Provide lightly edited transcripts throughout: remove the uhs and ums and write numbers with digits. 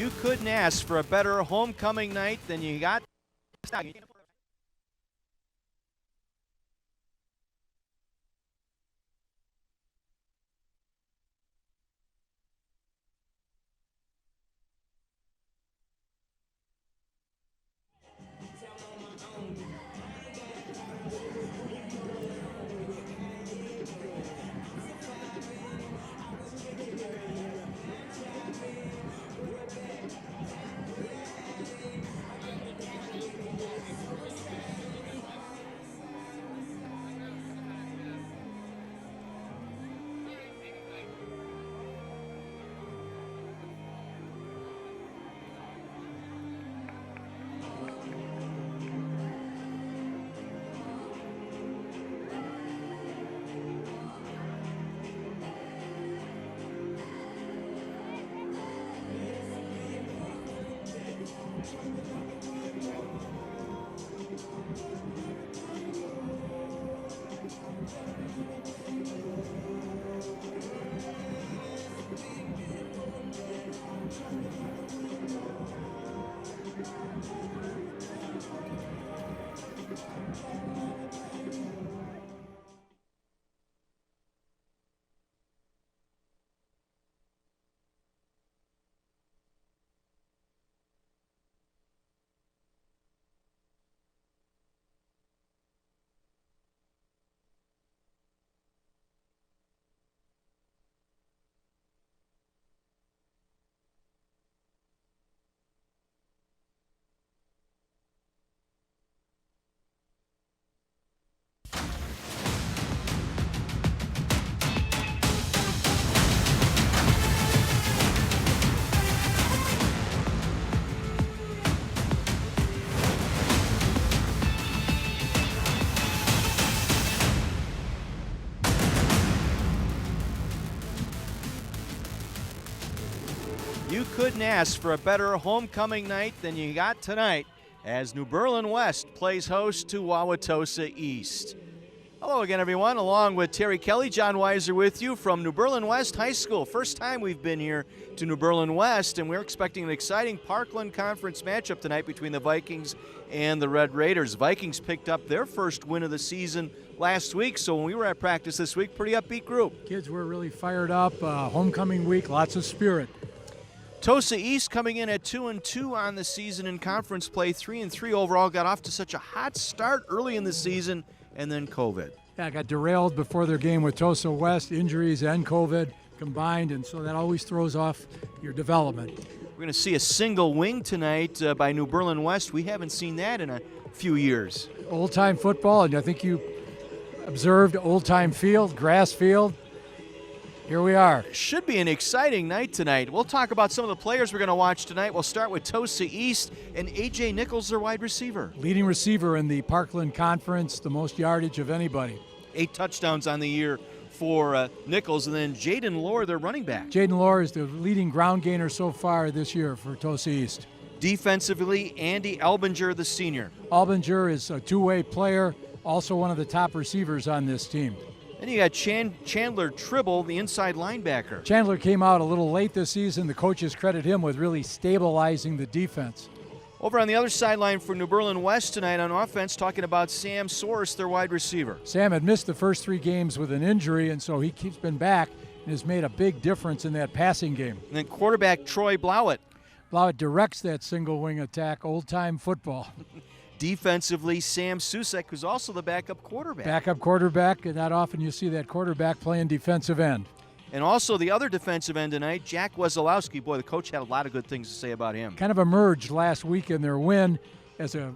You couldn't ask for a better homecoming night than you got. You couldn't ask for a better homecoming night than you got tonight as New Berlin West plays host to Wauwatosa East. Hello again, everyone. Along with Terry Kelly, John Weiser with you from New Berlin West High School. First time we've been here to New Berlin West, and we're expecting an exciting Parkland Conference matchup tonight between the Vikings and the Red Raiders. Vikings picked up their first win of the season last week, so when we were at practice this week, pretty upbeat group. Kids were really fired up. Homecoming week, lots of spirit. Tosa East coming in at 2-2 on the season in conference play, 3-3 overall. Got off to such a hot start early in the season, and then COVID. Yeah, got derailed before their game with Tosa West, injuries and COVID combined, and so that always throws off your development. We're going to see a single wing tonight by New Berlin West. We haven't seen that in a few years. Old-time football, and I think you observed old-time field, grass field. Here we are. Should be an exciting night tonight. We'll talk about some of the players we're going to watch tonight. We'll start with Tosa East and A.J. Nichols, their wide receiver. Leading receiver in the Parkland Conference, the most yardage of anybody. 8 touchdowns on the year for Nichols, and then Jaden Lohr, their running back. Jaden Lohr is the leading ground gainer so far this year for Tosa East. Defensively, Andy Albinger, the senior. Albinger is a two-way player, also one of the top receivers on this team. Then you got Chandler Tribble, the inside linebacker. Chandler came out a little late this season. The coaches credit him with really stabilizing the defense. Over on the other sideline for New Berlin West tonight on offense, talking about Sam Soros, their wide receiver. Sam had missed the first 3 games with an injury, and so he's been back and has made a big difference in that passing game. And then quarterback Troy Blowett. Blowett directs that single wing attack, old-time football. Defensively, Sam Susek, who's also the backup quarterback. Backup quarterback, and not often you see that quarterback playing defensive end. And also the other defensive end tonight, Jack Wesolowski. Boy, the coach had a lot of good things to say about him. Kind of emerged last week in their win as a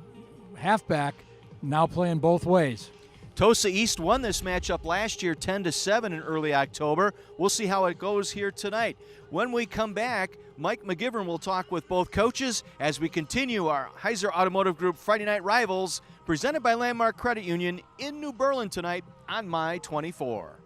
halfback, now playing both ways. Tosa East won this matchup last year 10-7 in early October. We'll see how it goes here tonight. When we come back, Mike McGivern will talk with both coaches as we continue our Heiser Automotive Group Friday Night Rivals, presented by Landmark Credit Union in New Berlin tonight on My 24.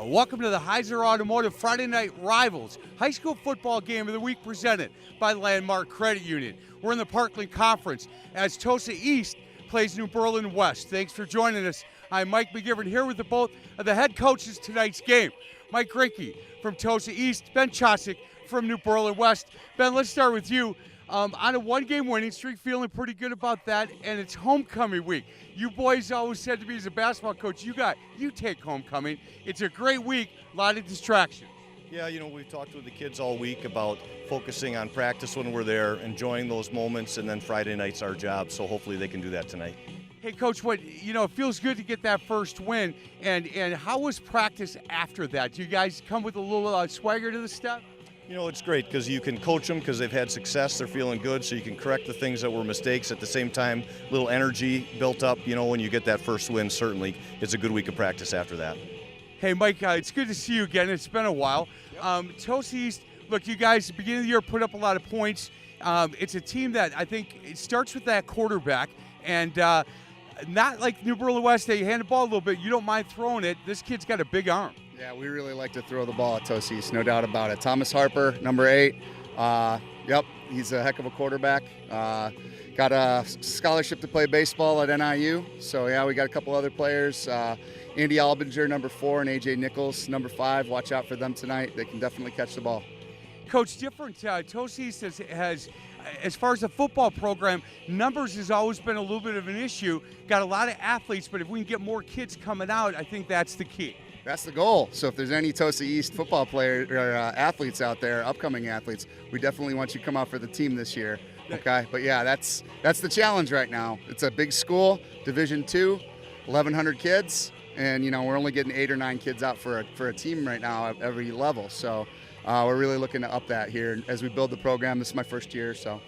Welcome to the Heiser Automotive Friday Night Rivals high school football game of the week presented by Landmark Credit Union. We're in the Parkland Conference as Tosa East plays New Berlin West. Thanks for joining us. I'm Mike McGivern here with both of the head coaches tonight's game. Mike Grinke from Tosa East, Ben Chosick from New Berlin West. Ben, let's start with you. On a one-game winning streak, feeling pretty good about that, and it's homecoming week. You boys always said to me as a basketball coach, you take homecoming. It's a great week, a lot of distraction. Yeah, we've talked with the kids all week about focusing on practice when we're there, enjoying those moments, and then Friday night's our job, so hopefully they can do that tonight. Hey, Coach, it feels good to get that first win, and how was practice after that? Do you guys come with a little swagger to the step? It's great because you can coach them because they've had success, they're feeling good, so you can correct the things that were mistakes. At the same time, a little energy built up, when you get that first win, certainly it's a good week of practice after that. Hey, Mike, it's good to see you again. It's been a while. Tosa East, look, you guys, at the beginning of the year, put up a lot of points. It's a team that I think it starts with that quarterback, and not like New Berlin West, they hand the ball a little bit. You don't mind throwing it. This kid's got a big arm. Yeah, we really like to throw the ball at Tosa East, no doubt about it. Thomas Harper, number 8. Yep, he's a heck of a quarterback. Got a scholarship to play baseball at NIU. So, yeah, we got a couple other players. Andy Albinger, number 4, and A.J. Nichols, number 5. Watch out for them tonight. They can definitely catch the ball. Coach, different. Tosa East has, as far as the football program, numbers has always been a little bit of an issue. Got a lot of athletes, but if we can get more kids coming out, I think that's the key. That's the goal. So if there's any Tosa East football players or athletes out there, upcoming athletes, we definitely want you to come out for the team this year. Okay, but yeah, that's the challenge right now. It's a big school, Division II, 1,100 kids, and we're only getting 8 or 9 kids out for a team right now at every level. So we're really looking to up that here as we build the program. This is my first year, so.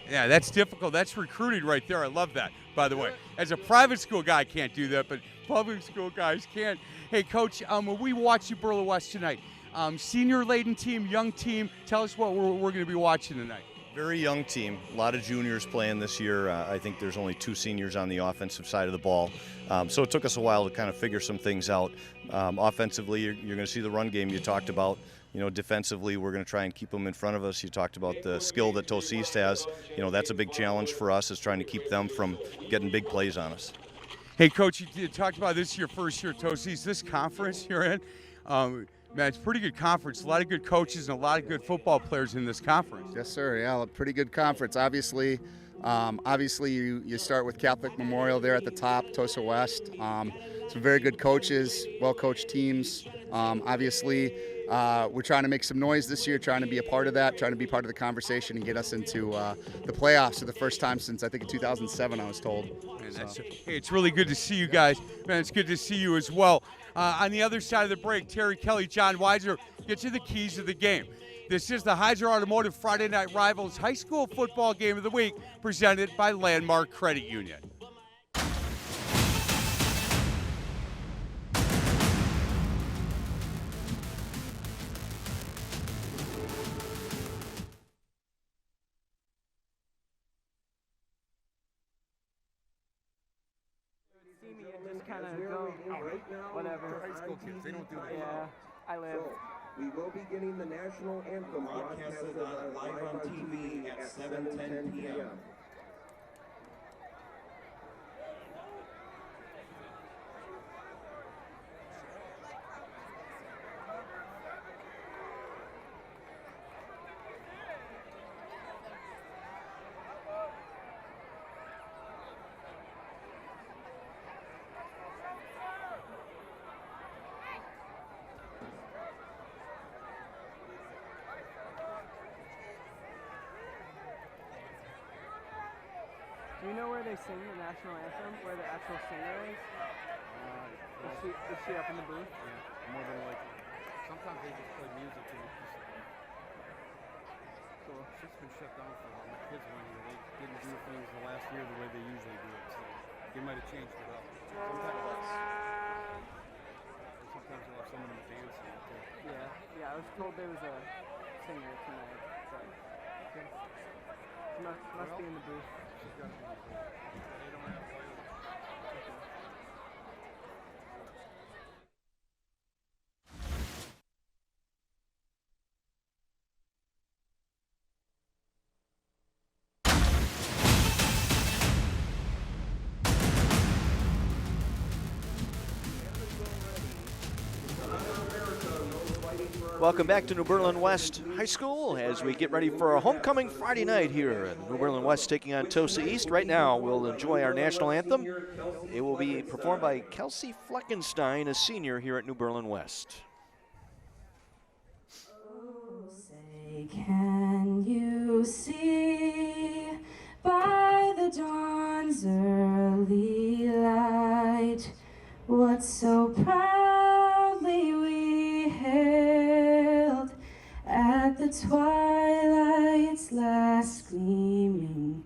Yeah, that's difficult. That's recruiting right there. I love that, by the way. As a private school guy, I can't do that, but public school guys can. Hey, Coach, when we watch New Berlin West tonight, senior-laden team, young team, tell us what we're going to be watching tonight. Very young team, a lot of juniors playing this year. I think there's only 2 seniors on the offensive side of the ball. So it took us a while to kind of figure some things out. Offensively, you're going to see the run game you talked about. Defensively, we're going to try and keep them in front of us. You talked about the skill that Tosa East has. That's a big challenge for us, is trying to keep them from getting big plays on us. Hey, Coach, you talked about this your first year at Tosa East. This conference you're in, man, it's a pretty good conference. A lot of good coaches and a lot of good football players in this conference. Yes, sir. Yeah, a pretty good conference. Obviously, you start with Catholic Memorial there at the top, Tosa West. Some very good coaches, well-coached teams. Obviously, we're trying to make some noise this year, trying to be a part of that, trying to be part of the conversation and get us into the playoffs for the first time since, I think, in 2007, I was told. Hey, it's really good to see you guys. Man, it's good to see you as well. On the other side of the break, Terry Kelly, John Weiser, get you the keys of the game. This is the Heiser Automotive Friday Night Rivals high school football game of the week, presented by Landmark Credit Union. kind of go, whatever. High school kids, they don't do that. Yeah, I live. We will be getting the national anthem broadcasted live on TV at 7:10 p.m. Do you know where they sing the national anthem? Where the actual singer is? Is she up in the booth? Yeah, more than like. Sometimes they just play music and it's just. Cool. It's just been shut down for a while. My kids went here. They didn't do things the last year the way they usually do it. So they might have changed it up. Sometimes they'll have someone in the band sing it too. Yeah, I was told there was a singer tonight, but she must be in the booth. She's got to be in the band. They don't have players. Welcome back to New Berlin West High School as we get ready for a homecoming Friday night here at New Berlin West taking on Tosa East. Right now, we'll enjoy our national anthem. It will be performed by Kelsey Fleckenstein, a senior here at New Berlin West. Oh, say, can you see by the dawn's early light what so proudly we hailed at the twilight's last gleaming,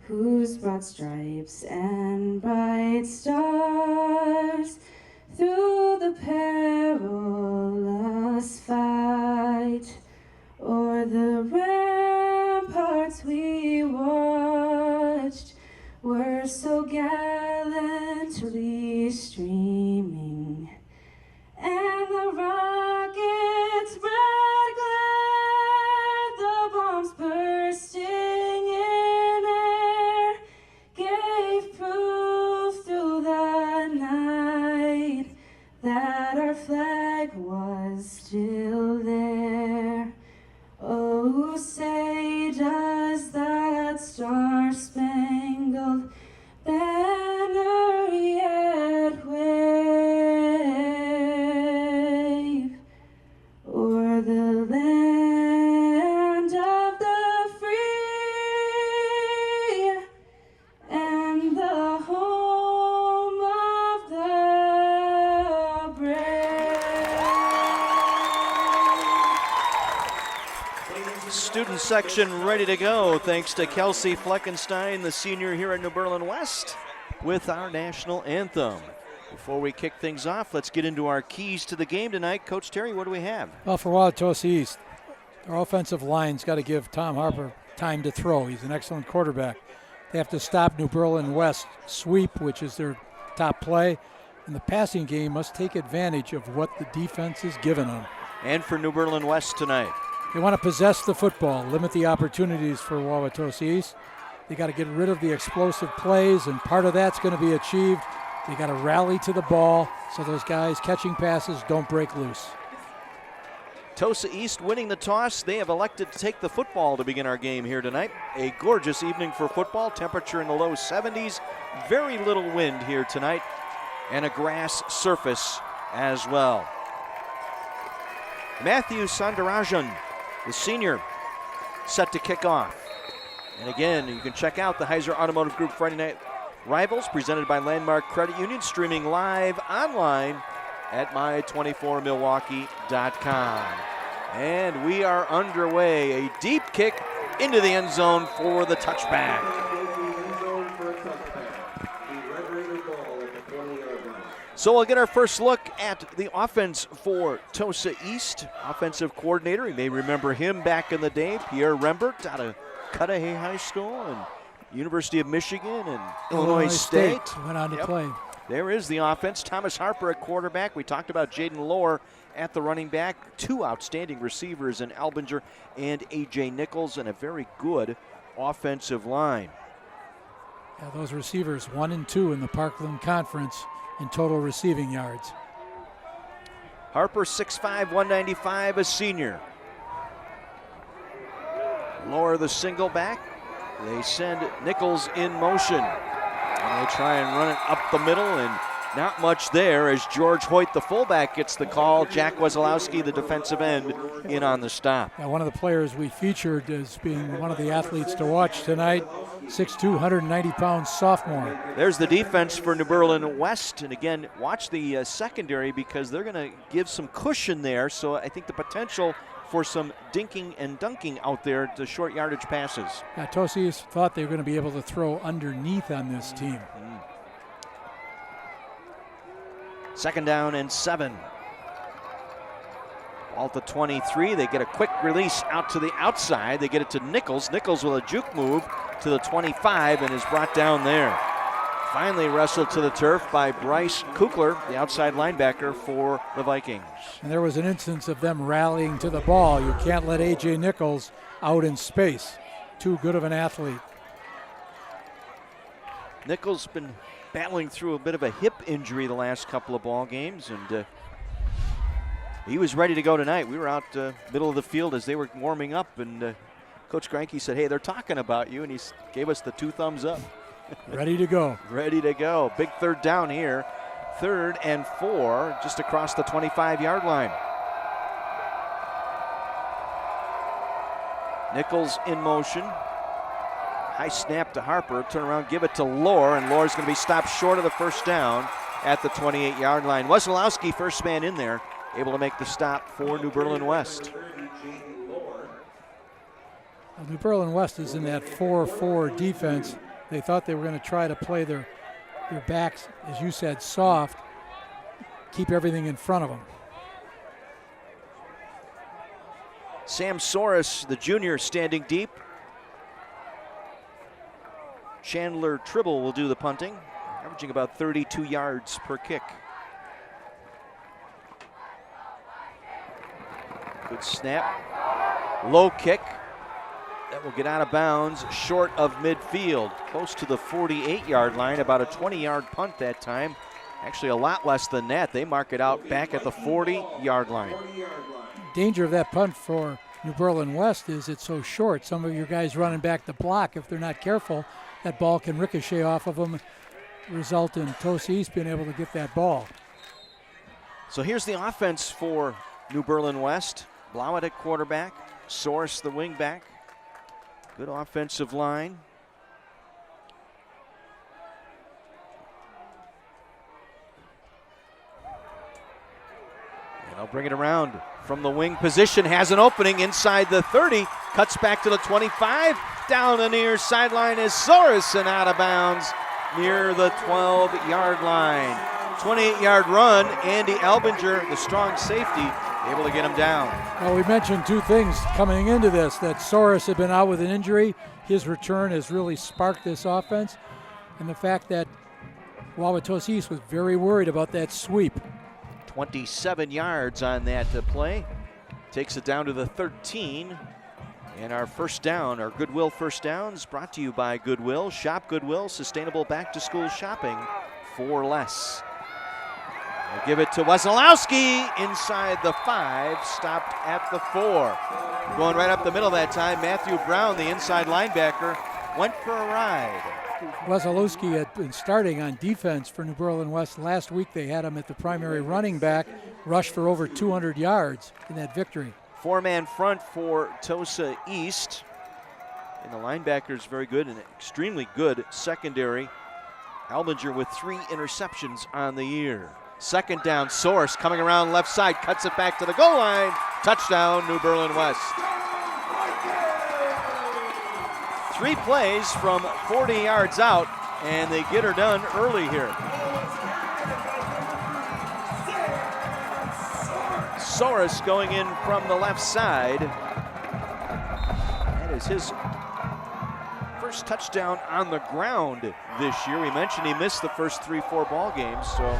whose broad stripes and bright stars through the perilous fight o'er the ramparts we watched were so gallantly streaming, and the rockets' red glare, the bombs bursting in air, gave proof through the night that our flag was still there. Oh, say does that star-spangled banner yet wave o'er the land of the free and the home of the brave? Student section ready to go thanks to Kelsey Fleckenstein, the senior here at New Berlin West, with our national anthem. Before we kick things off, let's get into our keys to the game tonight. Coach Terry, what do we have? Well, for Wauwatosa East, our offensive line's got to give Tom Harper time to throw. He's an excellent quarterback. They have to stop New Berlin West sweep, which is their top play, and the passing game must take advantage of what the defense is giving them. And for New Berlin West tonight, they want to possess the football, limit the opportunities for Wauwatosa East. They got to get rid of the explosive plays, and part of that's going to be achieved. They got to rally to the ball so those guys catching passes don't break loose. Tosa East winning the toss. They have elected to take the football to begin our game here tonight. A gorgeous evening for football. Temperature in the low 70s. Very little wind here tonight, and a grass surface as well. Matthew Sandarajan, the senior, set to kick off. And again, you can check out the Heiser Automotive Group Friday Night Rivals presented by Landmark Credit Union, streaming live online at my24milwaukee.com. And we are underway. A deep kick into the end zone for the touchback. So we'll get our first look at the offense for Tosa East. Offensive coordinator, you may remember him back in the day, Pierre Rembert out of Cudahy High School and University of Michigan and Illinois State. Went on to play. There is the offense. Thomas Harper at quarterback. We talked about Jaden Lohr at the running back. Two outstanding receivers in Albinger and A.J. Nichols, and a very good offensive line. Yeah, those receivers 1 and 2 in the Parkland Conference in total receiving yards. Harper 6'5", 195, a senior. Lohr the single back. They send Nichols in motion. And they try and run it up the middle, and not much there as George Hoyt, the fullback, gets the call. Jack Wesolowski, the defensive end, in on the stop. Now, one of the players we featured as being one of the athletes to watch tonight, 6'2", 190-pound sophomore. There's the defense for New Berlin West. And again, watch the secondary because they're going to give some cushion there. So I think the potential for some dinking and dunking out there to short yardage passes. Now, Tosa East thought they were going to be able to throw underneath on this team. Second down and 7. Ball to 23. They get a quick release out to the outside. They get it to Nichols. Nichols with a juke move to the 25 and is brought down there. Finally wrestled to the turf by Bryce Kukler, the outside linebacker for the Vikings. And there was an instance of them rallying to the ball. You can't let A.J. Nichols out in space. Too good of an athlete. Nichols been battling through a bit of a hip injury the last couple of ball games, and he was ready to go tonight. We were out middle of the field as they were warming up, and Coach Granke said, "Hey, they're talking about you," and he gave us the 2 thumbs up. Ready to go. Ready to go. Big third down here. 3rd and 4, just across the 25-yard line. Nichols in motion. High snap to Harper. Turn around, give it to Lohr, and Lohr's going to be stopped short of the first down at the 28-yard line. Wesolowski, first man in there, able to make the stop for New Berlin West. Well, New Berlin West is in that 4-4 defense. They thought they were going to try to play their backs, as you said, soft, keep everything in front of them. Sam Soros, the junior, standing deep. Chandler Tribble will do the punting, averaging about 32 yards per kick. Good snap. Low kick. That will get out of bounds short of midfield, close to the 48-yard line, about a 20-yard punt that time. Actually a lot less than that. They mark it out back at the 40-yard line. Danger of that punt for New Berlin West is it's so short. Some of your guys running back the block, if they're not careful, that ball can ricochet off of them, result in Tosa East being able to get that ball. So here's the offense for New Berlin West. Blauett at quarterback, Soros the wing back. Good offensive line. And they'll bring it around from the wing position. Has an opening inside the 30. Cuts back to the 25. Down the near sideline is Soros and out of bounds near the 12-yard line. 28-yard run. Andy Albinger, the strong safety, able to get him down. Well, we mentioned 2 things coming into this, that Soros had been out with an injury. His return has really sparked this offense. And the fact that Wauwatosa East was very worried about that sweep. 27 yards on that play. Takes it down to the 13. And our first down, our Goodwill first downs, brought to you by Goodwill. Shop Goodwill, sustainable back-to-school shopping for less. They'll give it to Wesolowski inside the 5, stopped at the 4. Going right up the middle that time, Matthew Brown, the inside linebacker, went for a ride. Wesolowski had been starting on defense for New Berlin West. Last week they had him at the primary running back, rushed for over 200 yards in that victory. 4-man front for Tosa East. And the linebackers very good and extremely good secondary. Albinger with 3 interceptions on the year. Second down, Soros coming around left side, cuts it back to the goal line. Touchdown, New Berlin West. 3 plays from 40 yards out, and they get her done early here. Soros going in from the left side. That is his first touchdown on the ground this year. We mentioned he missed the first 3-4 ball games, so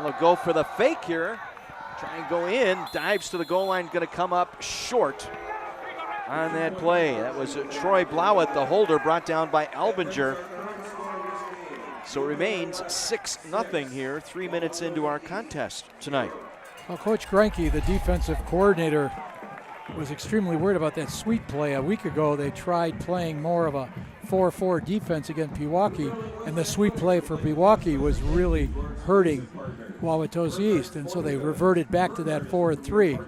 they'll go for the fake here. Try and go in, dives to the goal line, going to come up short on that play. That was Troy Blauett, the holder, brought down by Albinger. So it remains 6-0 here, 3 minutes into our contest tonight. Well, Coach Greinke, the defensive coordinator, was extremely worried about that sweep play. A week ago, they tried playing more of a 4-4 defense against Pewaukee, and the sweep play for Pewaukee was really hurting Wauwatosa East, and so they reverted back to that 4-3.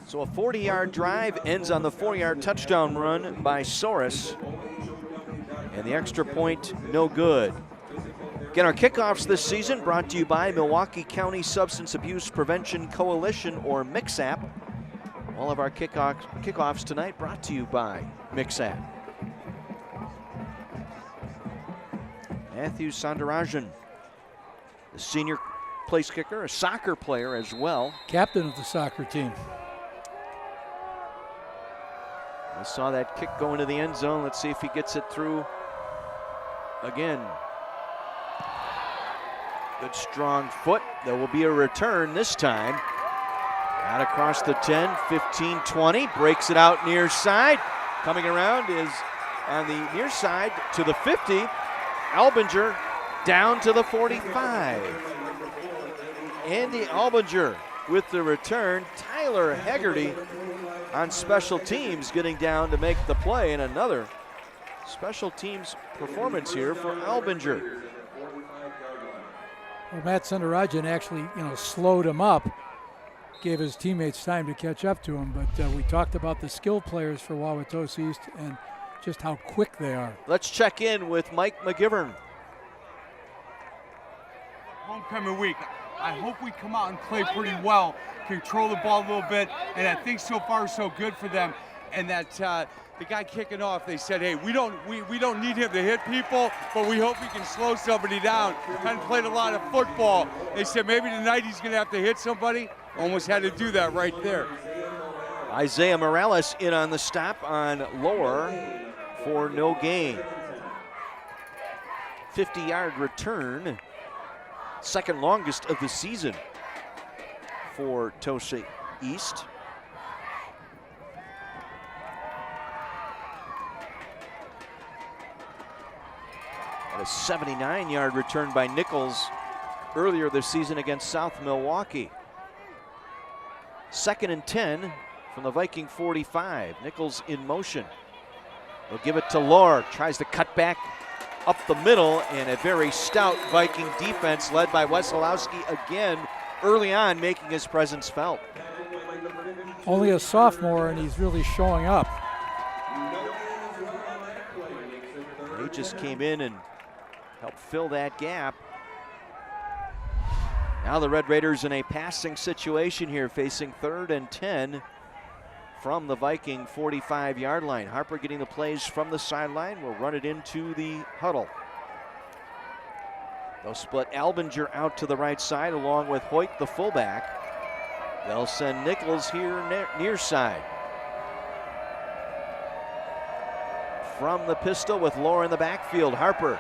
So a 40-yard drive ends on the 4-yard touchdown run by Soros. And the extra point, no good. Again, our kickoffs this season brought to you by Milwaukee County Substance Abuse Prevention Coalition, or MIXAP. All of our kickoffs tonight brought to you by MIXAP. Matthew Sandarajan, the senior place kicker, a soccer player as well. Captain of the soccer team. I saw that kick go into the end zone. Let's see if he gets it through again. Good strong foot. There will be a return this time. Out across the 10, 15, 20. Breaks it out near side. Coming around is on the near side to the 50. Albinger down to the 45. Andy Albinger with the return. Tyler Hegarty on special teams getting down to make the play, and another special teams performance here for Albinger. Well, Matt Sandarajan actually, slowed him up, gave his teammates time to catch up to him, but we talked about the skill players for Wauwatosa East and just how quick they are. Let's check in with Mike McGivern. Homecoming week. I hope we come out and play pretty well, control the ball a little bit, and I think so far so good for them. And that the guy kicking off, they said, hey, we don't need him to hit people, but we hope he can slow somebody down. Kind of played a lot of football. They said maybe tonight he's going to have to hit somebody. Almost had to do that right there. Isaiah Morales in on the stop on Lohr for no gain. 50-yard return. Second longest of the season for Tosa East. And a 79-yard return by Nichols earlier this season against South Milwaukee. 2nd and 10 from the Viking 45. Nichols in motion. They'll give it to Lohr. Tries to cut back up the middle, and a very stout Viking defense led by Wesolowski again early on, making his presence felt. Only a sophomore, and he's really showing up. They just came in and helped fill that gap. Now the Red Raiders in a passing situation here, facing 3rd and 10 from the Viking 45-yard line. Harper getting the plays from the sideline. Will run it into the huddle. They'll split Albinger out to the right side along with Hoyt, the fullback. They'll send Nichols here near side. From the pistol with Lohr in the backfield. Harper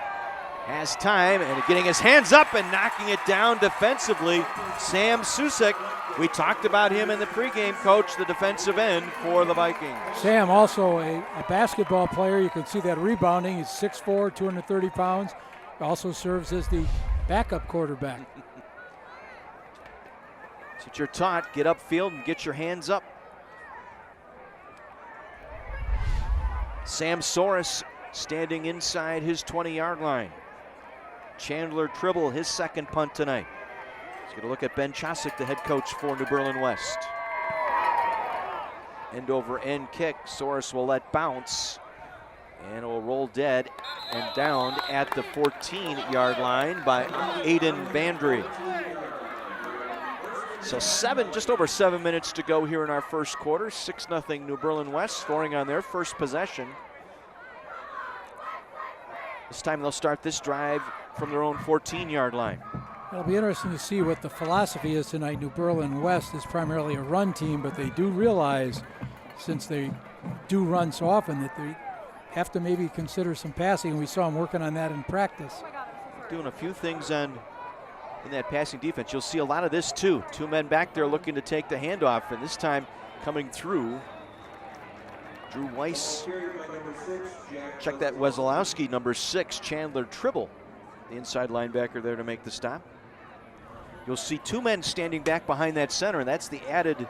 has time and getting his hands up and knocking it down defensively. Sam Susek. We talked about him in the pregame, coach, the defensive end for the Vikings. Sam, also a basketball player. You can see that rebounding. He's 6'4", 230 pounds. Also serves as the backup quarterback. That's what you're taught. Get upfield and get your hands up. Sam Soros standing inside his 20-yard line. Chandler Tribble, his second punt tonight. Let's get a look at Ben Chosick, the head coach for New Berlin West. End over end kick. Soros will let bounce. And it will roll dead and down at the 14-yard line by Aiden Bandry. So just over 7 minutes to go here in our first quarter. 6-0 New Berlin West, scoring on their first possession. This time they'll start this drive from their own 14-yard line. It'll be interesting to see what the philosophy is tonight. New Berlin West is primarily a run team, but they do realize, since they do run so often, that they have to maybe consider some passing, and we saw them working on that in practice. Doing a few things in that passing defense. You'll see a lot of this too. Two men back there looking to take the handoff, and this time coming through, Drew Weiss. Check that Wesolowski, number 6, Chandler Tribble, the inside linebacker there to make the stop. You'll see two men standing back behind that center, and that's the added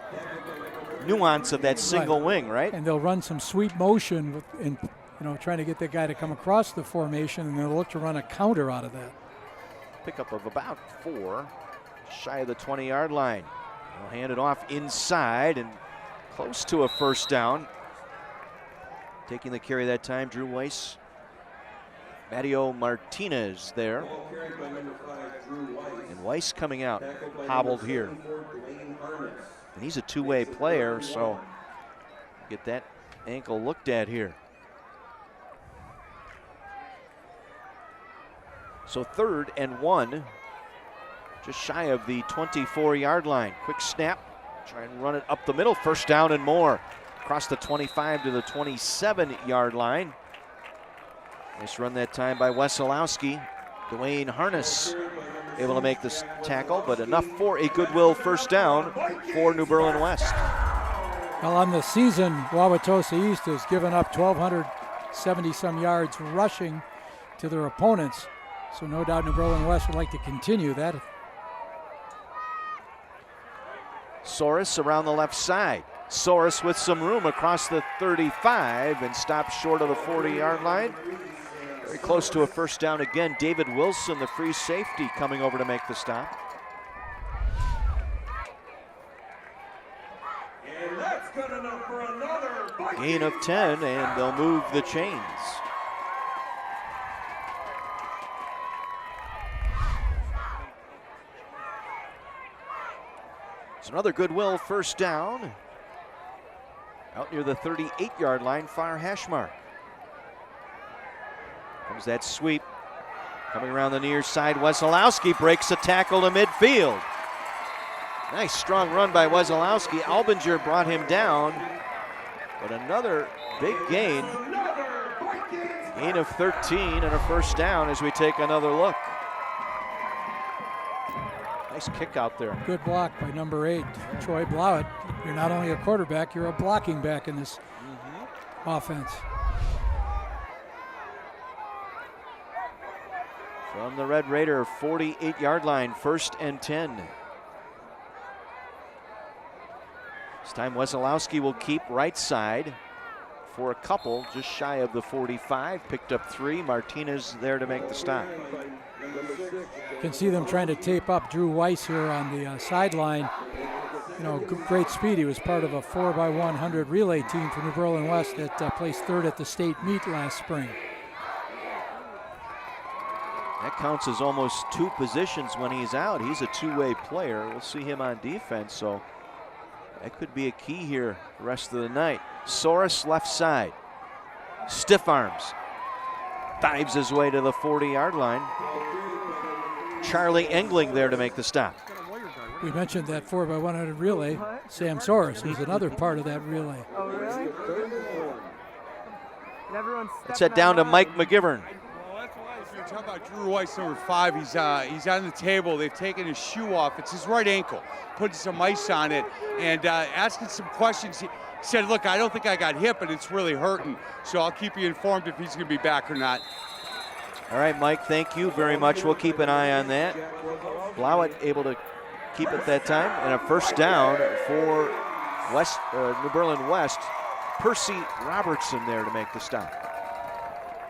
nuance of that single wing, right? And they'll run some sweep motion in, trying to get the guy to come across the formation, and they'll look to run a counter out of that. Pickup of about 4, shy of the 20-yard line. They'll hand it off inside and close to a first down. Taking the carry that time, Drew Weiss. Matteo Martinez there. And Weiss coming out, hobbled here. And he's a two-way player, so get that ankle looked at here. So 3rd and 1, just shy of the 24-yard line. Quick snap, try and run it up the middle, first down and more. Across the 25 to the 27-yard line. Nice run that time by Wesolowski. Dwayne Harness able to make this tackle, but enough for a goodwill first down for New Berlin West. Well, on the season, Wauwatosa East has given up 1,270-some yards rushing to their opponents. So no doubt New Berlin West would like to continue that. Soros around the left side. Soros with some room across the 35 and stops short of the 40-yard line. Very close to a first down again. David Wilson, the free safety, coming over to make the stop. And that's good enough for another Gain of 10, and they'll move the chains. It's another goodwill first down. Out near the 38-yard line, far hash mark. Comes that sweep. Coming around the near side, Wesolowski breaks a tackle to midfield. Nice strong run by Wesolowski. Albinger brought him down, but another big gain. Gain of 13 and a first down as we take another look. Nice kick out there. Good block by number 8, Troy Blauett. You're not only a quarterback, you're a blocking back in this offense. From the Red Raider 48-yard line, 1st and 10. This time Wesolowski will keep right side for a couple, just shy of the 45. Picked up 3. Martinez there to make the stop. You can see them trying to tape up Drew Weiss here on the sideline. Great speed. He was part of a 4x100 relay team for New Berlin West that placed 3rd at the state meet last spring. That counts as almost 2 positions when he's out. He's a two-way player. We'll see him on defense, so that could be a key here the rest of the night. Soros left side. Stiff arms. Dives his way to the 40-yard line. Charlie Engling there to make the stop. We mentioned that 4x100 relay. Sam Soros was another part of that relay. Oh, really? And everyone's Let's head down to Mike McGivern. You're talking about Drew Weiss, number 5. He's on the table. They've taken his shoe off. It's his right ankle. Putting some ice on it and asking some questions. He said, look, I don't think I got hit, but it's really hurting. So I'll keep you informed if he's going to be back or not. All right, Mike, thank you very much. We'll keep an eye on that. Blauett able to keep it that time. And a first down for New Berlin West. Percy Robertson there to make the stop.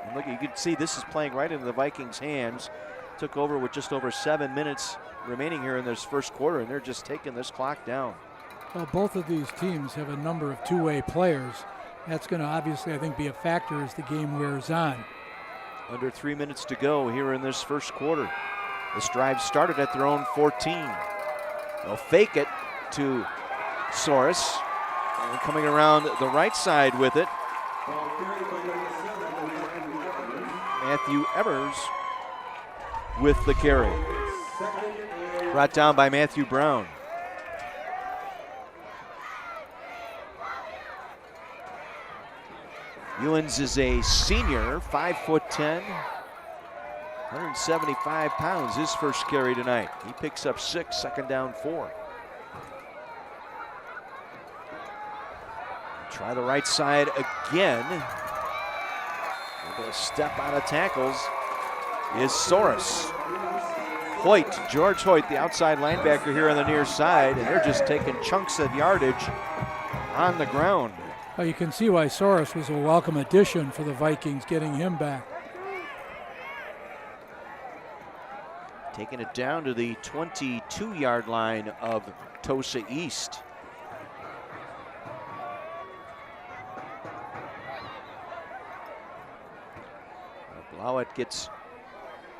And look, you can see this is playing right into the Vikings' hands. Took over with just over 7 minutes remaining here in this first quarter, and they're just taking this clock down. Well, both of these teams have a number of two-way players. That's going to obviously, I think, be a factor as the game wears on. Under 3 minutes to go here in this first quarter. This drive started at their own 14. They'll fake it to Soros. And coming around the right side with it, Matthew Evers with the carry. Brought down by Matthew Brown. Ewens is a senior, 5'10", 175 pounds. His first carry tonight. He picks up 6, second down 4. Try the right side again. With a step out of tackles is Soros. George Hoyt, the outside linebacker here on the near side, and they're just taking chunks of yardage on the ground. Well, you can see why Soros was a welcome addition for the Vikings, getting him back. Taking it down to the 22-yard line of Tosa East. Blauett gets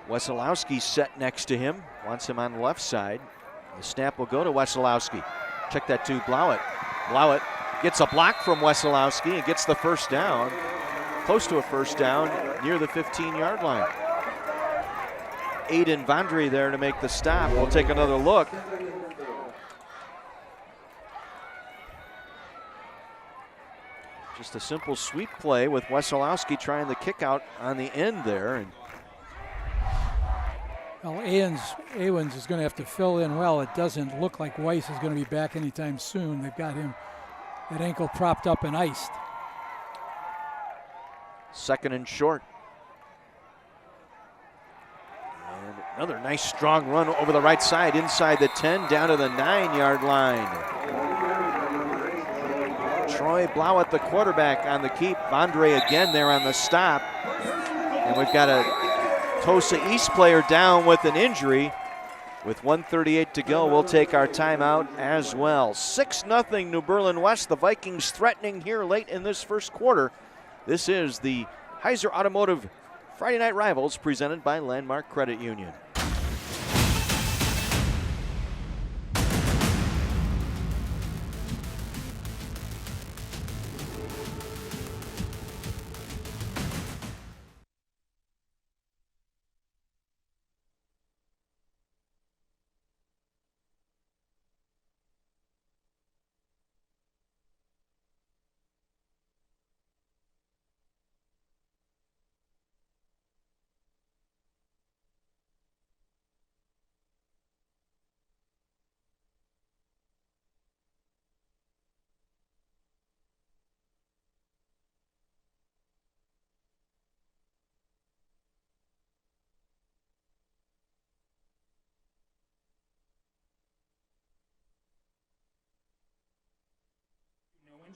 Wesolowski set next to him, wants him on the left side. The snap will go to Wesolowski. Check that to Blauett. Blauett gets a block from Wesolowski and gets the first down, close to a first down, near the 15-yard line. Aiden Vondry there to make the stop. We'll take another look. Just a simple sweep play with Wesolowski trying the kick out on the end there. And well, Owens is going to have to fill in well. It doesn't look like Weiss is going to be back anytime soon. They've got him, that ankle propped up and iced. Second and short. And another nice strong run over the right side, inside the 10, down to the 9-yard line. Troy Blauett, the quarterback, on the keep. Vondre again there on the stop. And we've got a Tosa East player down with an injury. With 1:38 to go, we'll take our timeout as well. 6-0 New Berlin West. The Vikings threatening here late in this first quarter. This is the Heiser Automotive Friday Night Rivals presented by Landmark Credit Union.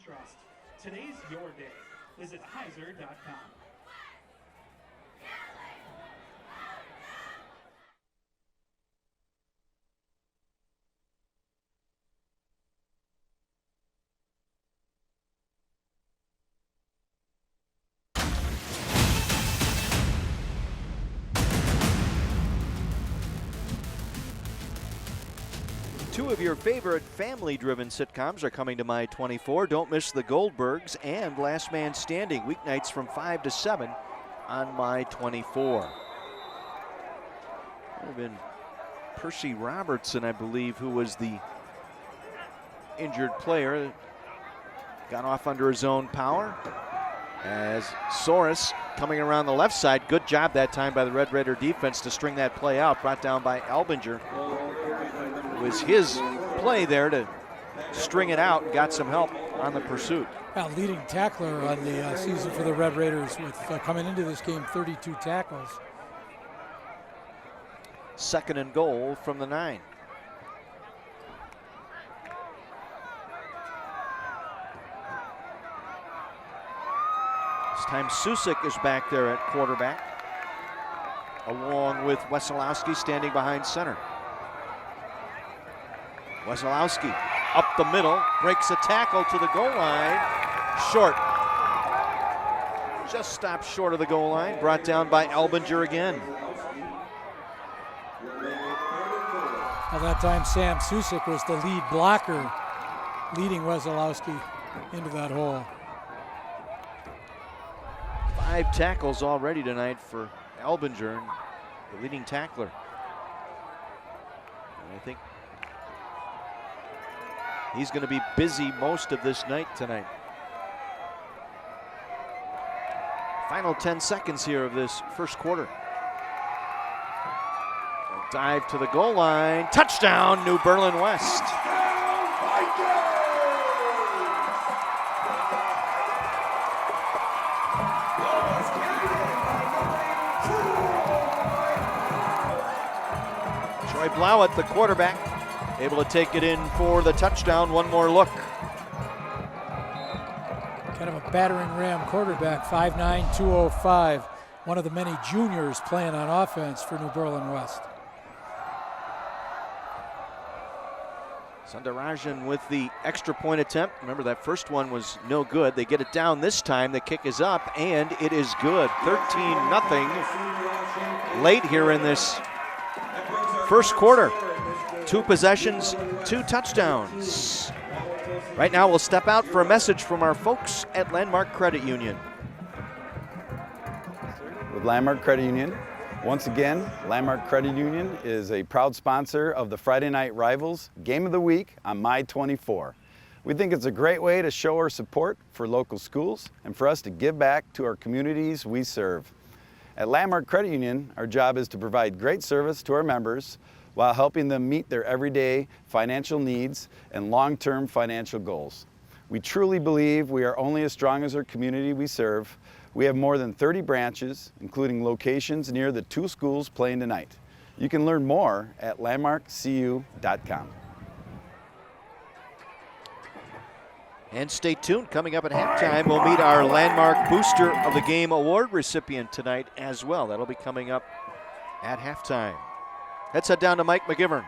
Trust. Today's your day. Visit Heiser.com. Two of your favorite family-driven sitcoms are coming to My 24. Don't miss The Goldbergs and Last Man Standing, weeknights from 5 to 7 on My 24. Would have been Percy Robertson, I believe, who was the injured player. Got off under his own power. As Soros coming around the left side. Good job that time by the Red Raider defense to string that play out. Brought down by Albinger. It was his play there to string it out and got some help on the pursuit. Well, leading tackler on the season for the Red Raiders with coming into this game 32 tackles. Second and goal from the 9. This time Susik is back there at quarterback, along with Wesolowski standing behind center. Wesolowski up the middle, breaks a tackle to the goal line, short. Just stopped short of the goal line, brought down by Albinger again. Well, that time Sam Susik was the lead blocker, leading Wesolowski into that hole. 5 tackles already tonight for Albinger, the leading tackler. He's going to be busy most of this night tonight. Final 10 seconds here of this first quarter. A dive to the goal line. Touchdown, New Berlin West. Troy Blauett, the quarterback, able to take it in for the touchdown. One more look. Kind of a battering ram quarterback, 5'9", 205. One of the many juniors playing on offense for New Berlin West. Sundarajan with the extra point attempt. Remember, that first one was no good. They get it down this time. The kick is up, and it is good. 13-0 late here in this first quarter. 2 possessions, 2 touchdowns. Right now, we'll step out for a message from our folks at Landmark Credit Union. With Landmark Credit Union, once again, Landmark Credit Union is a proud sponsor of the Friday Night Rivals Game of the Week on My24. We think it's a great way to show our support for local schools and for us to give back to our communities we serve. At Landmark Credit Union, our job is to provide great service to our members while helping them meet their everyday financial needs and long-term financial goals. We truly believe we are only as strong as our community we serve. We have more than 30 branches, including locations near the 2 schools playing tonight. You can learn more at landmarkcu.com. And stay tuned. Coming up at halftime, we'll meet our Landmark Booster of the Game Award recipient tonight as well. That'll be coming up at halftime. Let's head down to Mike McGivern.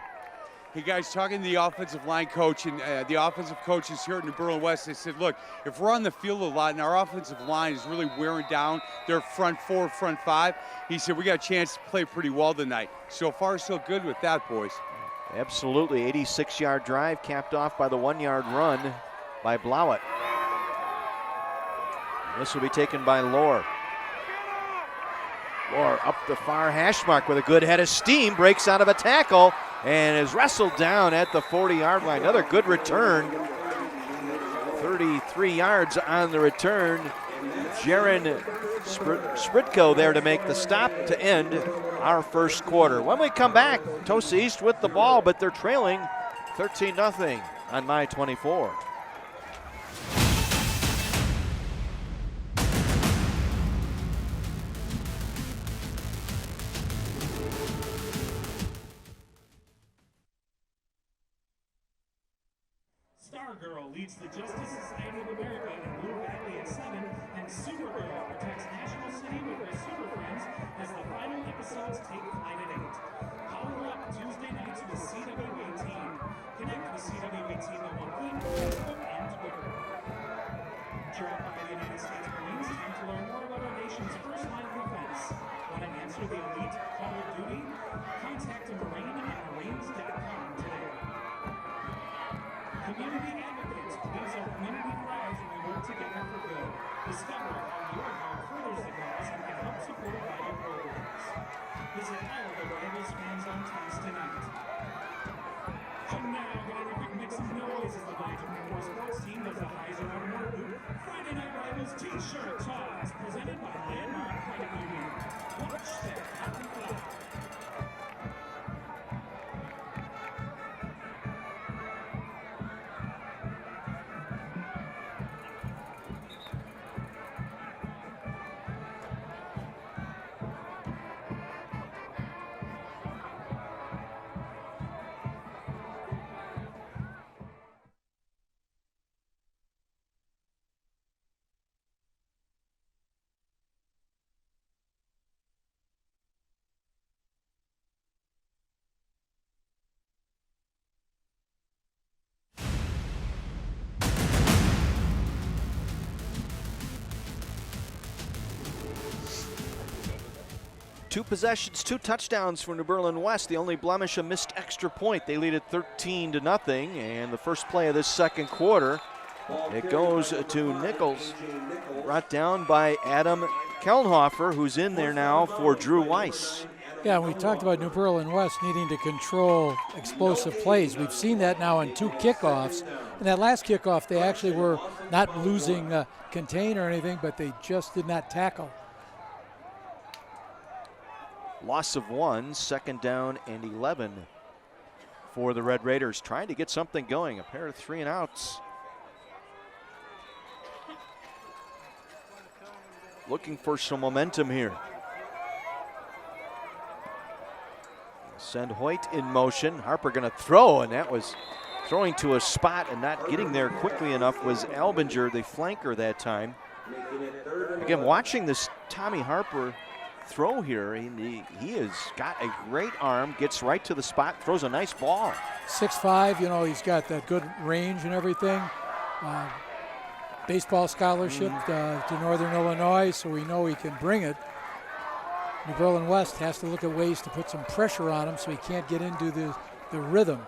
Hey guys, talking to the offensive line coach and the offensive coaches here at New Berlin West, they said, look, if we're on the field a lot and our offensive line is really wearing down their front 4, front 5, he said we got a chance to play pretty well tonight. So far, so good with that, boys. Absolutely. 86-yard drive capped off by the 1-yard run by Blauett. This will be taken by Lohr. Lohr up the far hash mark with a good head of steam, breaks out of a tackle and is wrestled down at the 40-yard line. Another good return. 33 yards on the return. Jaron Spritko there to make the stop to end our first quarter. When we come back, Tosa East with the ball, but they're trailing 13-0 on My24. Stargirl leads the Justice Society of America in Blue Valley at 7, and Supergirl protects National City with her Super Friends as the final episodes take flight at 8. Power up Tuesday nights with CWA Team. Connect with CWA Team on Facebook and Twitter. Drop by the United States Marines and to learn more about our nation's first line of defense. Want to answer the elite Call of Duty? Contact a Marine at marines.com today. Community advocates, please our community thrives when we work together for good. Discover how your help furthers the cause and can help support vital programs. Visit all of the Rivals fans on task tonight. And now, getting a quick mix of noise as the My24 sports team does the Heiser Automotive Friday Night Rivals t-shirt toss presented by Landmark Credit Union. Watch that happen fly. Two possessions, 2 touchdowns for New Berlin West. The only blemish, a missed extra point. They lead it 13-0, and the first play of this second quarter, it goes to Nichols, brought down by Adam Kelnhofer, who's in there now for Drew Weiss. Yeah, we talked about New Berlin West needing to control explosive plays. We've seen that now in 2 kickoffs. In that last kickoff, they actually were not losing contain or anything, but they just did not tackle. Loss of 1, 2nd down and 11 for the Red Raiders, trying to get something going. A pair of 3 and outs. Looking for some momentum here. Send Hoyt in motion. Harper going to throw, and that was throwing to a spot and not getting there quickly enough was Albinger, the flanker that time. Again, watching this Tommy Harper throw here, he has got a great arm, gets right to the spot, throws a nice ball. 6'5", you know, he's got that good range and everything. Baseball scholarship to Northern Illinois, so we know he can bring it. New Berlin West has to look at ways to put some pressure on him so he can't get into the rhythm.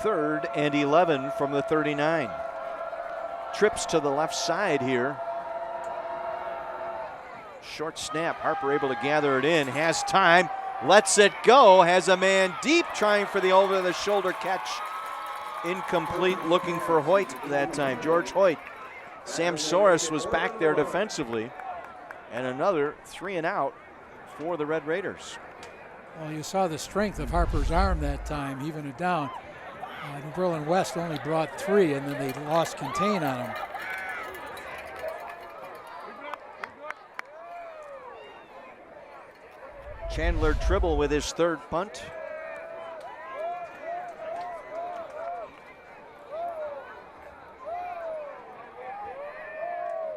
3rd and 11 from the 39. Trips to the left side here. Short snap, Harper able to gather it in, has time, lets it go, has a man deep trying for the over-the-shoulder catch. Incomplete, looking for Hoyt that time, George Hoyt. Sam Soros was back there defensively. And another 3 and out for the Red Raiders. Well, you saw the strength of Harper's arm that time, even it down. New Berlin West only brought 3, and then they lost contain on him. Chandler Tribble with his 3rd punt.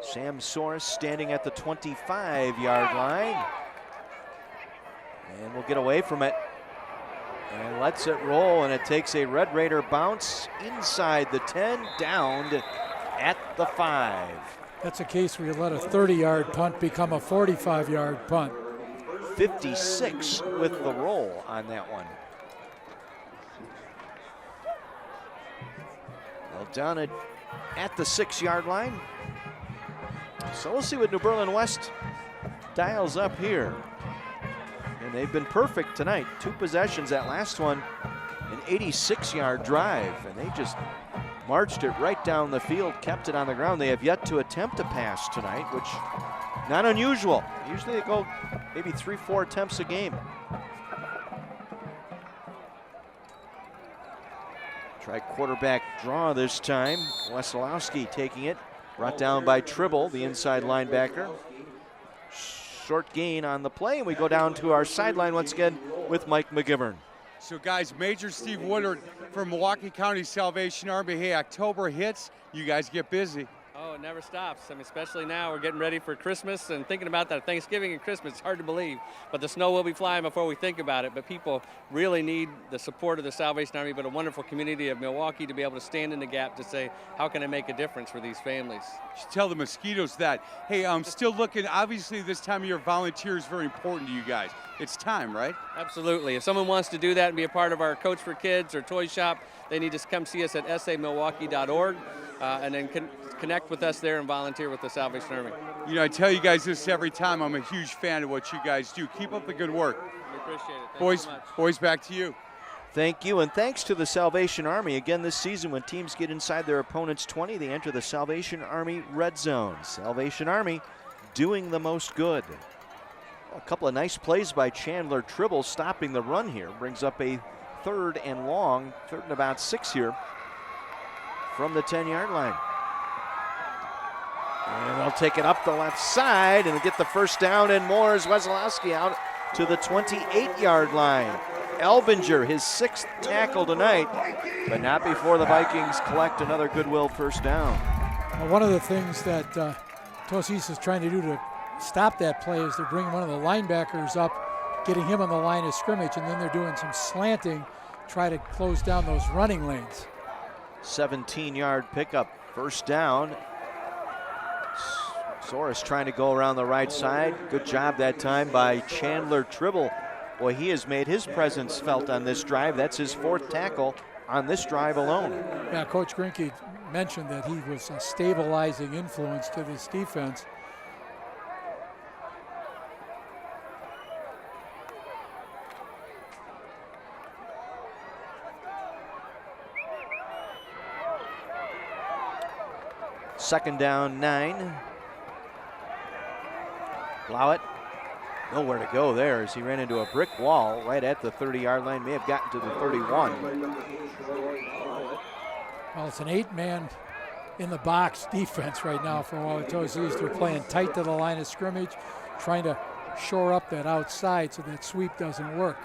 Sam Soros standing at the 25-yard line. And we'll get away from it. And lets it roll, and it takes a Red Raider bounce inside the 10, downed at the 5. That's a case where you let a 30-yard punt become a 45-yard punt. 56 with the roll on that one. Well, down at the 6-yard line. So we'll see what New Berlin West dials up here. And they've been perfect tonight. 2 possessions, that last one, an 86-yard drive. And they just marched it right down the field, kept it on the ground. They have yet to attempt a pass tonight, which not unusual. Usually they go maybe 3-4 attempts a game. Try quarterback draw this time. Wesolowski taking it. Brought down by Tribble, the inside linebacker. Short gain on the play, and we go down to our sideline once again with Mike McGivern. So guys, Major Steve Woodard from Milwaukee County Salvation Army. Hey, October hits, you guys get busy. Oh, it never stops. I mean, especially now we're getting ready for Christmas and thinking about that Thanksgiving and Christmas. It's hard to believe, but the snow will be flying before we think about it. But people really need the support of the Salvation Army, but a wonderful community of Milwaukee to be able to stand in the gap to say, how can I make a difference for these families? You should tell the mosquitoes that. Hey, I'm still looking, obviously this time of year, volunteer is very important to you guys. It's time, right? Absolutely. If someone wants to do that and be a part of our Coach for Kids or toy shop, they need to come see us at samilwaukee.org and then connect with us there and volunteer with the Salvation Army. You know, I tell you guys this every time. I'm a huge fan of what you guys do. Keep up the good work. We appreciate it. Boys, so much. Boys, back to you. Thank you, and thanks to the Salvation Army. Again this season, when teams get inside their opponent's 20, they enter the Salvation Army red zone. Salvation Army doing the most good. A couple of nice plays by Chandler Tribble stopping the run here. Brings up a 3rd and long, 3rd and about 6 here from the 10-yard line. And they'll take it up the left side and get the first down and more as Wesolowski out to the 28-yard line. Albinger, his 6th tackle tonight, but not before the Vikings collect another goodwill first down. Well, one of the things that Tosa East is trying to do to stop that play is they're bringing one of the linebackers up, getting him on the line of scrimmage, and then they're doing some slanting, try to close down those running lanes. 17-yard pickup, first down. Soros trying to go around the right side. Good job that time by Chandler Tribble. Boy, he has made his presence felt on this drive. That's his 4th tackle on this drive alone. Yeah, Coach Grinke mentioned that he was a stabilizing influence to this defense. 2nd down, 9. Blauett, nowhere to go there as he ran into a brick wall right at the 30-yard line. May have gotten to the 31. Well, it's an 8-man in the box defense right now for Wauwatosa East. They're playing tight to the line of scrimmage, trying to shore up that outside so that sweep doesn't work.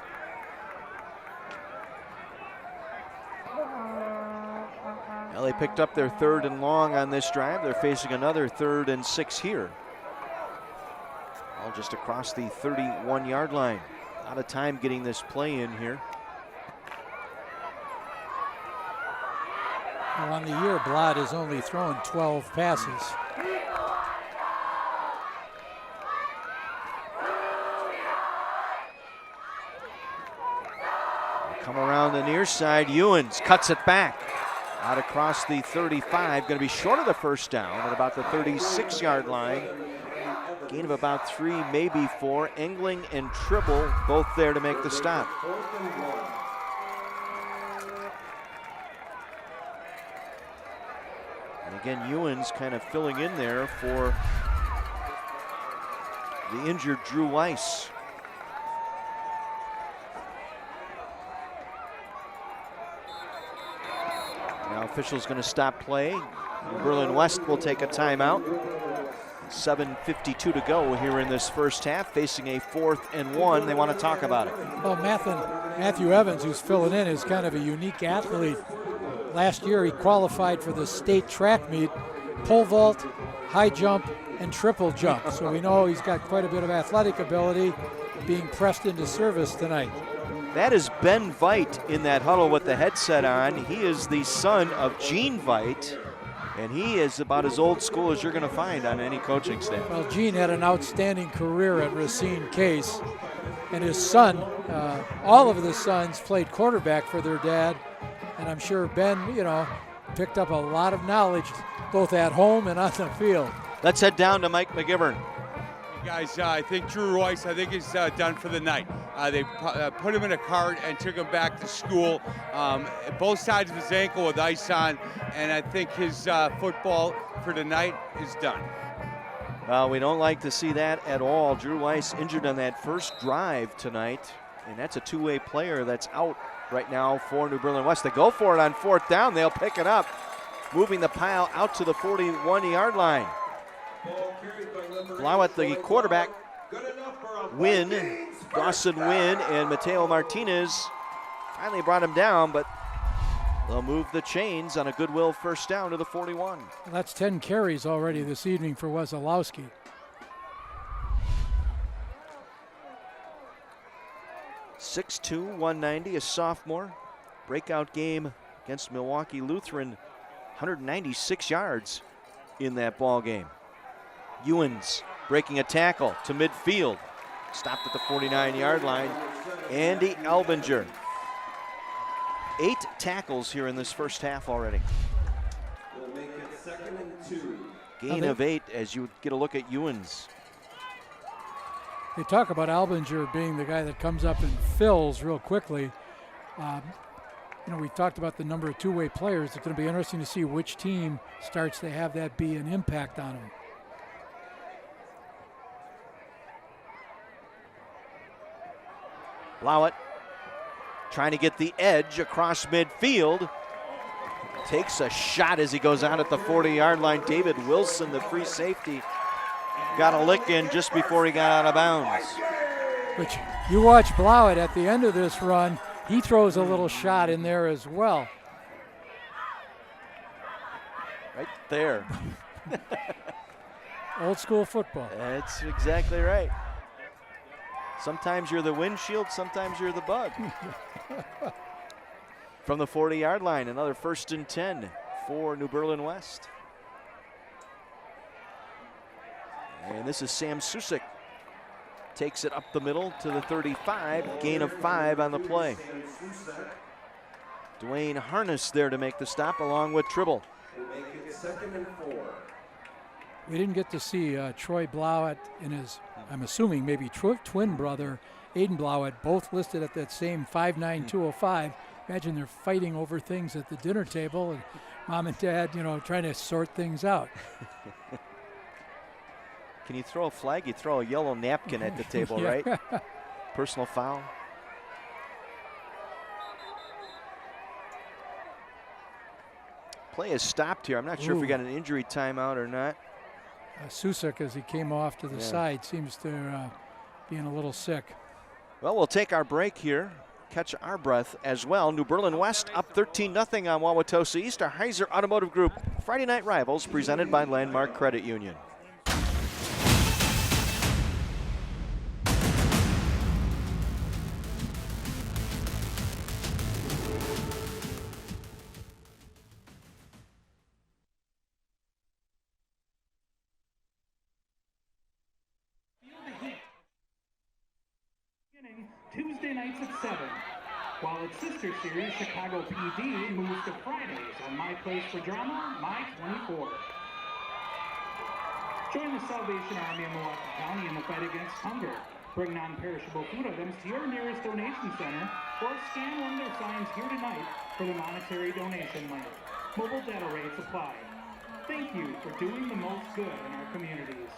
Well, they picked up their 3rd and long on this drive. They're facing another 3rd and 6 here. All just across the 31-yard line. A lot of time getting this play in here. Well, on the year, Blauett has only thrown 12 passes. Come around the near side. Ewens cuts it back. Out across the 35. Going to be short of the 1st down at about the 36-yard line. Gain of about 3, maybe 4. Engling and Tribble both there to make the stop. And again, Ewens kind of filling in there for the injured Drew Weiss. Now officials going to stop play. Berlin West will take a timeout. 7:52 to go here in this first half, facing a 4th and 1. They want to talk about it. Well, Matthew Evans, who's filling in, is kind of a unique athlete. Last year, he qualified for the state track meet, pole vault, high jump, and triple jump. So we know he's got quite a bit of athletic ability being pressed into service tonight. That is Ben Veit in that huddle with the headset on. He is the son of Gene Veit, and he is about as old school as you're going to find on any coaching staff. Well, Gene had an outstanding career at Racine Case, and his son, all of the sons played quarterback for their dad, and I'm sure Ben, picked up a lot of knowledge both at home and on the field. Let's head down to Mike McGivern. Guys, I think Drew Weiss, is done for the night. They put him in a cart and took him back to school. Both sides of his ankle with ice on, and I think his football for tonight is done. Well, we don't like to see that at all. Drew Weiss injured on that first drive tonight, and that's a 2-way player that's out right now for New Berlin West. They go for it on 4th down. They'll pick it up, moving the pile out to the 41-yard line. Blauett, the quarterback, Dawson Wynn and Mateo Martinez finally brought him down, but they'll move the chains on a goodwill 1st down to the 41. Well, that's 10 carries already this evening for Wesolowski. .6'2", 190, a sophomore. Breakout game against Milwaukee Lutheran, 196 yards in that ball game. Ewens breaking a tackle to midfield. Stopped at the 49-yard line. Andy Albinger. 8 tackles here in this first half already. We'll make it 2nd and 2. Gain of 8 as you get a look at Ewens. They talk about Albinger being the guy that comes up and fills real quickly. We talked about the number of 2-way players. It's going to be interesting to see which team starts to have that be an impact on them. Blauett trying to get the edge across midfield. Takes a shot as he goes out at the 40-yard line. David Wilson, the free safety, got a lick in just before he got out of bounds. But you watch Blauett at the end of this run, he throws a little shot in there as well. Right there. Old school football. That's exactly right. Sometimes you're the windshield, sometimes you're the bug. From the 40-yard line, another 1st and 10 for New Berlin West. And this is Sam Susik. Takes it up the middle to the 35, gain of 5 on the play. Dwayne Harness there to make the stop along with Tribble. We'll make it 2nd and 4. We didn't get to see Troy Blauett and his, I'm assuming maybe twin brother, Aiden Blauett, both listed at that same 5'9", 205. Imagine they're fighting over things at the dinner table. And Mom and Dad, trying to sort things out. Can you throw a flag? You throw a yellow napkin at the table, Yeah. right? Personal foul. Play is stopped here. I'm not sure if we Ooh. got an injury timeout or not. Susak, as he came off to the side, seems to being a little sick. Well, we'll take our break here, catch our breath as well. New Berlin West up 13-0 on Wauwatosa East. Our Heiser Automotive Group Friday Night Rivals presented by Landmark Credit Union. Tuesday nights at 7, while its sister series, Chicago PD, moves to Fridays on My Place for Drama, My 24. Join the Salvation Army of Milwaukee County in the fight against hunger. Bring non-perishable food items to your nearest donation center or scan one of their signs here tonight for the monetary donation limit. Mobile data rates apply. Thank you for doing the most good in our communities.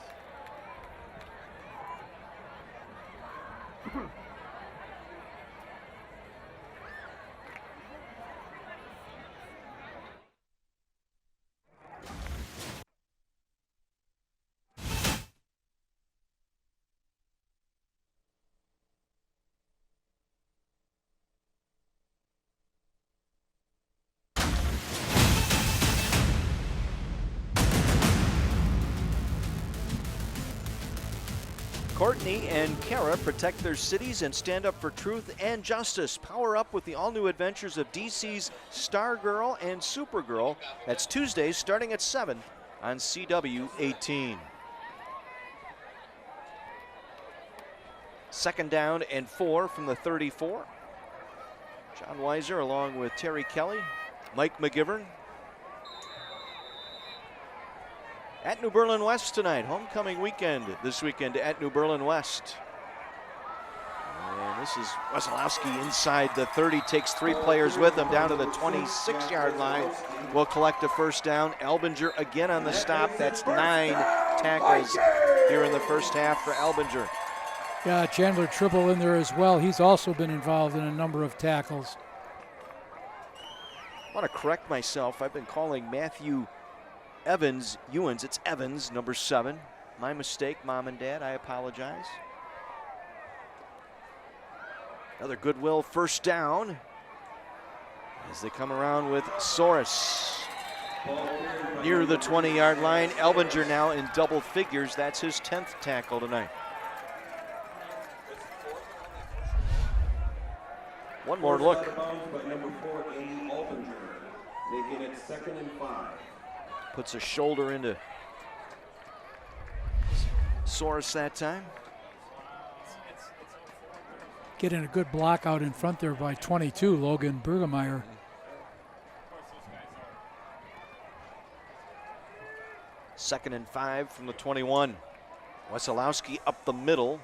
Courtney and Kara protect their cities and stand up for truth and justice. Power up with the all-new adventures of DC's Stargirl and Supergirl. That's Tuesdays starting at 7 on CW 18. Second down and 4 from the 34. John Weiser along with Terry Kelly, Mike McGivern. At New Berlin West tonight, homecoming weekend this weekend at New Berlin West. And this is Wesolowski inside the 30, takes 3 players with him down to the 26-yard line. Will collect a first down. Elbinger again on the stop. That's 9 tackles here in the first half for Elbinger. Yeah, Chandler Tribble in there as well. He's also been involved in a number of tackles. I want to correct myself. I've been calling Matthew Ewens. It's Evans, number 7. My mistake, Mom and Dad. I apologize. Another Goodwill first down as they come around with Soros near the 20-yard line. Elbinger now in double figures. That's his 10th tackle tonight. One more look. Number 4, Elbinger, making it 2nd and 5. Puts a shoulder into Soros that time. Getting a good block out in front there by 22, Logan Bergemeyer. Second and 5 from the 21. Wesolowski up the middle,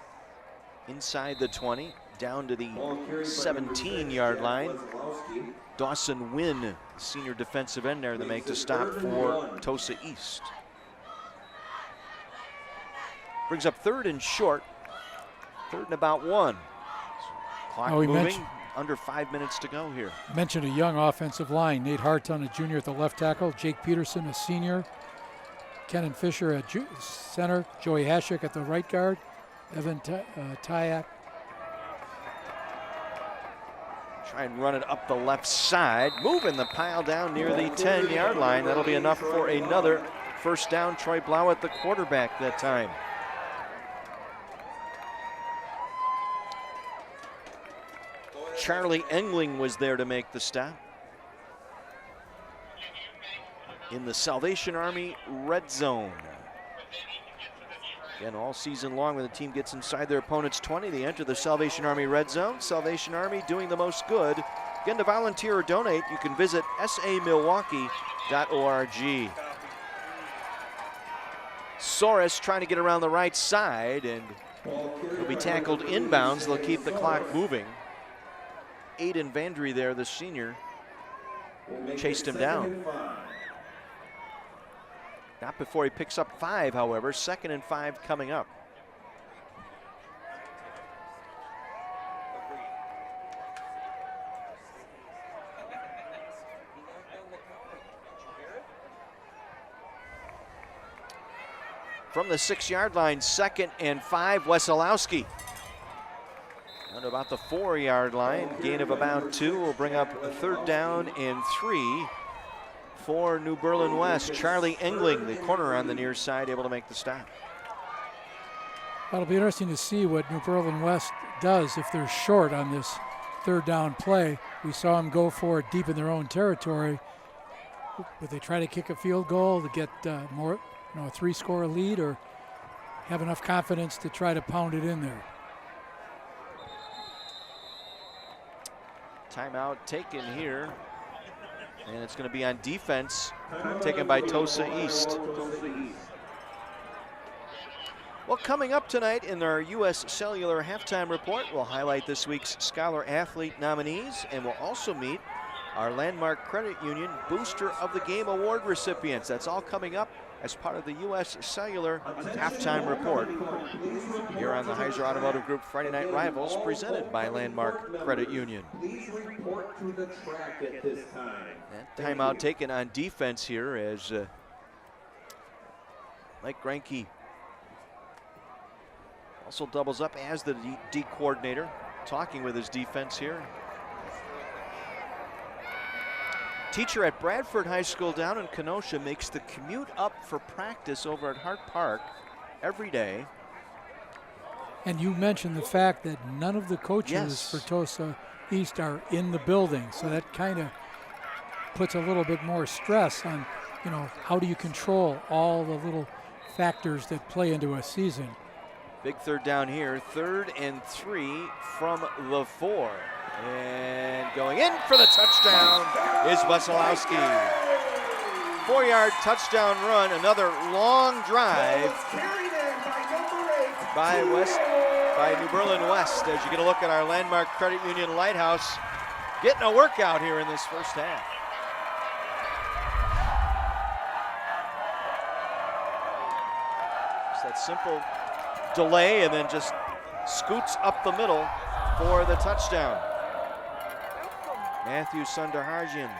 inside the 20, down to the 17-yard line. Dawson Wynn, senior defensive end there, to make the stop for Tosa East. Brings up 3rd and short, 3rd and about 1. Clock moving, under 5 minutes to go here. Mentioned a young offensive line. Nate Harton, a junior at the left tackle. Jake Peterson, a senior. Kenan Fisher at center. Joey Hashik at the right guard. Evan Tyak. Try and run it up the left side. Moving the pile down near the 10-yard line. That'll be enough for another first down. Troy Blauett, the quarterback that time. Charlie Engling was there to make the stop. In the Salvation Army red zone. Again, all season long when the team gets inside their opponent's 20, they enter the Salvation Army red zone. Salvation Army doing the most good. Again, to volunteer or donate, you can visit samilwaukee.org. Soros trying to get around the right side, and he'll be tackled inbounds. They'll keep the clock moving. Aiden Vandry there, the senior, chased him down. Not before he picks up 5, however. 2nd and 5 coming up. From the 6-yard line, 2nd and 5, Wesolowski. Down to about the 4-yard line, gain of about 2 will bring up a 3rd down and 3 for New Berlin West. Charlie Engling, the corner on the near side, able to make the stop. It'll be interesting to see what New Berlin West does if they're short on this 3rd down play. We saw them go for it deep in their own territory. Would they try to kick a field goal to get more, a 3-score lead, or have enough confidence to try to pound it in there? Timeout taken here, and it's going to be on defense, taken by Tosa East. Well, coming up tonight in our U.S. Cellular Halftime Report, we'll highlight this week's Scholar Athlete nominees, and we'll also meet our Landmark Credit Union Booster of the Game Award recipients. That's all coming up as part of the U.S. Cellular Halftime Report here on the Heiser Automotive Group Friday Night Rivals, presented by Landmark Credit Union. Please report to the track at this time. And timeout taken on defense here as Mike Greinke also doubles up as the D coordinator, talking with his defense here. Teacher at Bradford High School down in Kenosha makes the commute up for practice over at Hart Park every day. And you mentioned the fact that none of the coaches for Tosa East are in the building, so that kind of puts a little bit more stress on, how do you control all the little factors that play into a season. Big 3rd down here, 3rd and 3 from the 4. And going in for the touchdown is Wesolowski. 4-yard touchdown run, another long drive by New Berlin West, as you get a look at our Landmark Credit Union Lighthouse getting a workout here in this first half. It's that simple delay and then just scoots up the middle for the touchdown. Matthew Sundararajan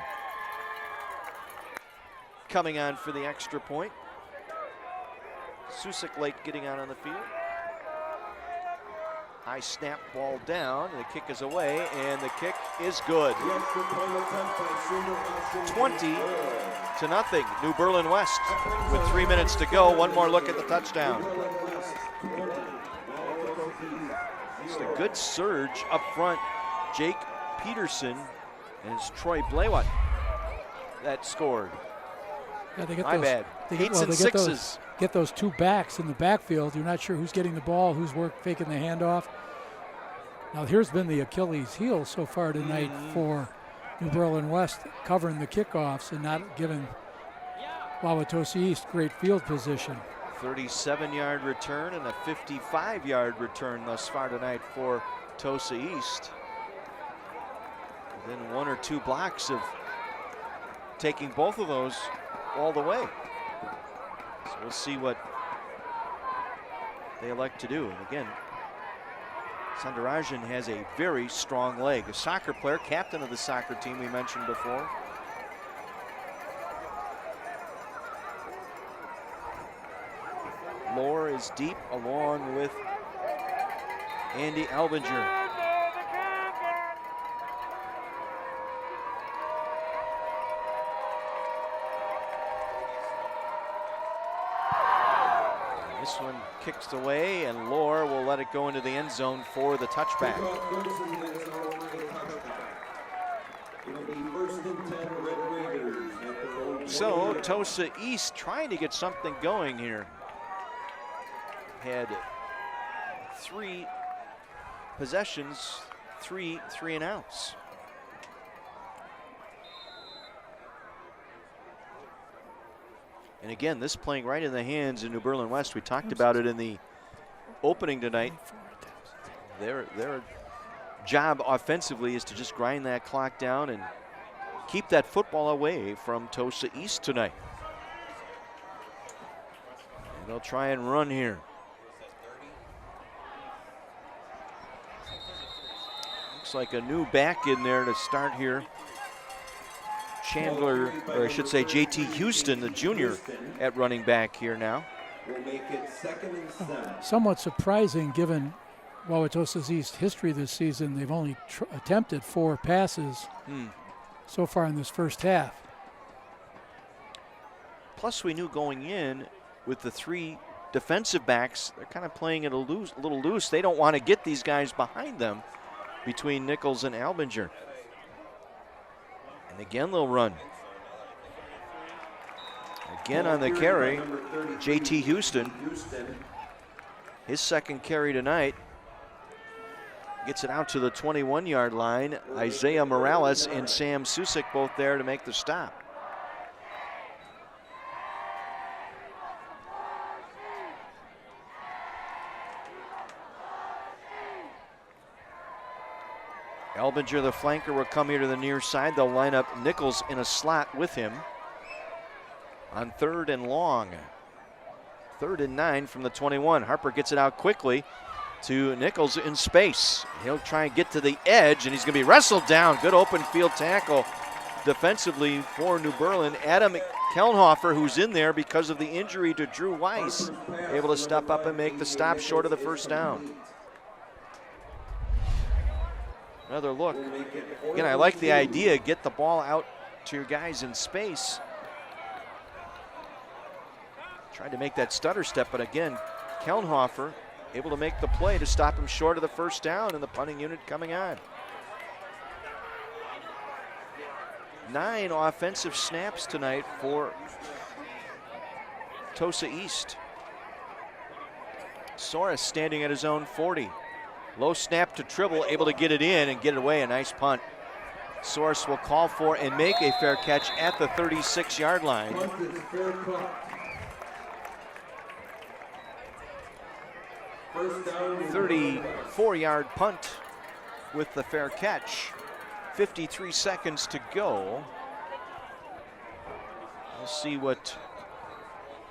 coming on for the extra point. Susick Lake getting out on the field. High snap, ball down, the kick is away, and the kick is good. 20-0, New Berlin West with 3 minutes to go. One more look at the touchdown. Just a good surge up front. Jake Peterson, and it's Troy Blewett that scored. Yeah, they get My bad. Eights and sixes. Get those 2 backs in the backfield. You're not sure who's getting the ball, who's faking the handoff. Now here's been the Achilles heel so far tonight for New Berlin West, covering the kickoffs and not giving Wauwatosa East great field position. 37-yard return and a 55-yard return thus far tonight for Tosa East. Within 1 or 2 blocks of taking both of those all the way. So we'll see what they elect to do. And again, Sundararajan has a very strong leg. A soccer player, captain of the soccer team we mentioned before. Lohr is deep along with Andy Albinger. This one kicks away, and Lohr will let it go into the end zone for the touchback. So Tosa East trying to get something going here. Had 3 possessions, 3 and outs. And again, this playing right in the hands of New Berlin West. We talked about it in the opening tonight. Their job offensively is to just grind that clock down and keep that football away from Tosa East tonight. They'll try and run here. Looks like a new back in there to start here. Chandler, or I should say JT Houston, the junior, at running back here now. Will make it 2nd and 7. Somewhat surprising given Wauwatosa East history this season. They've only attempted 4 passes so far in this first half. Plus, we knew going in with the 3 defensive backs, they're kind of playing it a little loose. They don't want to get these guys behind them between Nichols and Albinger. And again, they'll run. Again on the carry, JT Houston. His 2nd carry tonight. Gets it out to the 21-yard line. Isaiah Morales and Sam Susick both there to make the stop. Albinger, the flanker, will come here to the near side. They'll line up Nichols in a slot with him on 3rd and long. 3rd and 9 from the 21. Harper gets it out quickly to Nichols in space. He'll try and get to the edge, and he's going to be wrestled down. Good open field tackle defensively for New Berlin. Adam Kelnhofer, who's in there because of the injury to Drew Weiss, able to step up and make the stop short of the first down. Another look. Again, I like the idea. Get the ball out to your guys in space. Tried to make that stutter step, but again, Kelnhofer able to make the play to stop him short of the first down, and the punting unit coming on. 9 offensive snaps tonight for Tosa East. Soros standing at his own 40. Low snap to Tribble, able to get it in and get it away. A nice punt. Soros will call for and make a fair catch at the 36-yard line. 34-yard punt with the fair catch. 53 seconds to go. We'll see what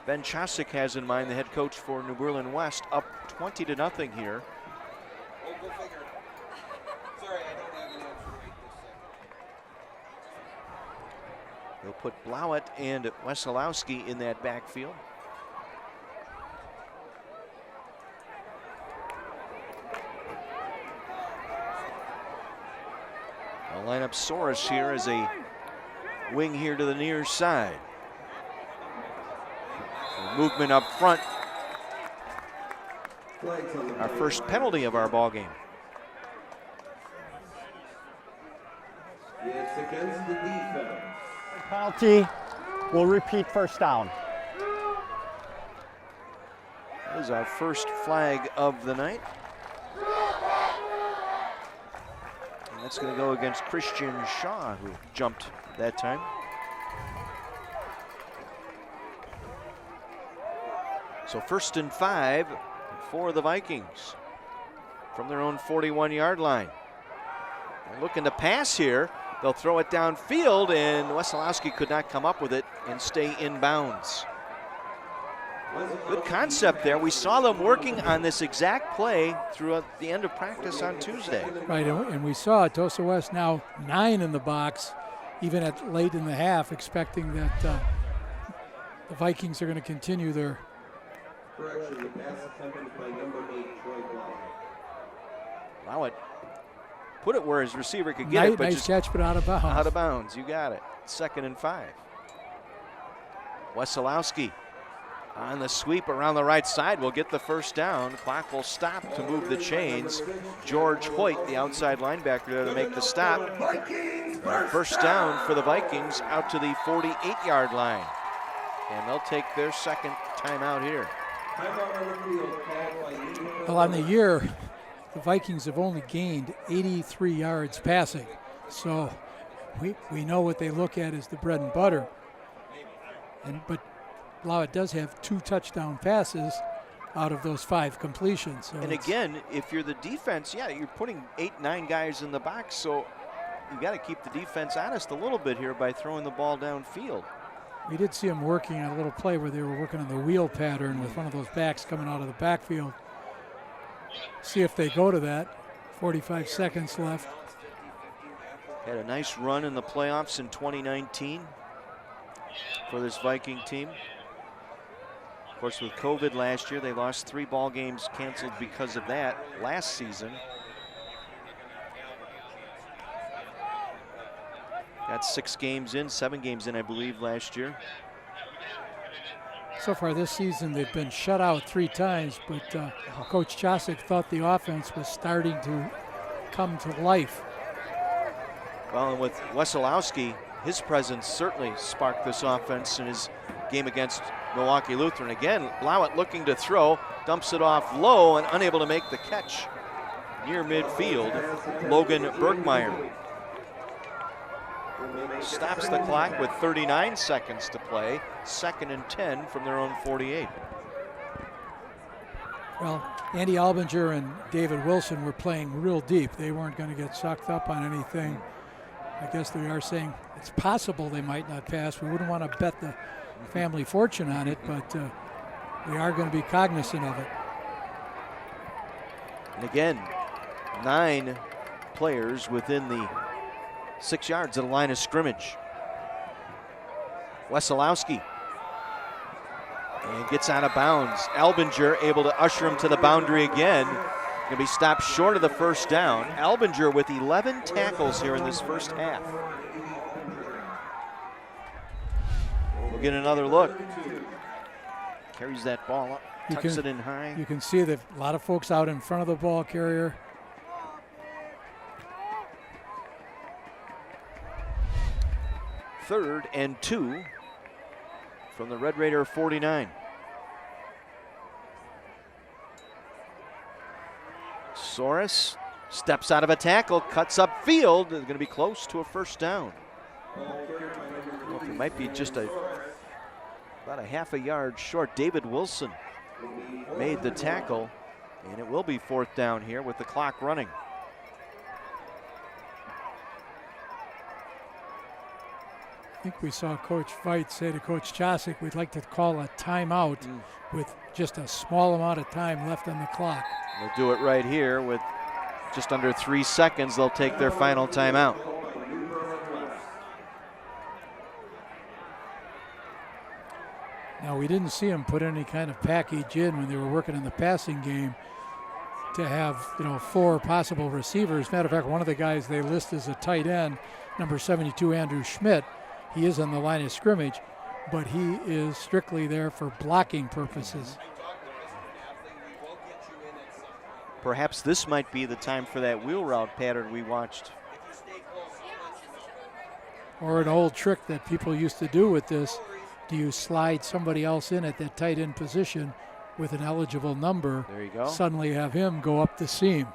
Ben Chosick has in mind, the head coach for New Berlin West, up 20-0 here. They'll put Blauett and Wesolowski in that backfield. They'll line up Soros here as a wing here to the near side. Movement up front. Our first penalty of our ball game. It's against the defense. Penalty will repeat first down. That is our first flag of the night. And that's going to go against Christian Shaw, who jumped that time. So 1st and 5 for the Vikings from their own 41-yard line. They're looking to pass here. They'll throw it downfield, and Wesolowski could not come up with it and stay in bounds. Good concept there. We saw them working on this exact play throughout the end of practice on Tuesday. Right, and we saw Tosa West now 9 in the box, even at late in the half, expecting that the Vikings are going to continue their. Correction, the pass attempted by number 8, Troy Blauett. Blauett put it where his receiver could get it, but nice just catch, but out of bounds. Out of bounds, you got it. 2nd and 5. Wesolowski on the sweep around the right side will get the first down. Clock will stop to move the chains. George Hoyt, the outside linebacker, there to make the stop. First down for the Vikings out to the 48-yard line. And they'll take their second timeout here. Well, on the year, the Vikings have only gained 83 yards passing. So we know what they look at as the bread and butter. But Blauett does have 2 touchdown passes out of those 5 completions. So and again, if you're the defense, yeah, you're putting 8-9 guys in the box, so you got to keep the defense honest a little bit here by throwing the ball downfield. We did see them working a little play where they were working on the wheel pattern with one of those backs coming out of the backfield. See if they go to that. 45 seconds left. Had a nice run in the playoffs in 2019 for this Viking team. Of course, with COVID last year, they lost 3 ball games canceled because of that last season. Got 6 games in, 7 games in, I believe, last year. So far this season, they've been shut out 3 times, but Coach Chosick thought the offense was starting to come to life. Well, and with Wesolowski, his presence certainly sparked this offense in his game against Milwaukee Lutheran. Again, Blauett looking to throw, dumps it off low and unable to make the catch near midfield. Logan Bergmeyer stops the clock with 39 seconds to play. 2nd and 10 from their own 48. Well, Andy Albinger and David Wilson were playing real deep. They weren't going to get sucked up on anything. I guess we are saying it's possible they might not pass. We wouldn't want to bet the family fortune on it, but we are going to be cognizant of it. And again, 9 players within the 6 yards of the line of scrimmage. Wesolowski. And gets out of bounds. Albinger able to usher him to the boundary again. Going to be stopped short of the first down. Albinger with 11 tackles here in this first half. We'll get another look. Carries that ball up, tucks it in high. You can see that a lot of folks out in front of the ball carrier. Third and 2 from the Red Raider 49. Soros steps out of a tackle, cuts up field. Is going to be close to a first down. Well, it might be just about a half a yard short. David Wilson made the tackle, and it will be 4th down here with the clock running. I think we saw Coach Veit say to Coach Chosick, we'd like to call a timeout with just a small amount of time left on the clock. They'll do it right here with just under 3 seconds. They'll take their final timeout. Now, we didn't see him put any kind of package in when they were working in the passing game to have, 4 possible receivers. Matter of fact, one of the guys they list as a tight end, number 72, Andrew Schmidt. He is on the line of scrimmage, but he is strictly there for blocking purposes. Perhaps this might be the time for that wheel route pattern we watched. Or an old trick that people used to do with this. Do you slide somebody else in at that tight end position with an eligible number? There you go. Suddenly have him go up the seam.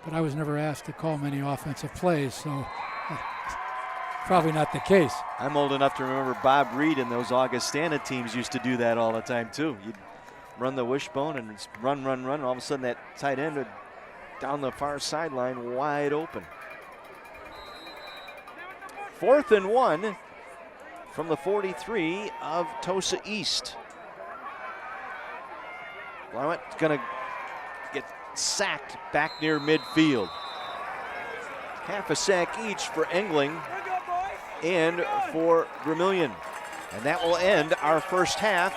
But I was never asked to call many offensive plays, so probably not the case. I'm old enough to remember Bob Reed and those Augustana teams used to do that all the time too. You'd run the wishbone and just run, and all of a sudden that tight end would down the far sideline wide open. 4th and 1 from the 43 of Tosa East. Blauett's going to get sacked back near midfield. Half a sack each for Engling and for Vermillion. And that will end our first half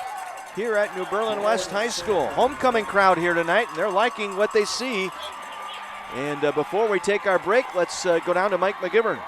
here at New Berlin West High School. Homecoming crowd here tonight, and they're liking what they see. And before we take our break, let's go down to Mike McGivern.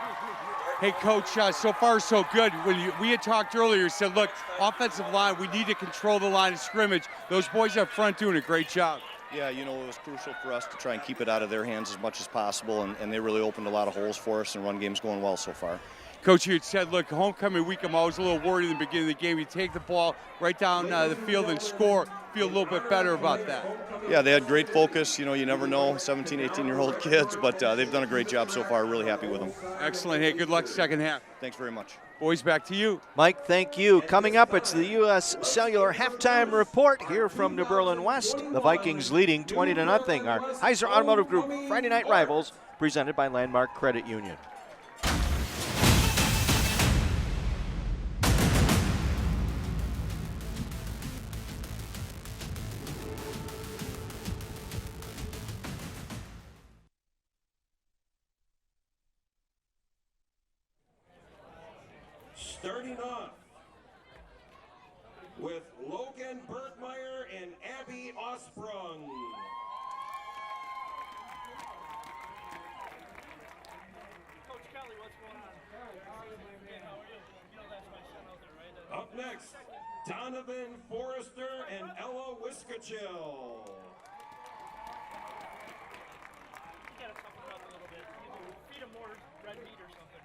Hey, Coach, so far so good. When we had talked earlier, said, look, offensive line, we need to control the line of scrimmage. Those boys up front doing a great job. Yeah, it was crucial for us to try and keep it out of their hands as much as possible, and they really opened a lot of holes for us, and run game's going well so far. Coach, you had said, look, homecoming week, I'm always a little worried in the beginning of the game. You take the ball right down the field and score. Feel a little bit better about that. Yeah, they had great focus. You never know, 17, 18-year-old kids, but they've done a great job so far. Really happy with them. Excellent. Hey, good luck second half. Thanks very much. Boys, back to you. Mike, thank you. Coming up, it's the U.S. Cellular halftime report here from New Berlin West. The Vikings leading 20-0. Our Heiser Automotive Group Friday Night Rivals, presented by Landmark Credit Union. Starting off with Logan Bergmeyer and Abby Osprung. Coach Kelly, what's going on? Hey, how are you? You know that's my son out there, right? Up next, Donovan Forrester and Ella Wiskachill. You gotta toughen him up a little bit. Feed him more red meat or something.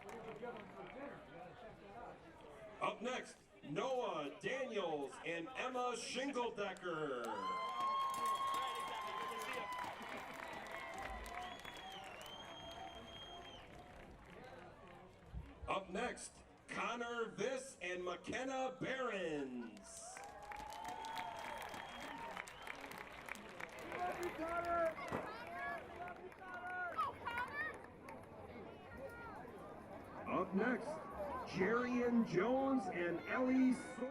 Up next, Noah Daniels and Emma Shingledecker. Up next, Connor Viss and McKenna Behrens. Up next, Jerian Jones and Ellie Soy.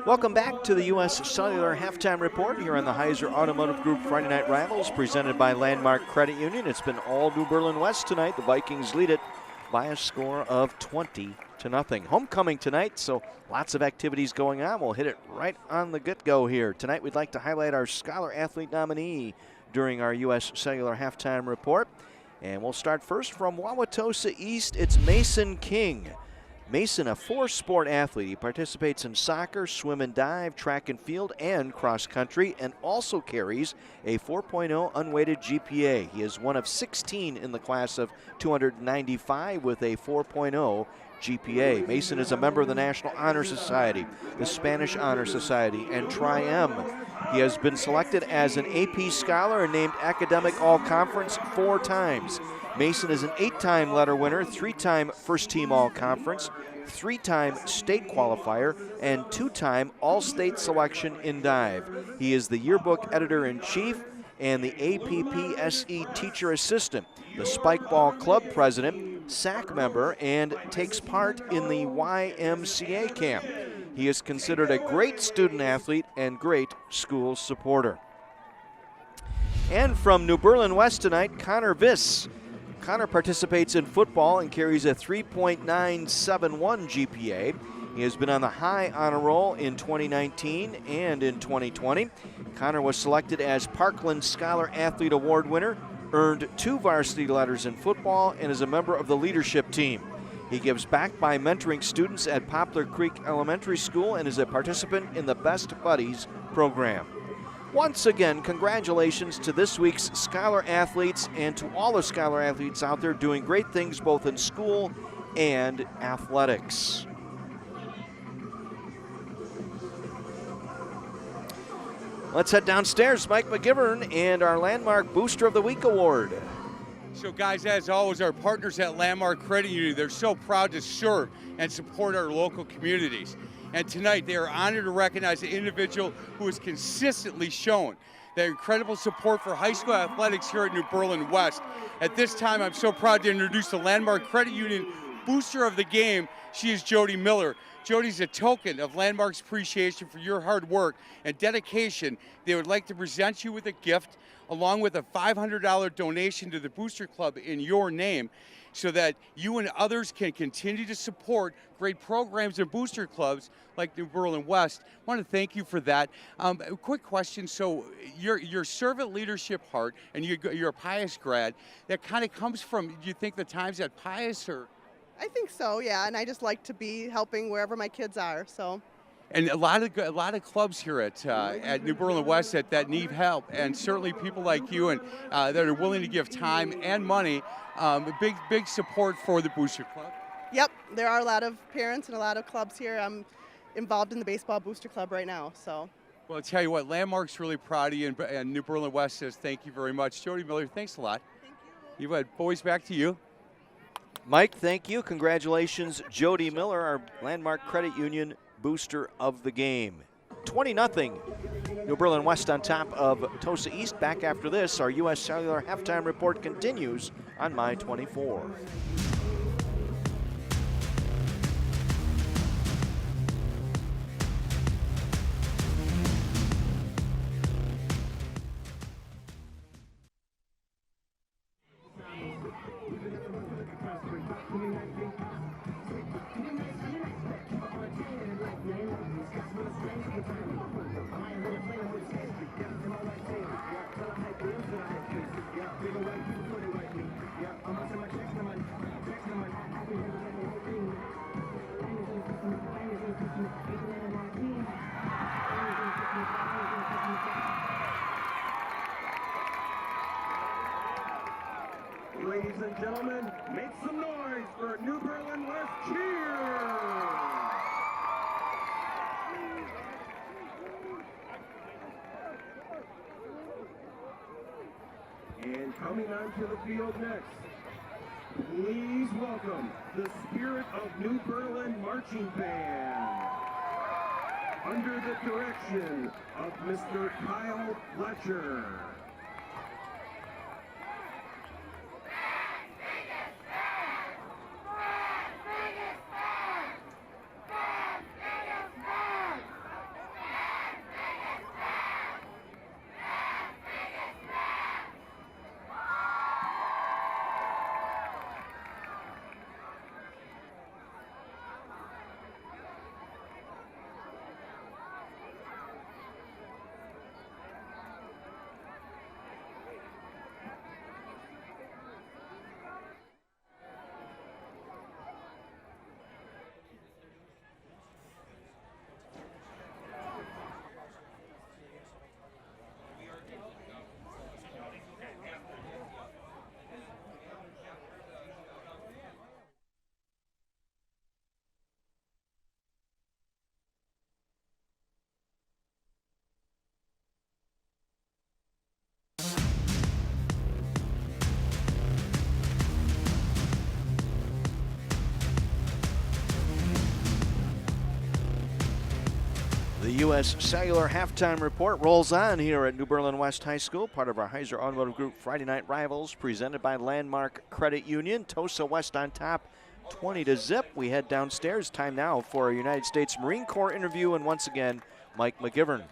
Welcome back to the U.S. Cellular Halftime Report here on the Heiser Automotive Group Friday Night Rivals presented by Landmark Credit Union. It's been all New Berlin West tonight. The Vikings lead it by a score of 20-0. Homecoming tonight, so lots of activities going on. We'll hit it right on the get-go here. Tonight we'd like to highlight our Scholar Athlete nominee during our U.S. Cellular Halftime Report. And we'll start first from Wauwatosa East. It's Mason King. Mason, a four-sport athlete. He participates in soccer, swim and dive, track and field, and cross country, and also carries a 4.0 unweighted GPA. He is one of 16 in the class of 295 with a 4.0 GPA. Mason is a member of the National Honor Society, the Spanish Honor Society, and Tri-M. He has been selected as an AP Scholar and named Academic All-Conference 4 times. Mason is an 8-time letter winner, 3-time first-team All-Conference, 3-time state qualifier, and 2-time All-State selection in dive. He is the yearbook editor-in-chief and the APPSE teacher assistant, the Spike Ball Club president, SAC member, and takes part in the YMCA camp. He is considered a great student athlete and great school supporter. And from New Berlin West tonight, Connor Viss. Connor participates in football and carries a 3.971 GPA. He has been on the high honor roll in 2019 and in 2020. Connor was selected as Parkland Scholar Athlete Award winner, earned 2 varsity letters in football, and is a member of the leadership team. He gives back by mentoring students at Poplar Creek Elementary School and is a participant in the Best Buddies program. Once again, congratulations to this week's Scholar Athletes and to all the Scholar Athletes out there doing great things both in school and athletics. Let's head downstairs. Mike McGivern and our Landmark Booster of the Week Award. So guys, as always, our partners at Landmark Credit Union, they're so proud to serve and support our local communities. And tonight, they are honored to recognize an individual who has consistently shown their incredible support for high school athletics here at New Berlin West. At this time, I'm so proud to introduce the Landmark Credit Union Booster of the Game. She is Jody Miller. Jody's a token of Landmark's appreciation for your hard work and dedication. They would like to present you with a gift along with a $500 donation to the Booster Club in your name, so that you and others can continue to support great programs and booster clubs like New Berlin West. I want to thank you for that. A quick question, so your servant leadership heart, and you're a Pius grad, that kind of comes from, do you think, the times at Pius? Or? I think so, yeah, and I just like to be helping wherever my kids are, so. And a lot of clubs here at New Berlin West that need help, and certainly people like you and that are willing to give time and money. Big support for the Booster Club. Yep, there are a lot of parents and a lot of clubs here. I'm involved in the Baseball Booster Club right now, so. Well, I'll tell you what, Landmark's really proud of you, and New Berlin West says thank you very much. Jody Miller, thanks a lot. Thank you. You had boys, back to you. Mike, thank you. Congratulations, Jody Miller, our Landmark Credit Union booster of the game. 20-0. New Berlin West on top of Tosa East. Back after this, our U.S. Cellular halftime report continues on My 24. Ladies and gentlemen, make some noise for New Berlin West cheer! And coming onto the field next, please welcome the Spirit of New Berlin Marching Band, under the direction of Mr. Kyle Fletcher. The U.S. Cellular halftime report rolls on here at New Berlin West High School, part of our Heiser Automotive Group Friday Night Rivals, presented by Landmark Credit Union. Tosa West on top, 20-0. We head downstairs. Time now for a United States Marine Corps interview, and once again, Mike McGivern.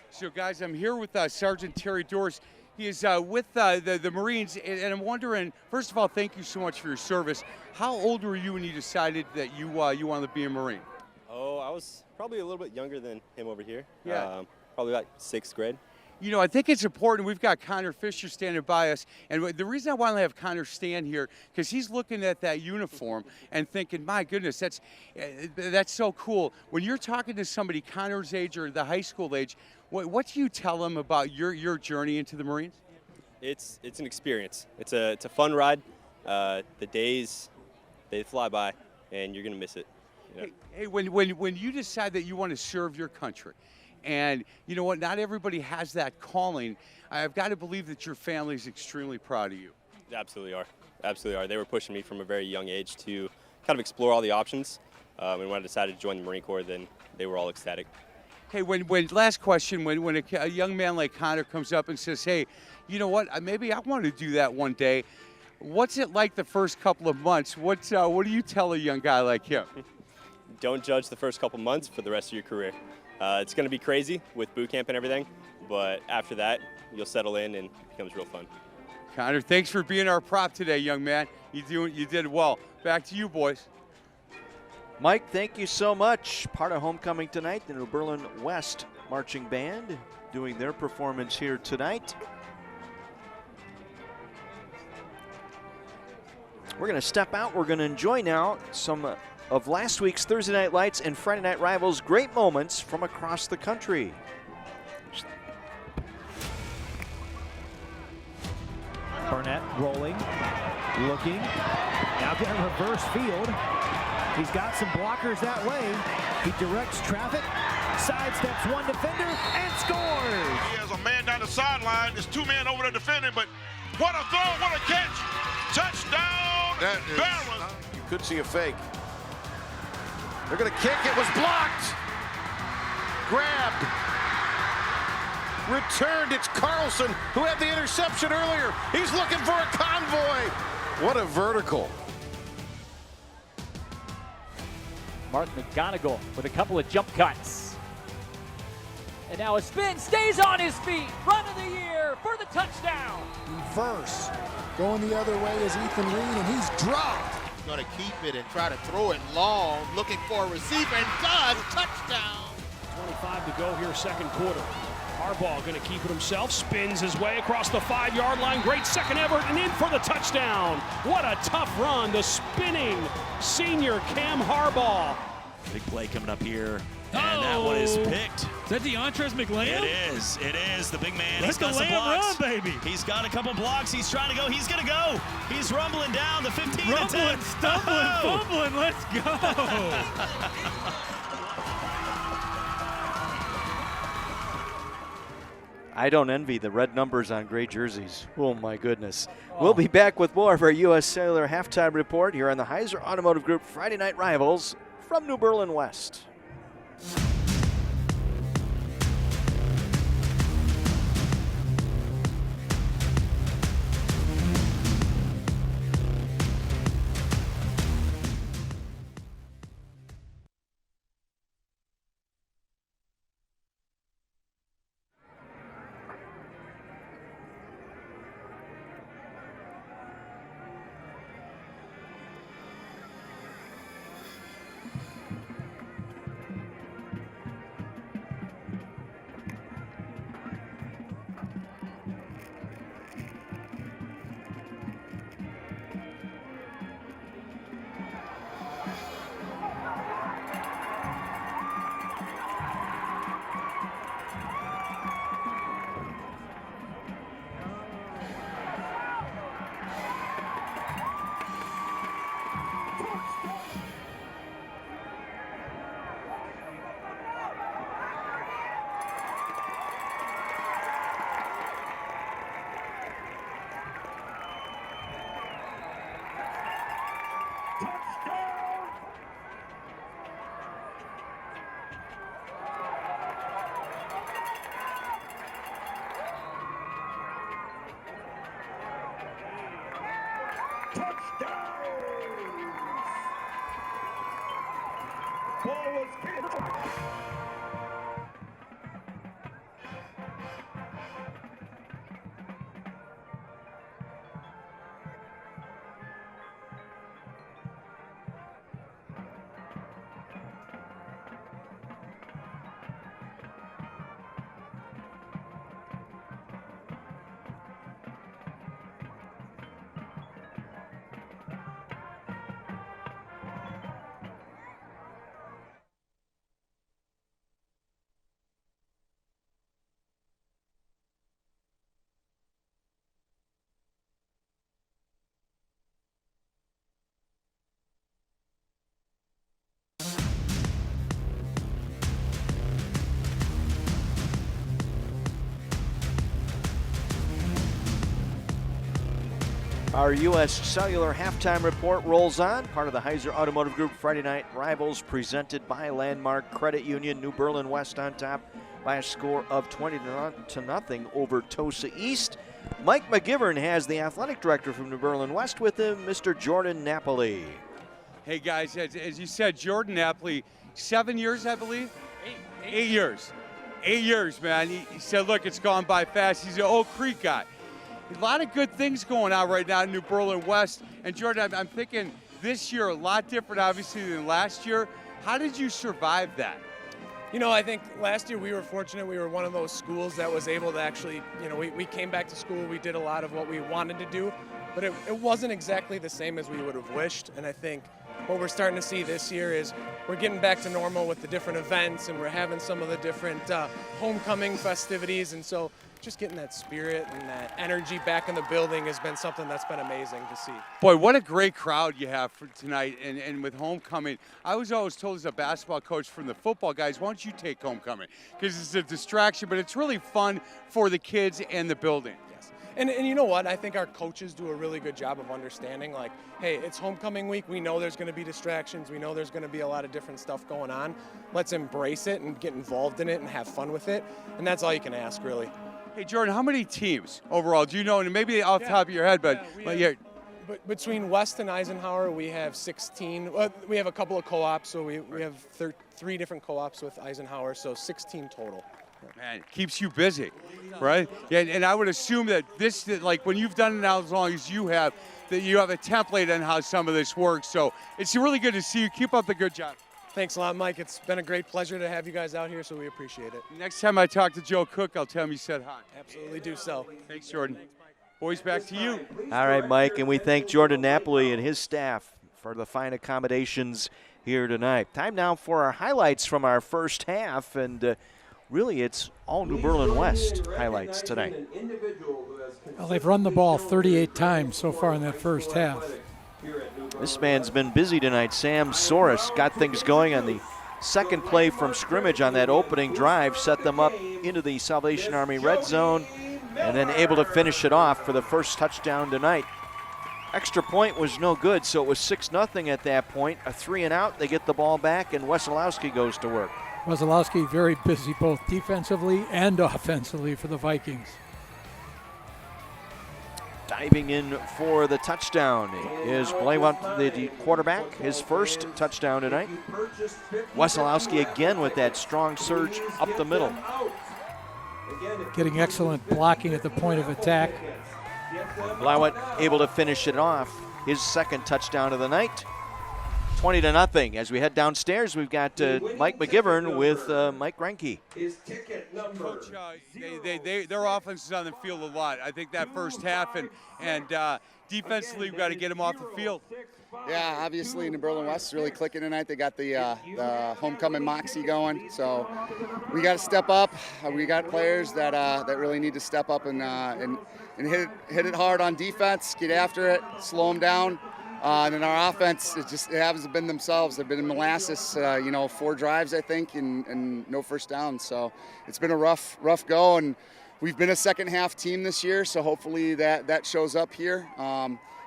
So, guys, I'm here with Sergeant Terry Doris. He is with the Marines, and I'm wondering, first of all, thank you so much for your service. How old were you when you decided that you wanted to be a Marine? Oh, I was probably a little bit younger than him over here. Yeah. Probably about 6th grade. You know, I think it's important. We've got Connor Fisher standing by us. And the reason I want to have Connor stand here, because he's looking at that uniform and thinking, my goodness, that's so cool. When you're talking to somebody Connor's age or the high school age, what do you tell them about your journey into the Marines? It's an experience. It's a fun ride. The days, they fly by, and you're going to miss it. You know? Hey, when you decide that you want to serve your country, and you know what, not everybody has that calling, I've got to believe that your family is extremely proud of you. They absolutely are. Absolutely are. They were pushing me from a very young age to kind of explore all the options. And when I decided to join the Marine Corps, then they were all ecstatic. Hey, last question, when a young man like Connor comes up and says, hey, you know what, maybe I want to do that one day, what's it like the first couple of months? What do you tell a young guy like him? Don't judge the first couple months for the rest of your career. It's going to be crazy with boot camp and everything, but after that, you'll settle in and it becomes real fun. Connor, thanks for being our prop today, young man. You did well. Back to you, boys. Mike, thank you so much. Part of homecoming tonight, the New Berlin West Marching Band doing their performance here tonight. We're going to step out. We're going to enjoy now some of last week's Thursday Night Lights and Friday Night Rivals great moments from across the country. Barnett rolling, looking, now getting a reverse field. He's got some blockers that way. He directs traffic, sidesteps one defender, and scores! He has a man down the sideline. There's two men over there defending, but what a throw, what a catch! Touchdown, That is, You could see a fake. They're going to kick. It was blocked. Grabbed. Returned. It's Carlson who had the interception earlier. He's looking for a convoy. What a vertical. Mark McGonigal with a couple of jump cuts. And now a spin, stays on his feet. Run of the year for the touchdown. Reverse. Going the other way is Ethan Reed, and he's dropped. Going to keep it and try to throw it long, looking for a receiver, and does. Touchdown. 25 to go here, second quarter. Harbaugh going to keep it himself, spins his way across the 5-yard line. Great second effort and in for the touchdown. What a tough run. The spinning senior Cam Harbaugh. Big play coming up here. And that one is picked. Is that DeAndres McLeod? It is. It is. The big man. Let He's got the some Lamb blocks. run, baby. He's got a couple blocks. He's trying to go. He's going to go. He's rumbling down the 15 Rumbling, to 10. stumbling, fumbling. Let's go. I don't envy the red numbers on gray jerseys. Oh, my goodness. We'll be back with more of our U.S. Cellular halftime report here on the Heiser Automotive Group Friday Night Rivals from New Berlin West. Our U.S. Cellular halftime report rolls on. Part of the Heiser Automotive Group Friday Night Rivals presented by Landmark Credit Union. New Berlin West on top by a score of 20-0 over Tosa East. Mike McGivern has the athletic director from New Berlin West with him, Mr. Jordan Napoli. Hey guys, as you said, Jordan Napoli, 7 years, I believe? 8 years. 8 years, man. He said, look, it's gone by fast. He's an Oak Creek guy. A lot of good things going on right now in New Berlin West. And Jordan, I'm thinking this year a lot different, obviously, than last year. How did you survive that? You know, I think last year we were fortunate. We were one of those schools that was able to actually, we came back to school. We did a lot of what we wanted to do, but it wasn't exactly the same as we would have wished. And I think what we're starting to see this year is we're getting back to normal with the different events, and we're having some of the different homecoming festivities. And so just getting that spirit and that energy back in the building has been something that's been amazing to see. Boy, what a great crowd you have for tonight and with homecoming. I was always told as a basketball coach from the football guys, why don't you take homecoming? Because it's a distraction, but it's really fun for the kids and the building. Yes. And you know what? I think our coaches do a really good job of understanding, like, hey, it's homecoming week. We know there's going to be distractions. We know there's going to be a lot of different stuff going on. Let's embrace it and get involved in it and have fun with it. And that's all you can ask, really. Hey, Jordan, how many teams overall? Do you know? And maybe off the top of your head, but between West and Eisenhower, we have 16. We have a couple of co-ops, so we have 3 different co-ops with Eisenhower, so 16 total. Man, it keeps you busy, right? Yeah, and I would assume that this, like when you've done it now as long as you have, that you have a template on how some of this works. So it's really good to see you. Keep up the good job. Thanks a lot, Mike. It's been a great pleasure to have you guys out here, so we appreciate it. Next time I talk to Joe Cook, I'll tell him you said hi. Absolutely do so. Thanks, Jordan. Boys, back to you. All right, Mike, and we thank Jordan Napoli and his staff for the fine accommodations here tonight. Time now for our highlights from our first half, and really it's all New Berlin West highlights tonight. Well, they've run the ball 38 times so far in that first half. This man's been busy tonight. Sam Soros got things going on the second play from scrimmage on that opening drive, set them up into the Salvation Army red zone, and then able to finish it off for the first touchdown tonight. Extra point was no good, so it was 6-0 at that point. A 3-and-out, they get the ball back, and Wesolowski goes to work. Wesolowski very busy both defensively and offensively for the Vikings. Diving in for the touchdown is Blayup, the quarterback, his first touchdown tonight. Wesolowski again with that strong surge up the middle. Getting excellent blocking at the point of attack. Blayup able to finish it off, his second touchdown of the night. 20-0. As we head downstairs, we've got Mike McGivern with Mike Reinke. Coach, their offense is on the field a lot. I think that first half and defensively, we've got to get them off the field. Yeah, obviously New Berlin West is really clicking tonight. They got the homecoming moxie going, so we got to step up. We got players that really need to step up and hit it hard on defense, get after it, slow them down. And then our offense, it hasn't been themselves. They've been in molasses, 4 drives, I think, and no first down. So it's been a rough go, and we've been a second half team this year, so hopefully that shows up here.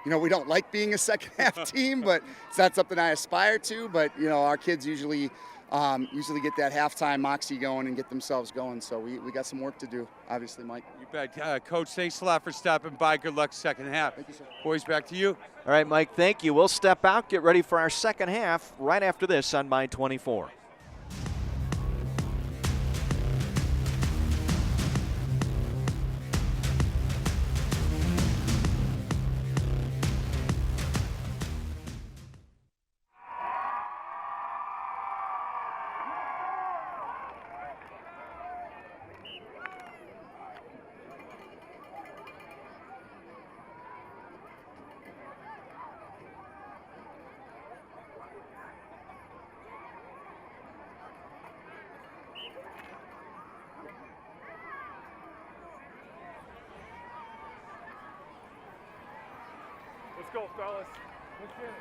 We don't like being a second half team, but it's not something I aspire to. But, our kids usually get that halftime moxie going and get themselves going. So we got some work to do, obviously, Mike. You bet. Coach, thanks a lot for stopping by. Good luck second half. Thank you, sir. Boys, back to you. All right, Mike, thank you. We'll step out, get ready for our second half right after this on My 24. Let's go, fellas. Let's get it.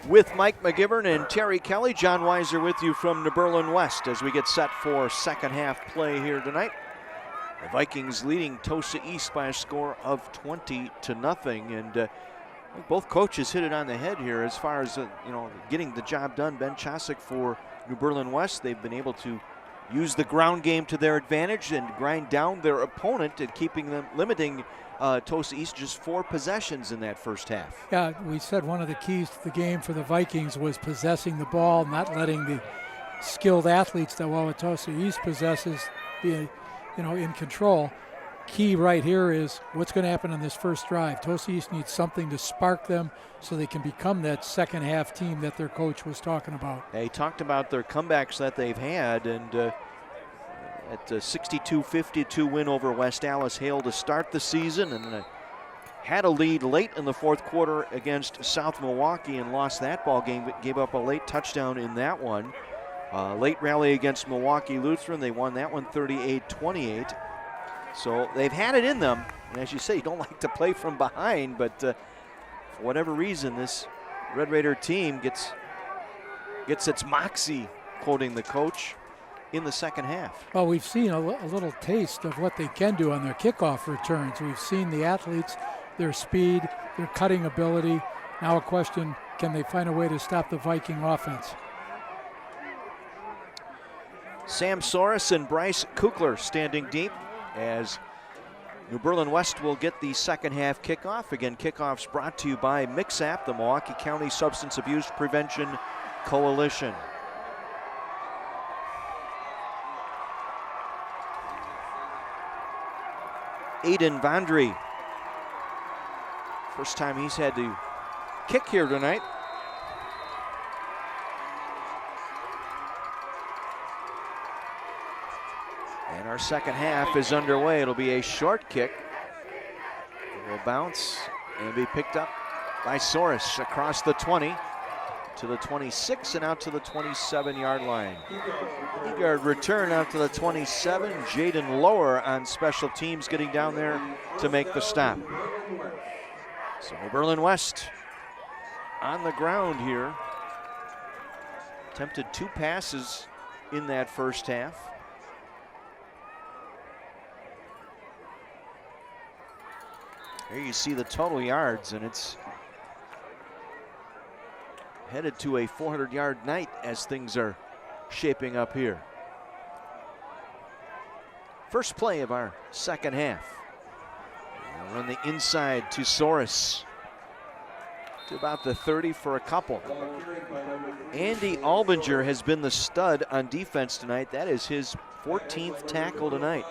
With Mike McGivern and Terry Kelly, John Weiser with you from New Berlin West as we get set for second half play here tonight. The Vikings leading Tosa East by a score of 20-0, and both coaches hit it on the head here as far as getting the job done. Ben Chosick for New Berlin West, they've been able to use the ground game to their advantage and grind down their opponent and keeping them, limiting Tosa East just 4 possessions in that first half. Yeah, we said one of the keys to the game for the Vikings was possessing the ball, not letting the skilled athletes that Wauwatosa East possesses be, in control. Key right here is what's going to happen on this first drive. Tosa East needs something to spark them so they can become that second half team that their coach was talking about. They talked about their comebacks that they've had, and at a 62-52 win over West Allis Hale to start the season, and had a lead late in the fourth quarter against South Milwaukee and lost that ball game, but gave up a late touchdown in that one. Late rally against Milwaukee Lutheran, they won that one 38-28. So they've had it in them, and as you say, you don't like to play from behind, but for whatever reason, this Red Raider team gets its moxie, quoting the coach, in the second half. Well, we've seen a little taste of what they can do on their kickoff returns. We've seen the athletes, their speed, their cutting ability. Now a question, can they find a way to stop the Viking offense? Sam Soros and Bryce Kukler standing deep as New Berlin West will get the second half kickoff. Again, kickoffs brought to you by MIXAP, the Milwaukee County Substance Abuse Prevention Coalition. Aiden Vandry, first time he's had to kick here tonight. And our second half is underway. It'll be a short kick. It will bounce and be picked up by Soros across the 20 to the 26 and out to the 27-yard line. 8-yard return out to the 27. Jaden Lower on special teams getting down there to make the stop. So Berlin West on the ground here. Attempted 2 passes in that first half. Here you see the total yards, and it's headed to a 400-yard night as things are shaping up here. First play of our second half. We'll run the inside to Soros. To about the 30 for a couple. Andy Albinger has been the stud on defense tonight. That is his 14th tackle tonight.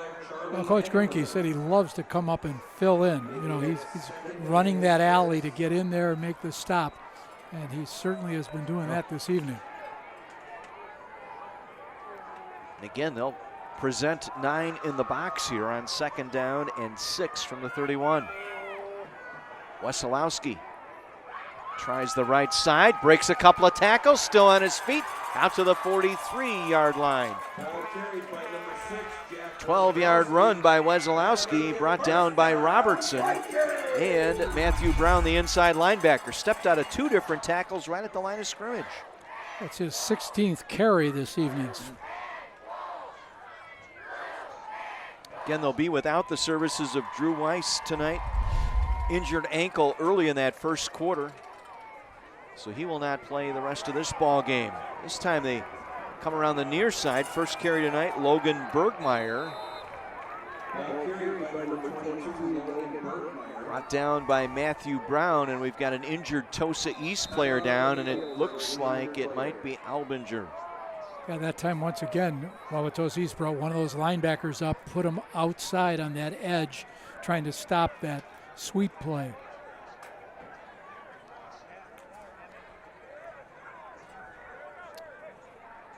Well, Coach Grinke said he loves to come up and fill in. He's running that alley to get in there and make the stop. And he certainly has been doing that this evening. And again, they'll present 9 in the box here on second down and 6 from the 31. Wesolowski tries the right side, breaks a couple of tackles, still on his feet, out to the 43-yard line. 12-yard run by Wesolowski, brought down by Robertson. And Matthew Brown, the inside linebacker, stepped out of 2 different tackles right at the line of scrimmage. That's his 16th carry this evening. Again, they'll be without the services of Drew Weiss tonight. Injured ankle early in that first quarter. So he will not play the rest of this ball game. This time they come around the near side. First carry tonight, Logan Bergmeyer. Brought down by Matthew Brown, and we've got an injured Tosa East player down, and it looks like it might be Albinger. Yeah, that time once again, Wauwatosa East brought one of those linebackers up, put him outside on that edge, trying to stop that sweep play.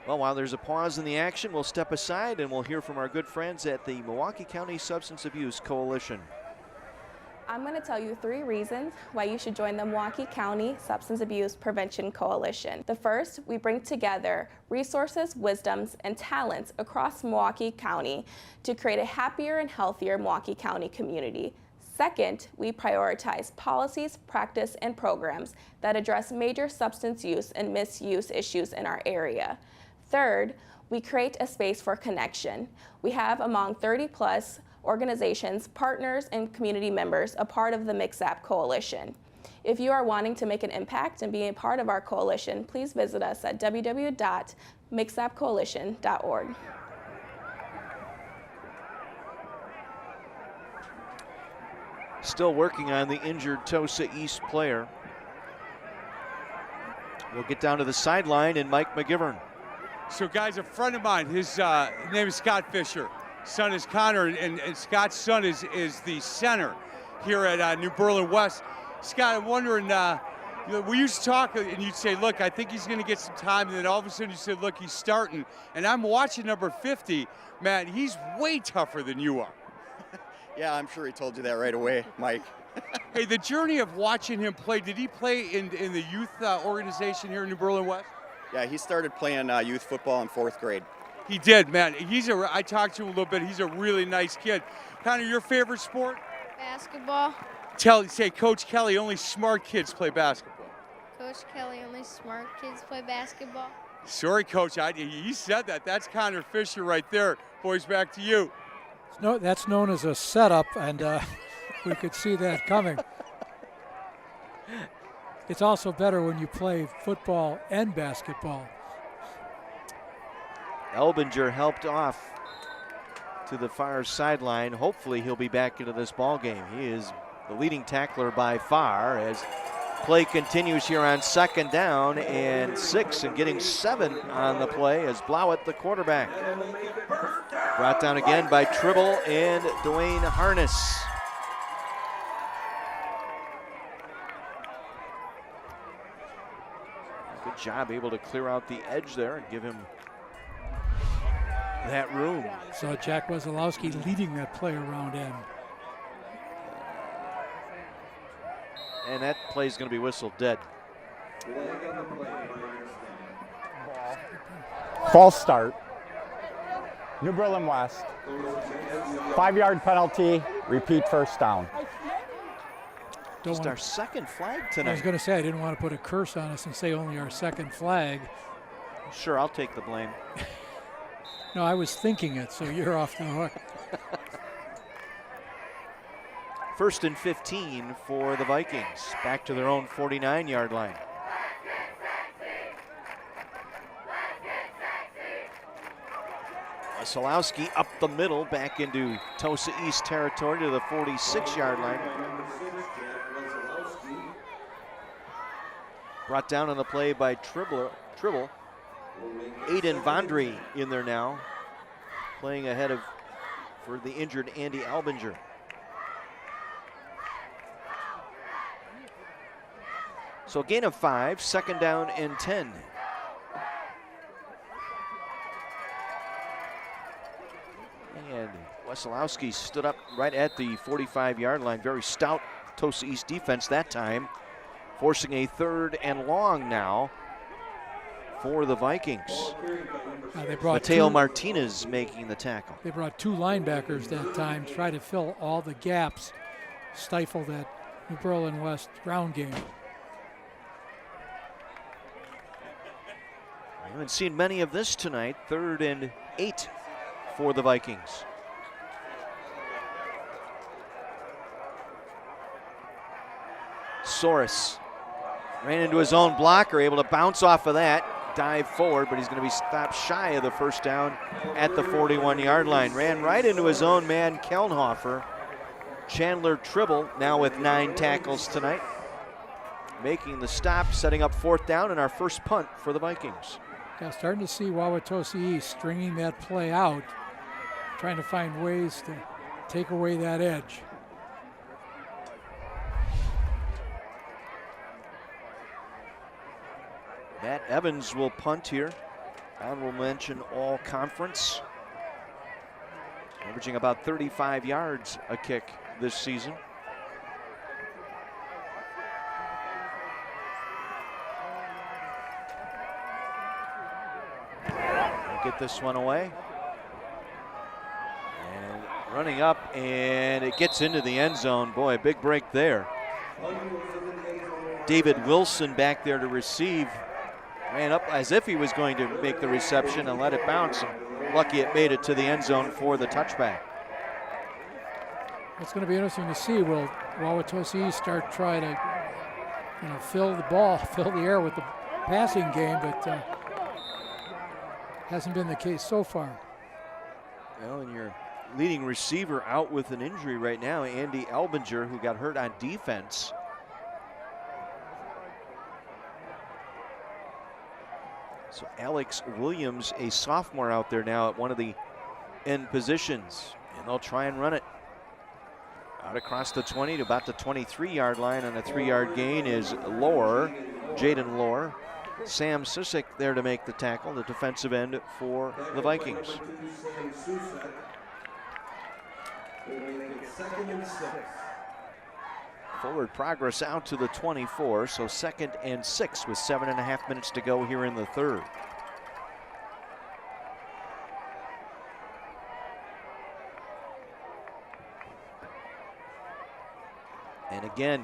Well, while there's a pause in the action, we'll step aside and we'll hear from our good friends at the Milwaukee County Substance Abuse Coalition. I'm going to tell you 3 reasons why you should join the Milwaukee County Substance Abuse Prevention Coalition. The first, we bring together resources, wisdoms, and talents across Milwaukee County to create a happier and healthier Milwaukee County community. Second, we prioritize policies, practice, and programs that address major substance use and misuse issues in our area. Third, we create a space for connection. We have among 30+ organizations, partners, and community members a part of the MixApp Coalition. If you are wanting to make an impact and be a part of our coalition, please visit us at www.mixappcoalition.org. Still working on the injured Tosa East player. We'll get down to the sideline and Mike McGivern. So, guys, a friend of mine, his name is Scott Fisher. Son is Connor, and Scott's son is the center here at New Berlin West. Scott, I'm wondering, we used to talk, and you'd say, look, I think he's going to get some time, and then all of a sudden you said, look, he's starting. And I'm watching number 50. Man, he's way tougher than you are. Yeah, I'm sure he told you that right away, Mike. Hey, the journey of watching him play, did he play in the youth organization here in New Berlin West? Yeah, he started playing youth football in 4th grade. He did, man. I talked to him a little bit. He's a really nice kid. Connor, your favorite sport? Basketball. Say, Coach Kelly, only smart kids play basketball. Coach Kelly, only smart kids play basketball. Sorry, Coach. He said that. That's Connor Fisher right there. Boys, back to you. No, that's known as a setup, and we could see that coming. It's also better when you play football and basketball. Elbinger helped off to the far sideline. Hopefully he'll be back into this ball game. He is the leading tackler by far as play continues here on 2nd down and 6, and getting 7 on the play as Blauett, the quarterback. Brought down again by Tribble and Dwayne Harness. Good job, able to clear out the edge there and give him that room. So Jack Wesolowski leading that play around end. And that play is going to be whistled dead. False start. New Berlin West. 5-yard penalty, repeat first down. Just our second flag I was tonight. going to say I didn't want to put a curse on us and say only our second flag. Sure, I'll take the blame. No, I was thinking it, so you're off the hook. 1st and 15 for the Vikings. Back to their own 49-yard line. Wesolowski up the middle, back into Tosa East territory to the 46-yard line. Brought down on the play by Tribble. Aiden Vondry in there now, playing ahead of, for the injured Andy Elbinger. So a gain of 5, 2nd down and 10. And Wesolowski stood up right at the 45-yard line. Very stout Tosa East defense that time, forcing a 3rd and long now for the Vikings. They brought Mateo Martinez making the tackle. They brought 2 linebackers that time, try to fill all the gaps, stifle that New Berlin West ground game. We haven't seen many of this tonight. 3rd and 8 for the Vikings. Soros ran into his own blocker, able to bounce off of that, dive forward, but he's going to be stopped shy of the first down at the 41-yard line. Ran right into his own man, Kelnhofer. Chandler Tribble now with 9 tackles tonight, making the stop, setting up 4th down and our first punt for the Vikings. Yeah, starting to see Wauwatosa East stringing that play out, trying to find ways to take away that edge. Matt Evans will punt here. Honorable mention all conference. Averaging about 35 yards a kick this season. We'll get this one away. And running up, and it gets into the end zone. Boy, a big break there. David Wilson back there to receive. Ran up as if he was going to make the reception and let it bounce. Lucky it made it to the end zone for the touchback. It's going to be interesting to see. Will Wauwatosa East start trying to fill the air with the passing game, but hasn't been the case so far. Well, and your leading receiver out with an injury right now, Andy Elbinger, who got hurt on defense. So Alex Williams, a sophomore out there now at one of the end positions, and they'll try and run it. Out across the 20 to about the 23-yard line on a 3-yard gain is Lohr, Jaden Lohr. Sam Susick there to make the tackle, the defensive end for the Vikings. Forward progress out to the 24, so 2nd and 6 with 7.5 minutes to go here in the third. And again,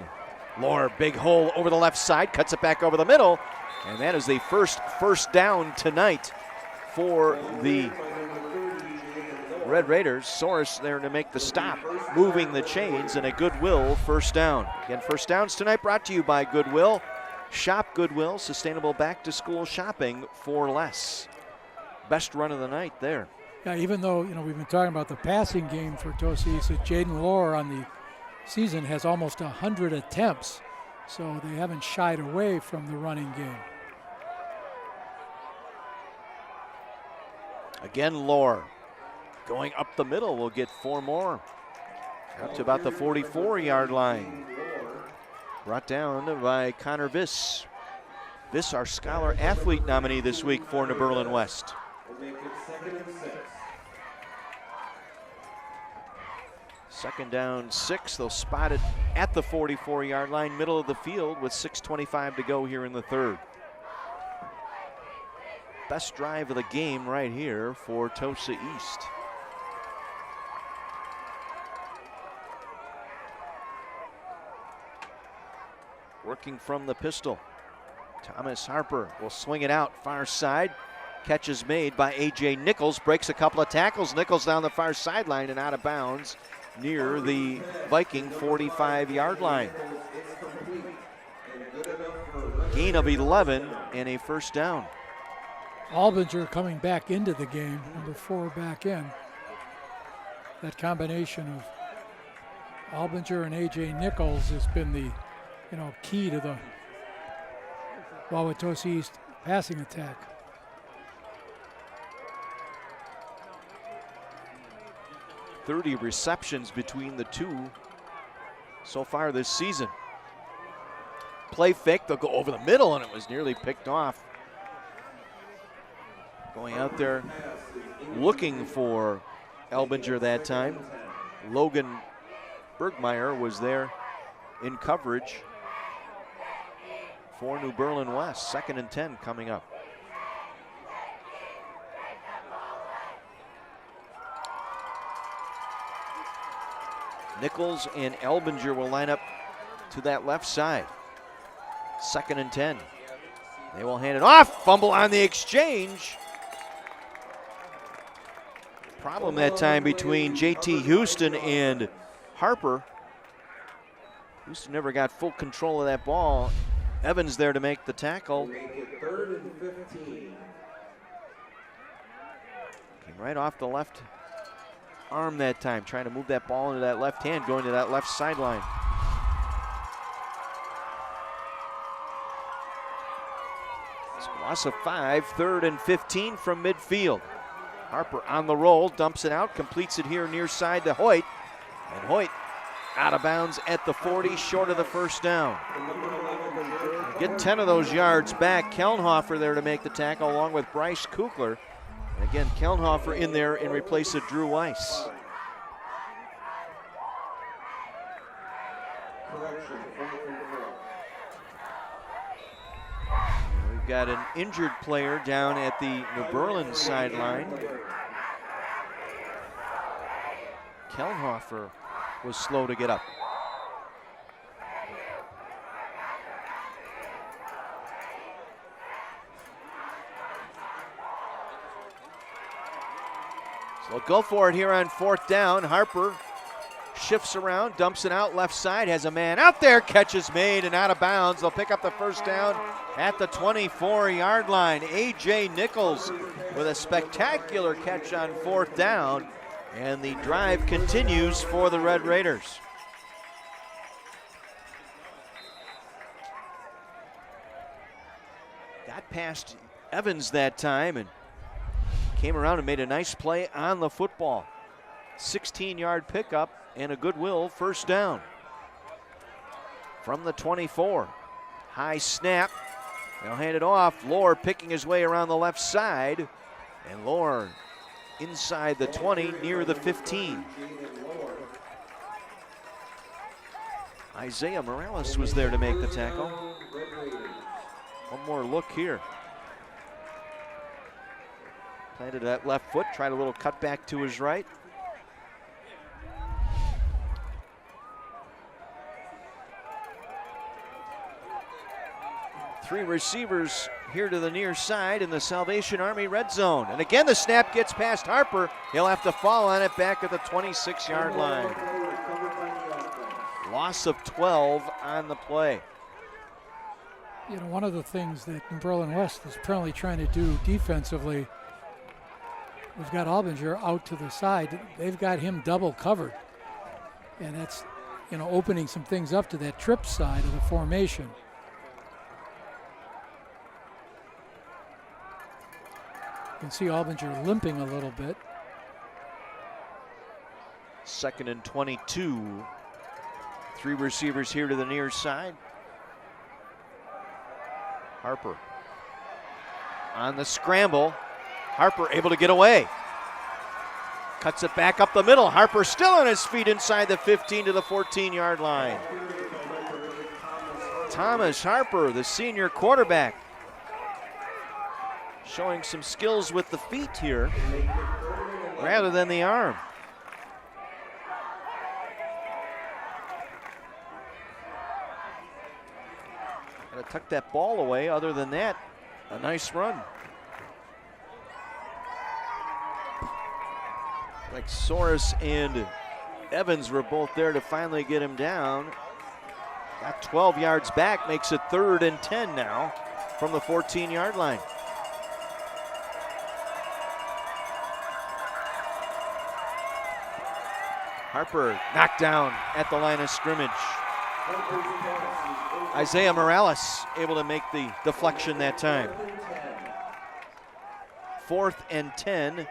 Lohr, big hole over the left side, cuts it back over the middle, and that is the first down tonight for the Red Raiders. Soros there to make the stop, moving the chains, and a Goodwill first down. Again, first downs tonight brought to you by Goodwill. Shop Goodwill, sustainable back-to-school shopping for less. Best run of the night there. Yeah, even though we've been talking about the passing game for Tosa East, Jaden Lohr on the season has almost 100 attempts, so they haven't shied away from the running game. Again, Lohr going up the middle will get 4 more. Up to about the 44-yard line. Brought down by Connor Viss. Viss, our Scholar Athlete nominee this week for New Berlin West. Second down 6. They'll spot it at the 44-yard line, middle of the field with 6:25 to go here in the third. Best drive of the game right here for Tosa East. Working from the pistol. Thomas Harper will swing it out far side. Catch is made by A.J. Nichols. Breaks a couple of tackles. Nichols down the far sideline and out of bounds near the Viking 45-yard line. Gain of 11 and a first down. Albinger coming back into the game, number 4 back in. That combination of Albinger and A.J. Nichols has been the key to the Wauwatosa East passing attack. .30 receptions between the two so far this season. Play fake, they'll go over the middle, and it was nearly picked off. Going out there looking for Elbinger that time. Logan Bergmeyer was there in coverage for New Berlin West. 2nd and 10 coming up. Nichols and Elbinger will line up to that left side. 2nd and 10. They will hand it off. Fumble on the exchange. Problem that time between J.T. Houston and Harper. Houston never got full control of that ball. Evans there to make the tackle. Came right off the left arm that time, trying to move that ball into that left hand, going to that left sideline. It's a loss of 5, 3rd and 15 from midfield. Harper on the roll, dumps it out, completes it here near side to Hoyt. And Hoyt out of bounds at the 40, short of the first down. Get 10 of those yards back. Kelnhofer there to make the tackle along with Bryce Kukler. And again, Kelnhofer in there in replace of Drew Weiss. We've got an injured player down at the New Berlin sideline. Kellenhofer was slow to get up. So they'll go for it here on 4th down. Harper shifts around, dumps it out left side, has a man out there, catch is made and out of bounds. They'll pick up the first down at the 24-yard line. A.J. Nichols with a spectacular catch on 4th down, and the drive continues for the Red Raiders. Got past Evans that time and came around and made a nice play on the football. 16-yard pickup and a goodwill first down. From the 24, high snap. They'll hand it off. Lohr picking his way around the left side, and Lohr inside the 20 near the 15. Isaiah Morales was there to make the tackle. One more look here. Planted that left foot, tried a little cutback to his right. Three receivers here to the near side in the Salvation Army red zone. And again, the snap gets past Harper. He'll have to fall on it back at the 26-yard line. Loss of 12 on the play. You know, one of the things that Berlin West is apparently trying to do defensively, we've got Albinger out to the side. They've got him double covered. And that's, you know, opening some things up to that trip side of the formation. You can see Albinger limping a little bit. 2nd and 22. Three receivers here to the near side. Harper on the scramble. Harper able to get away. Cuts it back up the middle. Harper still on his feet inside the 15 to the 14-yard line. Thomas Harper, the senior quarterback, showing some skills with the feet here rather than the arm. Gotta tuck that ball away. Other than that, a nice run. Like Soros and Evans were both there to finally get him down. Got 12 yards back, makes it 3rd and 10 now from the 14-yard line. Harper knocked down at the line of scrimmage. Isaiah Morales able to make the deflection that time. 4th and 10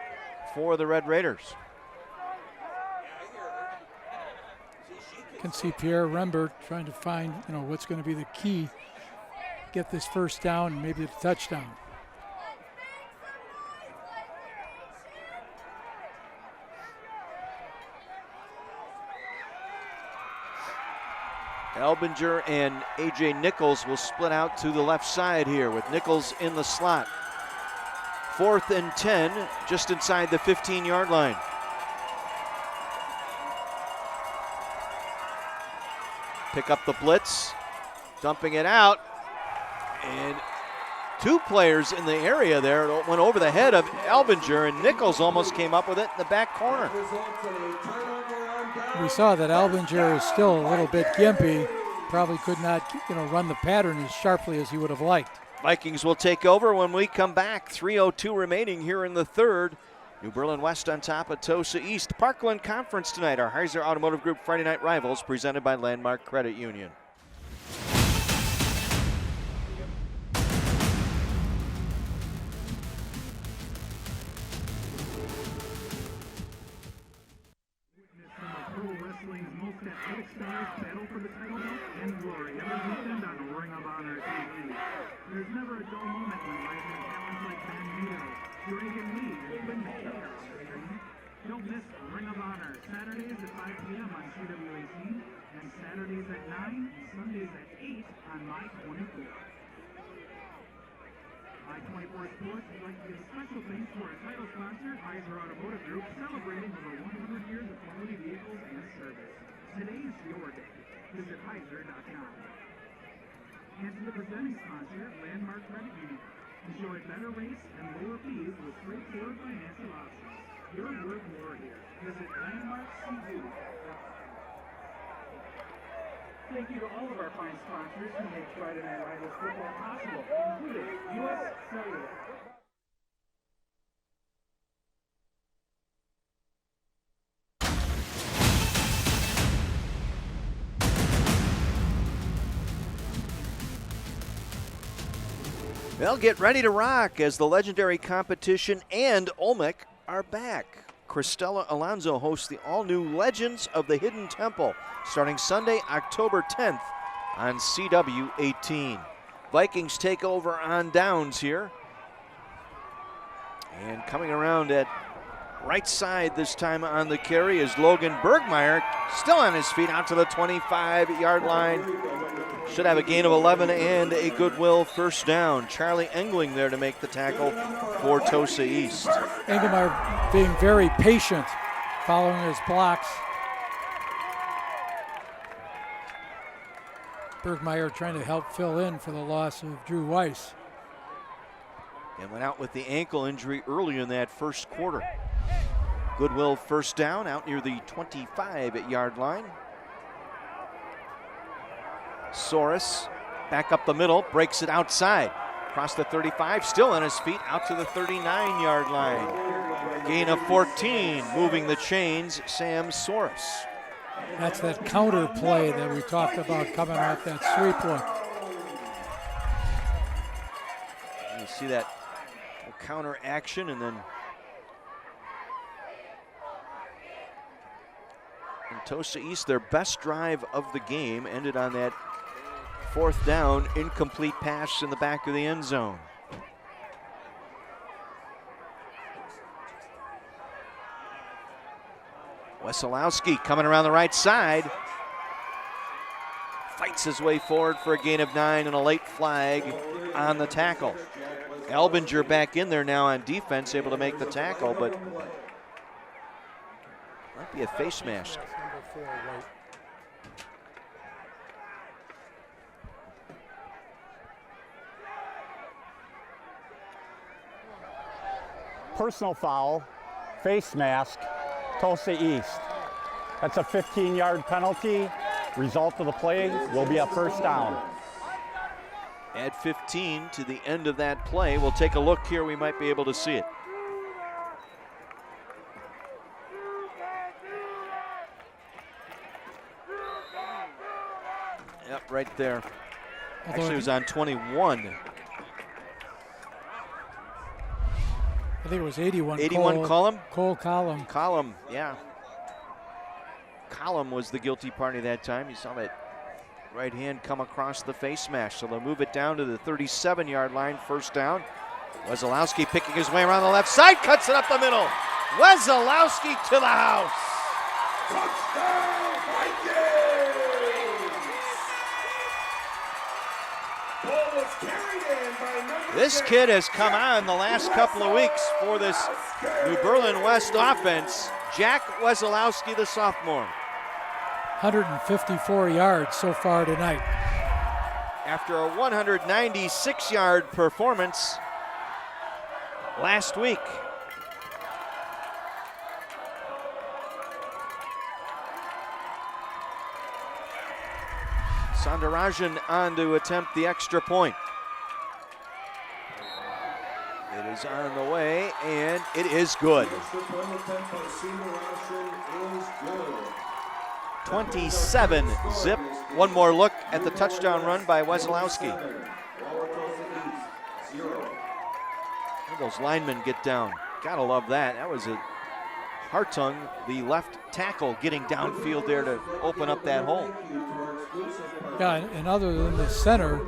for the Red Raiders. You can see Pierre Rembert trying to find, you know, what's going to be the key. Get this first down and maybe the touchdown. Albinger and A.J. Nichols will split out to the left side here with Nichols in the slot. 4th and 10, just inside the 15-yard line. Pick up the blitz, dumping it out, and two players in the area there went over the head of Albinger, and Nichols almost came up with it in the back corner. We saw that Albinger is still a little bit gimpy. Probably could not, you know, run the pattern as sharply as he would have liked. Vikings will take over when we come back. 3:02 remaining here in the third. New Berlin West on top of Tosa East. Parkland Conference tonight. Our Heiser Automotive Group Friday Night Rivals presented by Landmark Credit Union. Battle for the title belt and glory every weekend on Ring of Honor TV. There's never a dull moment when rising talents like Ben Nato, Reagan Lee, and Quinn McKay are on screen. Don't miss Ring of Honor Saturdays at 5 p.m. on CW18 and Saturdays at 9 and Sundays at 8 on My24. My24 Sports would like to give special thanks to our title sponsor, Heiser Automotive Group, celebrating over 100 years of quality vehicle service. Today is your day. Visit Heiser.com. And to the presenting sponsor, Landmark Credit Union. Enjoy better rates and lower fees with straightforward financial options. You're worth more here. Visit LandmarkCU.com. Thank you to all of our fine sponsors who make Friday Night Rivals football possible, including U.S. Cellular. Well, get ready to rock as the legendary competition and Olmec are back. Cristela Alonso hosts the all-new Legends of the Hidden Temple starting Sunday, October 10th on CW 18. Vikings take over on downs here. And coming around at right side this time on the carry is Logan Bergmeyer, still on his feet out to the 25-yard line. Should have a gain of 11 and a Goodwill first down. Charlie Engling there to make the tackle for Tosa East. Engelmeyer being very patient following his blocks. Bergmeyer trying to help fill in for the loss of Drew Weiss. And went out with the ankle injury early in that first quarter. Goodwill first down out near the 25-yard line. Soros back up the middle, breaks it outside. Across the 35, still on his feet, out to the 39-yard line. Gain of 14, moving the chains, Sam Soros. That's that counter play that we talked about coming off that sweep look. You see that counter action, and then in Tosa East, their best drive of the game ended on that fourth down, incomplete pass in the back of the end zone. Wesolowski coming around the right side. Fights his way forward for a gain of 9 and a late flag on the tackle. Elbinger back in there now on defense, able to make the tackle, but might be a face mask. Personal foul, face mask, Tosa East. That's a 15-yard penalty. Result of the play will be a first down. Add 15 to the end of that play. We'll take a look here. We might be able to see it. Yep, right there. Actually, it was on 21. I think it was 81. 81 Column? Cole Column. Column, yeah. Column was the guilty party that time. You saw that right hand come across the face smash. So they'll move it down to the 37-yard line, first down. Wesolowski picking his way around the left side, cuts it up the middle. Wesolowski to the house. Touchdown, Vikings! Ball was carried in by number This 6. kid has come on the last couple of weeks for this New Berlin West offense. Jack Wesolowski, the sophomore. 154 yards so far tonight. After a 196-yard performance last week. Sandarajan on to attempt the extra point. It is on the way, and it is good. 27-zip. One more look at the touchdown run by Wesolowski. Those linemen get down. Gotta love that. That was a Hartung, the left tackle, getting downfield there to open up that hole. Yeah, and other than the center,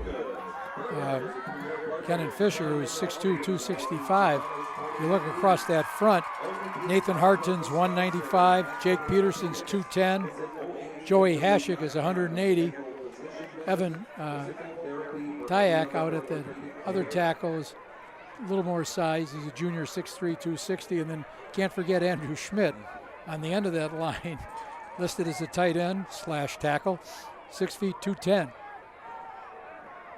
Kenan Fisher, who's 6'2", 265. You look across that front, Nathan Harton's 195, Jake Peterson's 210, Joey Hashik is 180, Evan Tyak out at the other tackle is a little more size. He's a junior, 6'3", 260, and then can't forget Andrew Schmidt on the end of that line, listed as a tight end / tackle, 6 feet 210.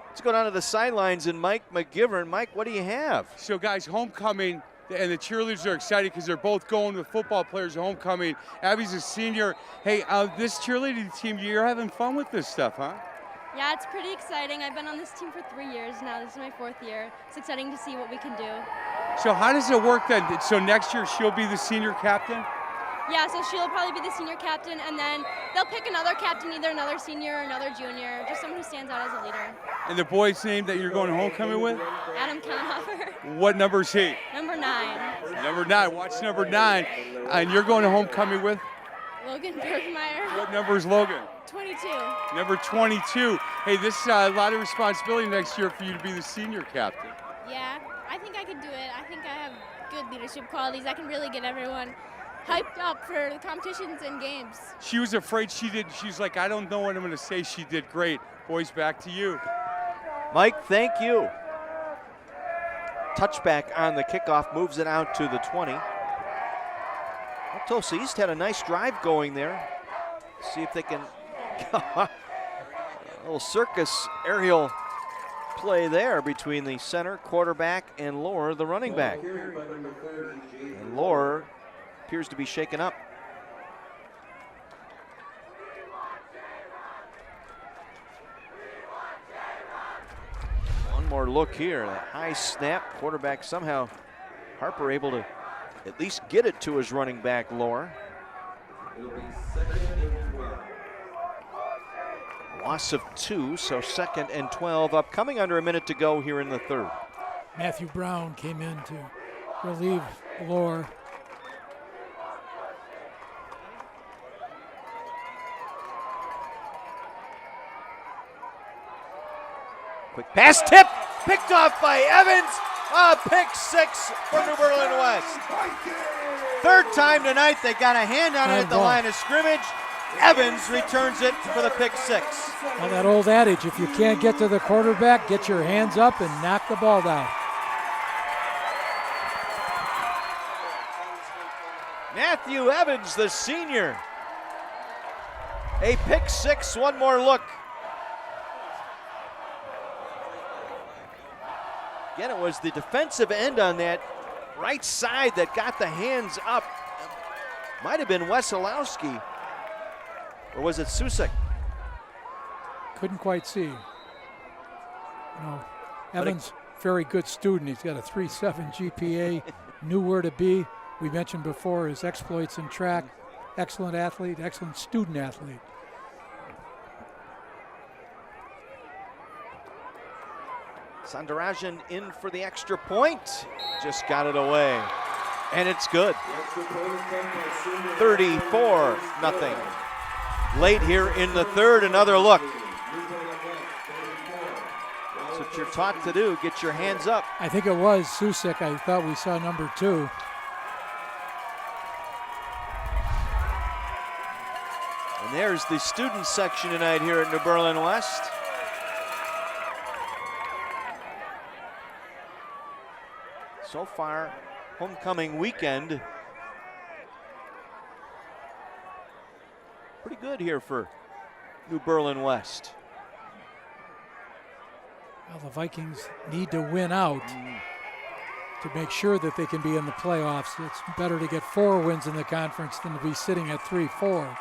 Let's go down to the sidelines and Mike McGivern. Mike, what do you have? So, guys, homecoming, and the cheerleaders are excited because they're both going with football players at homecoming. Abby's a senior. Hey, this cheerleading team, you're having fun with this stuff, huh? Yeah, it's pretty exciting. I've been on this team for 3 years now. This is my 4th year. It's exciting to see what we can do. So how does it work then? So next year she'll be the senior captain? Yeah, so she'll probably be the senior captain, and then they'll pick another captain, either another senior or another junior, just someone who stands out as a leader. And the boy's name that you're going to homecoming with? Adam Kellenhofer. What number is he? Number 9. Number 9. Watch number 9. And you're going to homecoming with? Logan Bergmeyer. What number is Logan? 22. Number 22. Hey, this is a lot of responsibility next year for you to be the senior captain. Yeah, I think I can do it. I think I have good leadership qualities. I can really get everyone hyped up for the competitions and games. She was afraid she's like, I don't know what I'm going to say. She did great. Boys, back to you. Mike, thank you. Touchback on the kickoff, moves it out to the 20. Tulsa East had a nice drive going there. See if they can, a little circus aerial play there between the center, quarterback, and Lohr, the running back. And Lohr appears to be shaken up. One more look here, that high snap, quarterback somehow, Harper able to at least get it to his running back, Lohr. Loss of 2, so 2nd and 12 upcoming, under a minute to go here in the 3rd. Matthew Brown came in to relieve Lohr. Quick pass tip, picked off by Evans. A pick 6 for New Berlin West. 3rd time tonight they got a hand on it at the line of scrimmage. Evans returns it for the pick 6. Well, that old adage, if you can't get to the quarterback, get your hands up and knock the ball down. Matthew Evans, the senior. A pick 6, one more look. Again, it was the defensive end on that right side that got the hands up. Might have been Wesolowski, or was it Susek? Couldn't quite see. Evans, very good student. He's got a 3.7 GPA, knew where to be. We mentioned before his exploits in track. Excellent athlete, excellent student athlete. Sandarajan in for the extra point. Just got it away. And it's good. 34-0. Late here in the 3rd, another look. That's what you're taught to do, get your hands up. I think it was Susek. I thought we saw number 2. And there's the student section tonight here at New Berlin West. So far, homecoming weekend, pretty good here for New Berlin West. Well, the Vikings need to win out to make sure that they can be in the playoffs. It's better to get 4 wins in the conference than to be sitting at 3-4.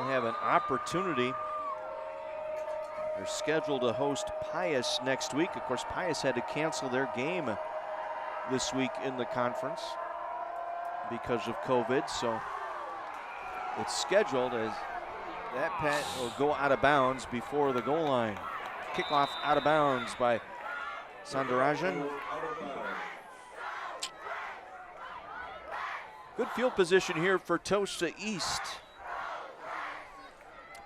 Have an opportunity. They're scheduled to host Pius next week. Of course, Pius had to cancel their game this week in the conference because of COVID, so it's scheduled as that pat will go out of bounds before the goal line. Kickoff out of bounds by Sandarajan. Good field position here for Tosa East.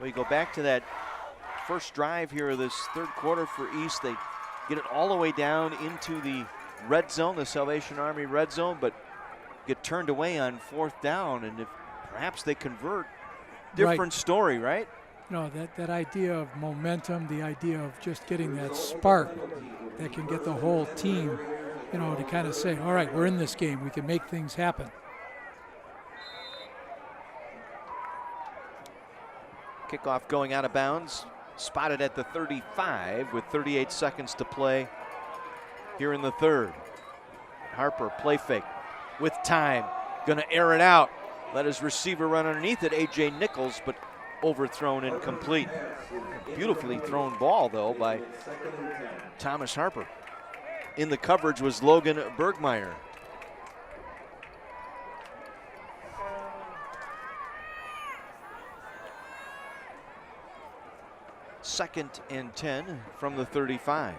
We go back to that first drive here of this 3rd quarter for East. They get it all the way down into the red zone, the Salvation Army red zone, but get turned away on 4th down. And if perhaps they convert, different story, right? that idea of momentum, the idea of just getting that spark that can get the whole team, to kind of say, all right, we're in this game. We can make things happen. Kickoff going out of bounds. Spotted at the 35 with 38 seconds to play here in the third. Harper, play fake with time. Gonna air it out. Let his receiver run underneath it, A.J. Nichols, but overthrown and incomplete. Beautifully thrown ball, though, by Thomas Harper. In the coverage was Logan Bergmeyer. Second and 10 from the 35.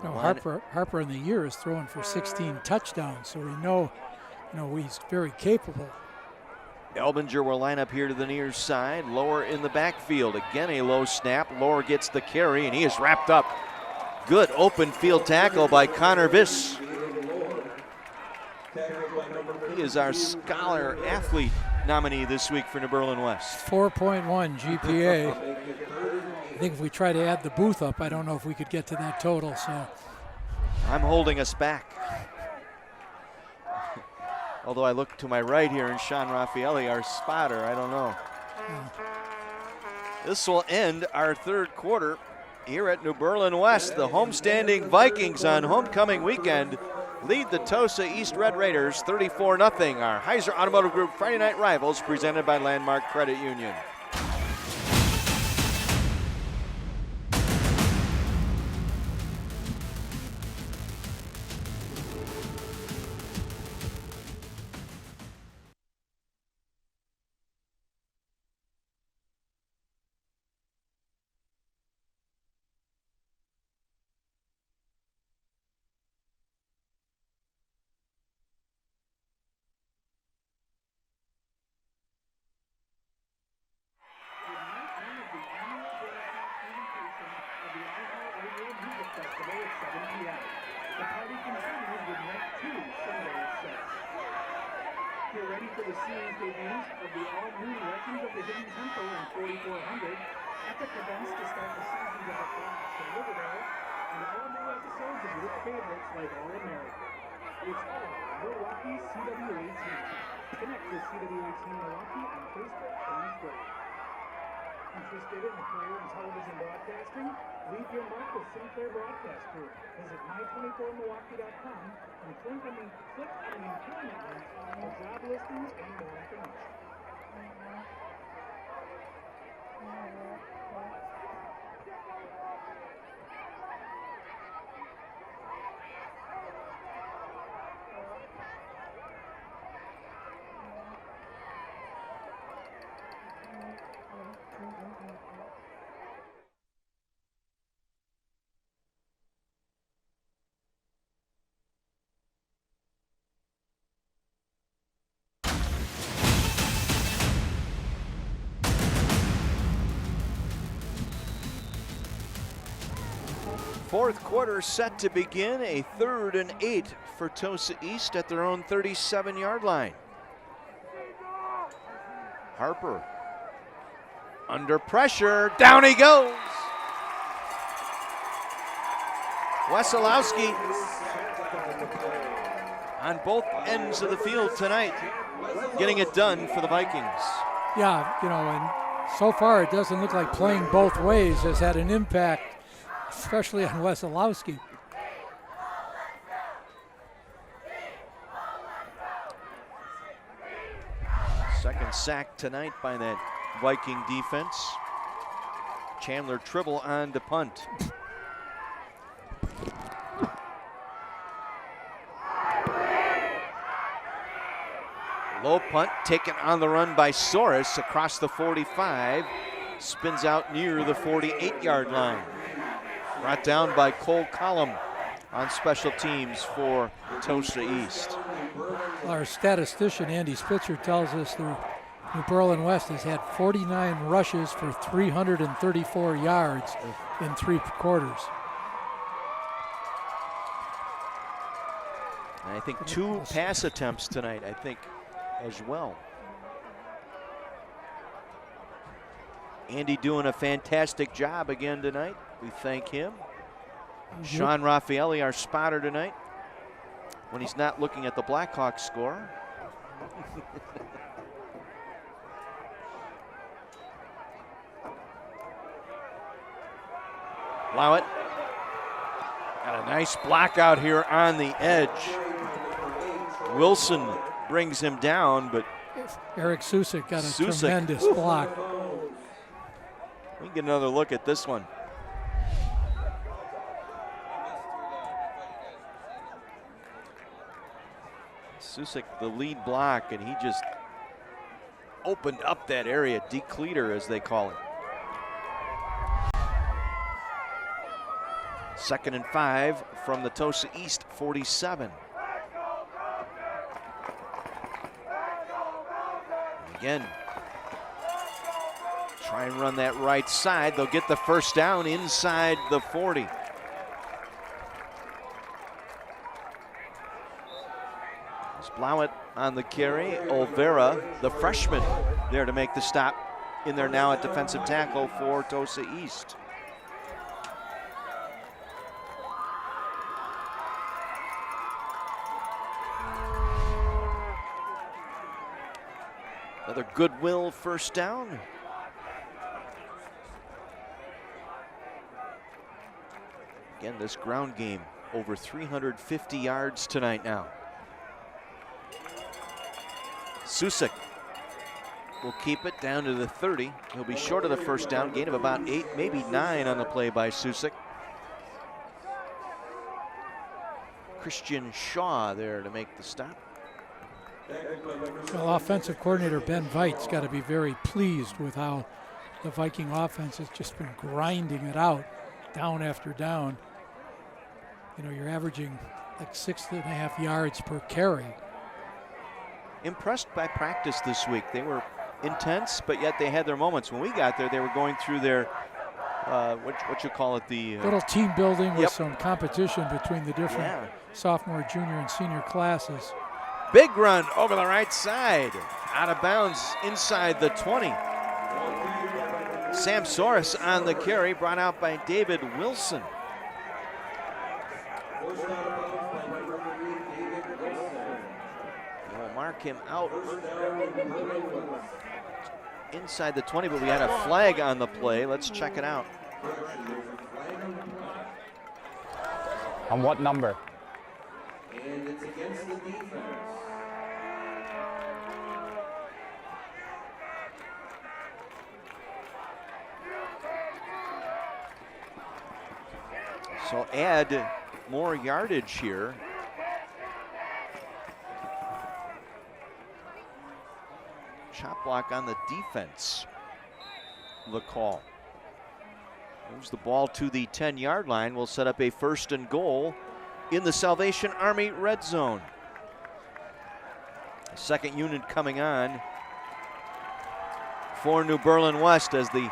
Harper in the year is throwing for 16 touchdowns, so we know, he's very capable. Elbinger will line up here to the near side. Lower in the backfield. Again, a low snap. Lower gets the carry, and he is wrapped up. Good open field tackle by Connor Viss. He is our Scholar Athlete nominee this week for New Berlin West. 4.1 GPA. I think if we try to add the booth up, I don't know if we could get to that total. So I'm holding us back. Although I look to my right here and Sean Raffaelli, our spotter, I don't know. This will end our third quarter here at New Berlin West. The homestanding Vikings on homecoming weekend lead the Tosa East Red Raiders 34-0. Our Heiser Automotive Group Friday Night Rivals presented by Landmark Credit Union. Interested in career in television broadcasting? Leave your mark with Sinclair Broadcast Group. Visit my24milwaukee.com and click on the employment link for job listings and more information. Fourth quarter set to begin, a 3rd and 8 for Tosa East at their own 37-yard line. Harper under pressure, down he goes. Wesolowski on both ends of the field tonight, getting it done for the Vikings. Yeah, and so far it doesn't look like playing both ways has had an impact, especially on Wesolowski. Second sack tonight by that Viking defense. Chandler Tribble on to punt. Low punt taken on the run by Soros across the 45. Spins out near the 48-yard line. Brought down by Cole Collum on special teams for Tosa East. Our statistician, Andy Spitzer, tells us the New Berlin West has had 49 rushes for 334 yards in 3 quarters. And I think 2 pass attempts tonight, as well. Andy doing a fantastic job again tonight. We thank him. Sean Raffaelli, our spotter tonight, when he's not looking at the Blackhawks score. Blauett got a nice block out here on the edge. Wilson brings him down, but Eric Susek got a tremendous block. We can get another look at this one. Susek, the lead block, and he just opened up that area, decleater as they call it. 2nd and 5 from the Tosa East 47. Again, try and run that right side. They'll get the first down inside the 40. Blauett on the carry. Olvera, the freshman, there to make the stop in there now at defensive tackle for Tosa East. Another Goodwill first down. Again, this ground game over 350 yards tonight now. Susek will keep it down to the 30. He'll be short of the first down, gain of about 8, maybe 9 on the play by Susek. Christian Shaw there to make the stop. Well, offensive coordinator Ben Veit's got to be very pleased with how the Viking offense has just been grinding it out, down after down. You know, you're averaging like 6.5 yards per carry. Impressed by practice this week. They were intense, but yet they had their moments. When we got there, they were going through their, what you call it, the... little team building with some competition between the different sophomore, junior, and senior classes. Big run over the right side. Out of bounds inside the 20. Sam Soros on the carry, brought out by David Wilson. We'll mark him out inside the 20, but we had a flag on the play. Let's check it out. On what number? And it's against the defense. So add more yardage here. Chop block on the defense. The call. Moves the ball to the 10-yard line. Will set up a 1st and goal in the Salvation Army red zone. Second unit coming on for New Berlin West as the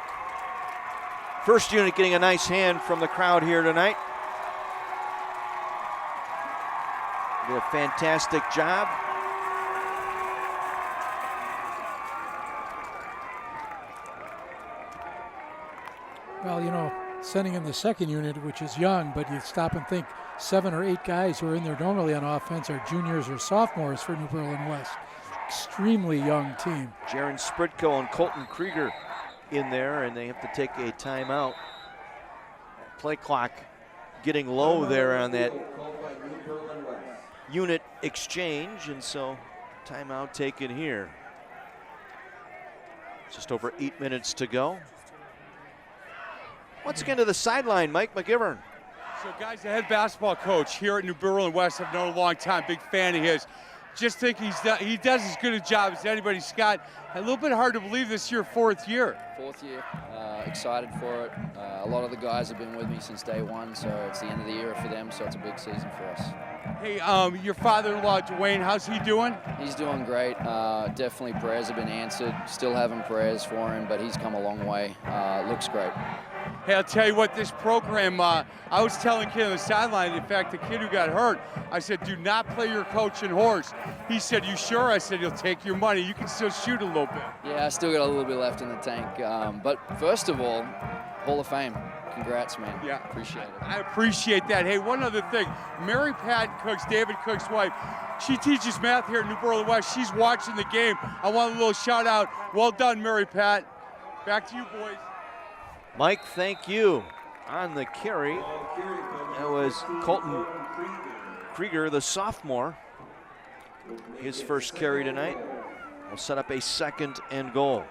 first unit getting a nice hand from the crowd here tonight. Did a fantastic job. Well, you know, sending in the second unit, which is young, but you stop and think 7 or 8 guys who are in there normally on offense are juniors or sophomores for New Berlin West. Extremely young team. Jaron Spritko and Colton Krieger in there, and they have to take a timeout. Play clock getting low there on that unit exchange, and so timeout taken here. Just over 8 minutes to go. Once again to the sideline, Mike McGivern. So guys, the head basketball coach here at New Berlin West, I've known a long time, big fan of his. Just think he does as good a job as anybody. Scott, a little bit hard to believe this year, 4th year. 4th year, excited for it. A lot of the guys have been with me since day one, so it's the end of the year for them, so it's a big season for us. Hey, your father-in-law, Dwayne, how's he doing? He's doing great. Definitely prayers have been answered. Still having prayers for him, but he's come a long way. Looks great. Hey, I'll tell you what, this program, I was telling a kid on the sideline, in fact, the kid who got hurt, I said, do not play your coach and horse. He said, you sure? I said, he'll take your money. You can still shoot a little bit. Yeah, I still got a little bit left in the tank. But first of all, Hall of Fame. Congrats, man. Yeah. Appreciate it. I appreciate that. Hey, one other thing. Mary Pat Cooks, David Cook's wife, she teaches math here at New Berlin West. She's watching the game. I want a little shout out. Well done, Mary Pat. Back to you, boys. Mike, thank you. On the carry, that was Colton Krieger, the sophomore. His first carry tonight will set up a 2nd and goal.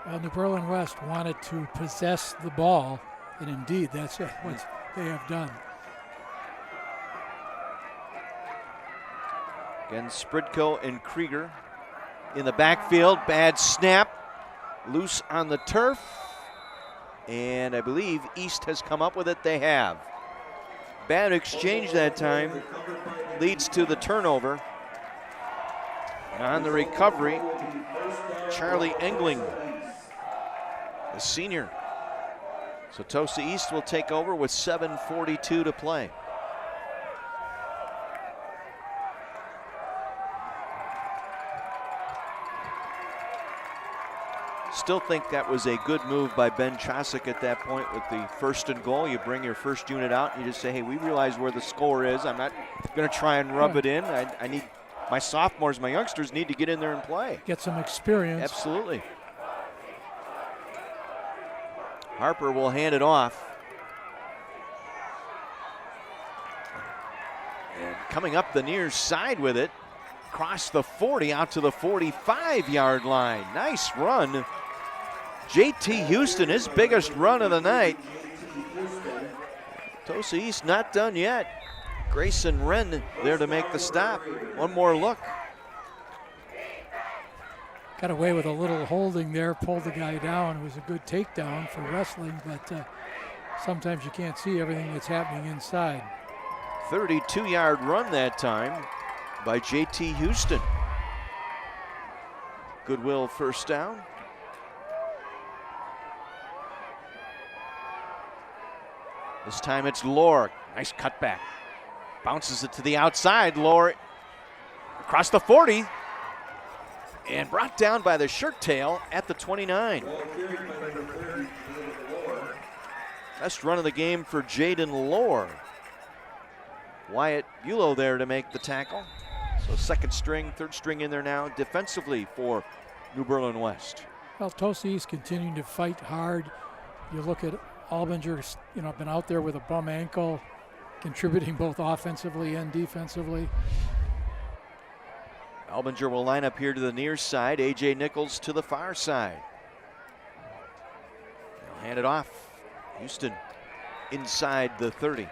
Well, New Berlin West wanted to possess the ball, and indeed, that's what they have done. Again, Spridko and Krieger in the backfield. Bad snap, loose on the turf, and I believe East has come up with it. They have. Bad exchange that time, leads to the turnover. And on the recovery, Charlie Engling, the senior. So Tosa East will take over with 7:42 to play. Still think that was a good move by Ben Chosick at that point with the 1st and goal. You bring your first unit out and you just say, hey, we realize where the score is. I'm not going to try and rub it in. I need my sophomores, my youngsters need to get in there and play. Get some experience. Absolutely. Harper will hand it off. And coming up the near side with it, across the 40 out to the 45-yard line. Nice run. JT Houston, his biggest run of the night. Tosa East not done yet. Grayson Wren there to make the stop. One more look. Got away with a little holding there, pulled the guy down. It was a good takedown for wrestling, but sometimes you can't see everything that's happening inside. 32-yard run that time by JT Houston. Goodwill first down. This time it's Lohr. Nice cutback. Bounces it to the outside. Lohr across the 40. And brought down by the shirt tail at the 29. Best run of the game for Jaden Lohr. Wyatt Bulow there to make the tackle. So 2nd string, 3rd string in there now defensively for New Berlin West. Well, Tosa East continuing to fight hard. You look at Albinger, been out there with a bum ankle, contributing both offensively and defensively. Albinger will line up here to the near side. A.J. Nichols to the far side. They'll hand it off. Houston inside the 30.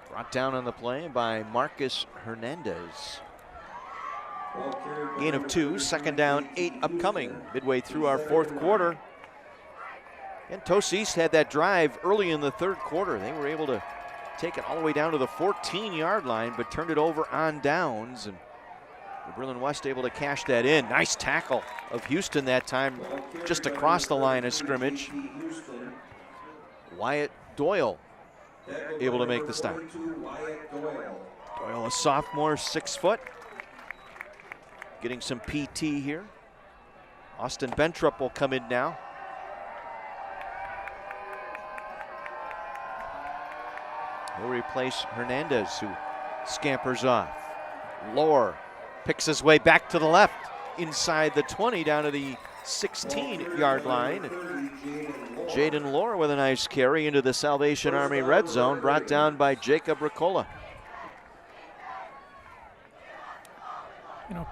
Brought down on the play by Marcus Hernandez. Gain of 2, 2nd down, 8 upcoming. Midway through our 4th quarter. And Tosa East had that drive early in the 3rd quarter. They were able to take it all the way down to the 14-yard line, but turned it over on downs. And New Berlin West able to cash that in. Nice tackle of Houston that time, just across the line of scrimmage. Wyatt Doyle able to make the stop. Doyle, a sophomore, 6 foot. Getting some PT here. Austin Bentrup will come in now. He'll replace Hernandez, who scampers off. Lohr picks his way back to the left, inside the 20, down to the 16-yard line. Jaden Lohr with a nice carry into the Salvation Army red zone, brought down by Jacob Ricola.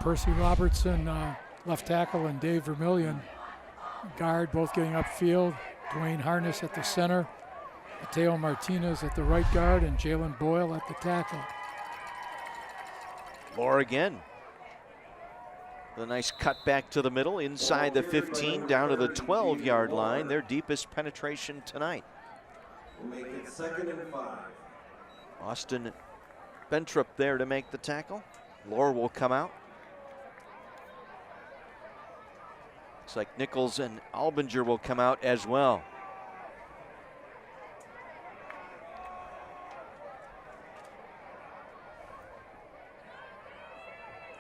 Percy Robertson, left tackle, and Dave Vermillion, guard, both getting upfield. Dwayne Harness at the center. Mateo Martinez at the right guard, and Jalen Boyle at the tackle. Lohr again. The nice cut back to the middle, inside the 15, down to the 12-yard line. Their deepest penetration tonight. We'll make it 2nd and 5. Austin Bentrup there to make the tackle. Lohr will come out. Looks like Nichols and Albinger will come out as well.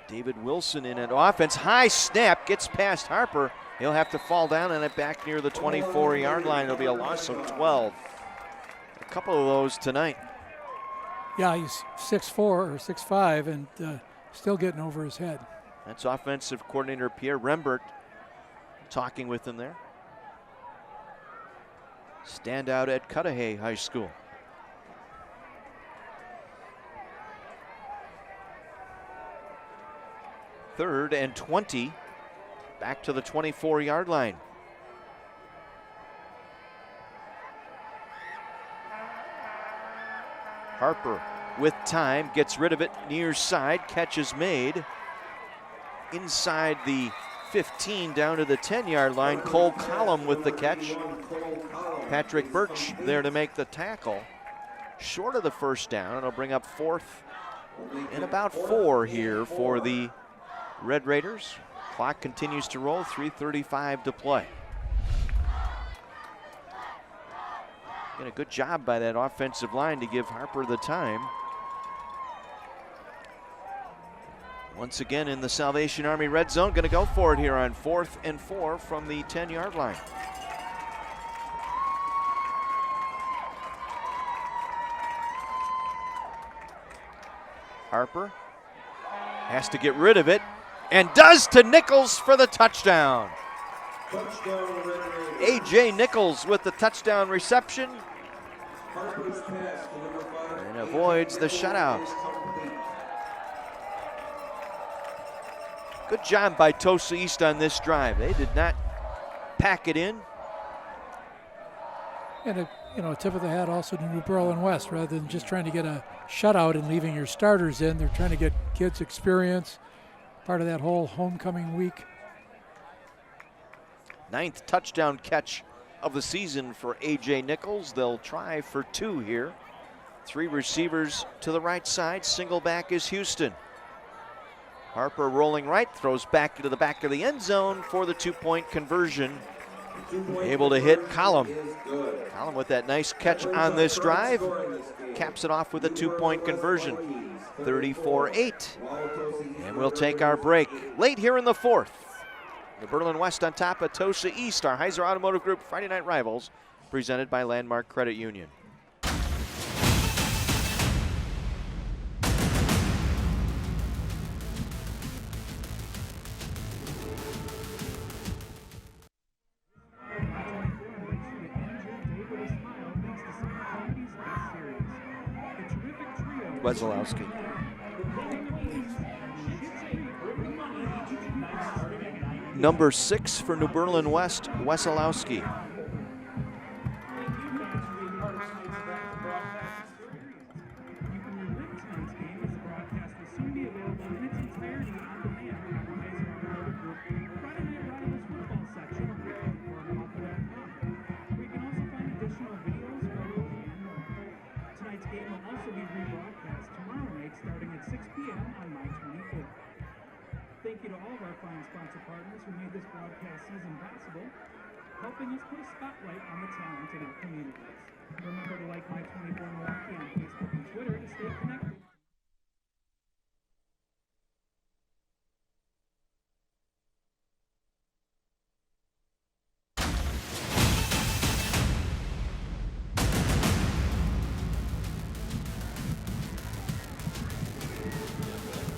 David Wilson in at offense. High snap, gets past Harper. He'll have to fall down and it back near the 24-yard line. It'll be a loss of 12. A couple of those tonight. Yeah, he's 6'4" or 6'5", and still getting over his head. That's offensive coordinator Pierre Rembert talking with him there. Standout at Cudahy High School. Third and 20, back to the 24-yard line. Harper with time, gets rid of it near side, catch is made. Inside the 15 down to the 10-yard line. Cole Collum with the catch. Patrick Birch there to make the tackle. Short of the first down. It'll bring up 4th and about 4 here for the Red Raiders. Clock continues to roll, 3:35 to play. And a good job by that offensive line to give Harper the time. Once again in the Salvation Army red zone, going to go for it here on 4th and 4 from the 10-yard line. Harper has to get rid of it and does to Nichols for the touchdown. A.J. Nichols with the touchdown reception and avoids the shutout. Good job by Tosa East on this drive. They did not pack it in. And a tip of the hat also to New Berlin West. Rather than just trying to get a shutout and leaving your starters in, they're trying to get kids experience, part of that whole homecoming week. 9th touchdown catch of the season for A.J. Nichols. They'll try for 2 here. 3 receivers to the right side. Single back is Houston. Harper rolling right, throws back into the back of the end zone for the 2-point conversion. Able to hit Collum. Collum with that nice catch on this drive. Caps it off with a 2-point conversion. 34-8. And we'll take our break. Late here in the 4th. New Berlin West on top of Tosa East, our Heiser Automotive Group Friday Night Rivals, presented by Landmark Credit Union. Wesolowski. Number 6 for New Berlin West, Wesolowski. Thank you to all of our fine sponsor partners who made this broadcast season possible, helping us put a spotlight on the talent in our communities. Remember to like My24 Milwaukee on Facebook and Twitter to stay connected.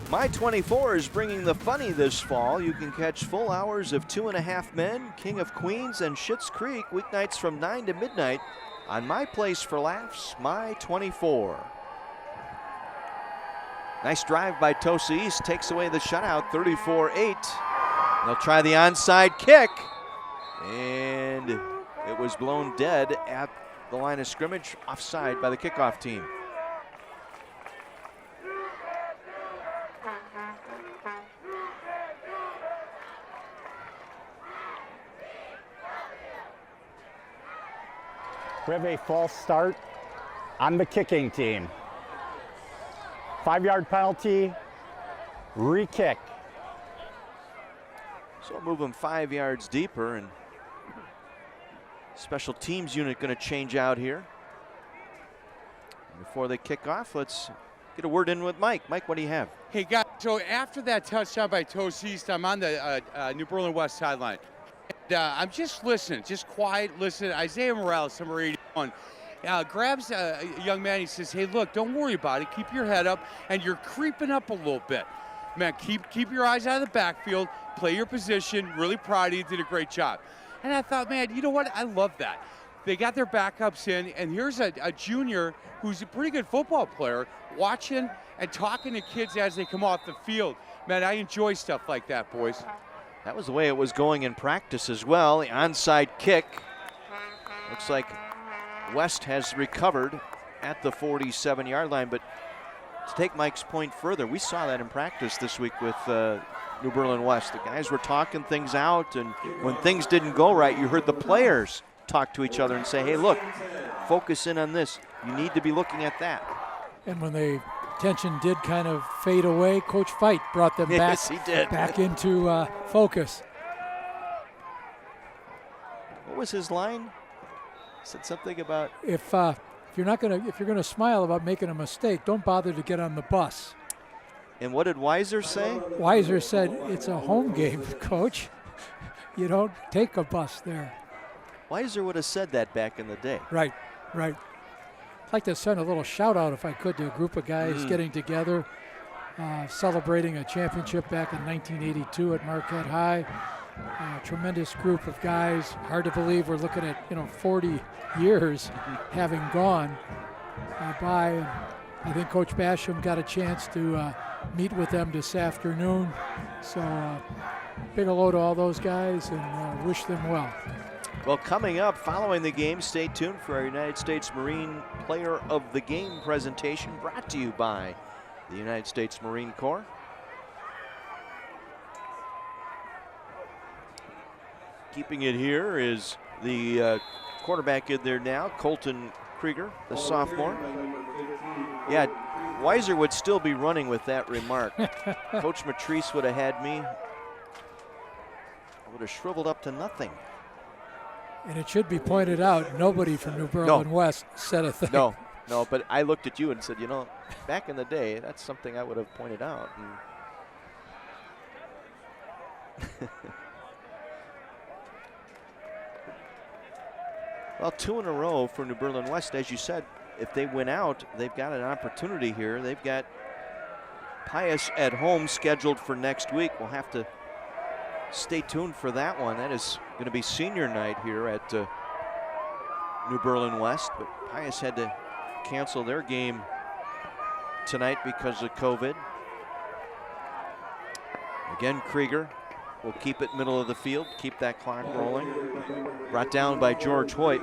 My24 is bringing the funny this fall. You can catch full hours of 2.5 Men, King of Queens, and Schitt's Creek weeknights from 9 to midnight on My Place for Laughs, My24. Nice drive by Tosa East, takes away the shutout, 34-8. They'll try the onside kick, and it was blown dead at the line of scrimmage, offside by the kickoff team. We have a false start on the kicking team. 5-yard penalty, re-kick. So move them 5 yards deeper, and special teams unit going to change out here. Before they kick off, let's get a word in with Mike. Mike, what do you have? Hey, guys, so after that touchdown by Tosa East, I'm on the New Berlin West sideline. And, I'm just listening, just quiet, listening. Isaiah Morales, number 81, grabs a young man. He says, hey, look, don't worry about it. Keep your head up, and you're creeping up a little bit. Man, keep your eyes out of the backfield. Play your position. Really proud of you. Did a great job. And I thought, man, you know what? I love that. They got their backups in, and here's a junior who's a pretty good football player watching and talking to kids as they come off the field. Man, I enjoy stuff like that, boys. That was the way it was going in practice as well. The onside kick. Looks like West has recovered at the 47-yard line, but to take Mike's point further, we saw that in practice this week with New Berlin West. The guys were talking things out, and when things didn't go right, you heard the players talk to each other and say, hey, look, focus in on this. You need to be looking at that. And when the tension did kind of fade away, Coach Veit brought them Yes, he did. back into focus. What was his line? He said something about If you're gonna smile about making a mistake, don't bother to get on the bus. And what did Weiser say? Weiser said, it's a home game, Coach. You don't take a bus there. Weiser would have said that back in the day. Right. I'd like to send a little shout out, if I could, to a group of guys getting together, celebrating a championship back in 1982 at Marquette High. A tremendous group of guys. Hard to believe we're looking at 40 years having gone by. I think Coach Basham got a chance to meet with them this afternoon. So big hello to all those guys and wish them well. Well, coming up following the game, stay tuned for our United States Marine Player of the Game presentation brought to you by the United States Marine Corps. Keeping it here is the quarterback in there now, Colton Krieger, the sophomore. Yeah, Weiser would still be running with that remark. Coach Matrice would have had me. I would have shriveled up to nothing. And it should be pointed out, nobody from New Berlin West said a thing. No, but I looked at you and said, back in the day, that's something I would have pointed out. Well, 2 in a row for New Berlin West. As you said, if they win out, they've got an opportunity here. They've got Pius at home scheduled for next week. We'll have to stay tuned for that one. That is going to be senior night here at New Berlin West. But Pius had to cancel their game tonight because of COVID. Again, Krieger will keep it middle of the field, keep that clock rolling. Brought down by George Hoyt.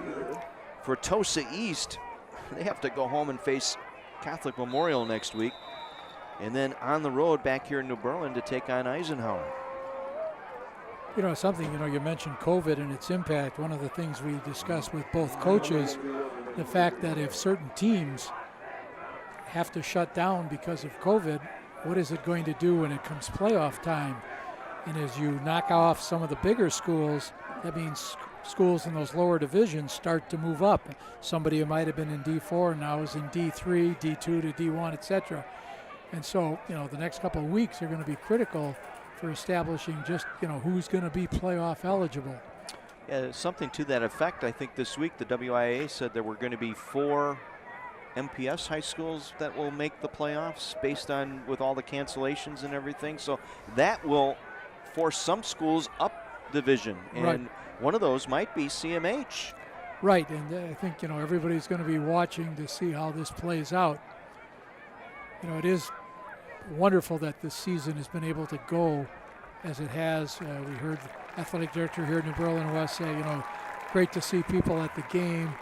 For Tosa East, they have to go home and face Catholic Memorial next week. And then on the road back here in New Berlin to take on Eisenhower. You mentioned COVID and its impact. One of the things we discussed with both coaches, the fact that if certain teams have to shut down because of COVID, what is it going to do when it comes playoff time? And as you knock off some of the bigger schools, that means schools in those lower divisions start to move up. Somebody who might have been in D4 now is in D3, D2 to D1, etc. And so, the next couple of weeks are going to be critical for establishing just, who's going to be playoff eligible. Yeah, something to that effect. I think this week the WIAA said there were going to be 4 MPS high schools that will make the playoffs based on with all the cancellations and everything. So that will force some schools up division. And one of those might be CMH. Right, and I think, everybody's going to be watching to see how this plays out. It is wonderful that this season has been able to go as it has. We heard the athletic director here at New Berlin West say, great to see people at the game.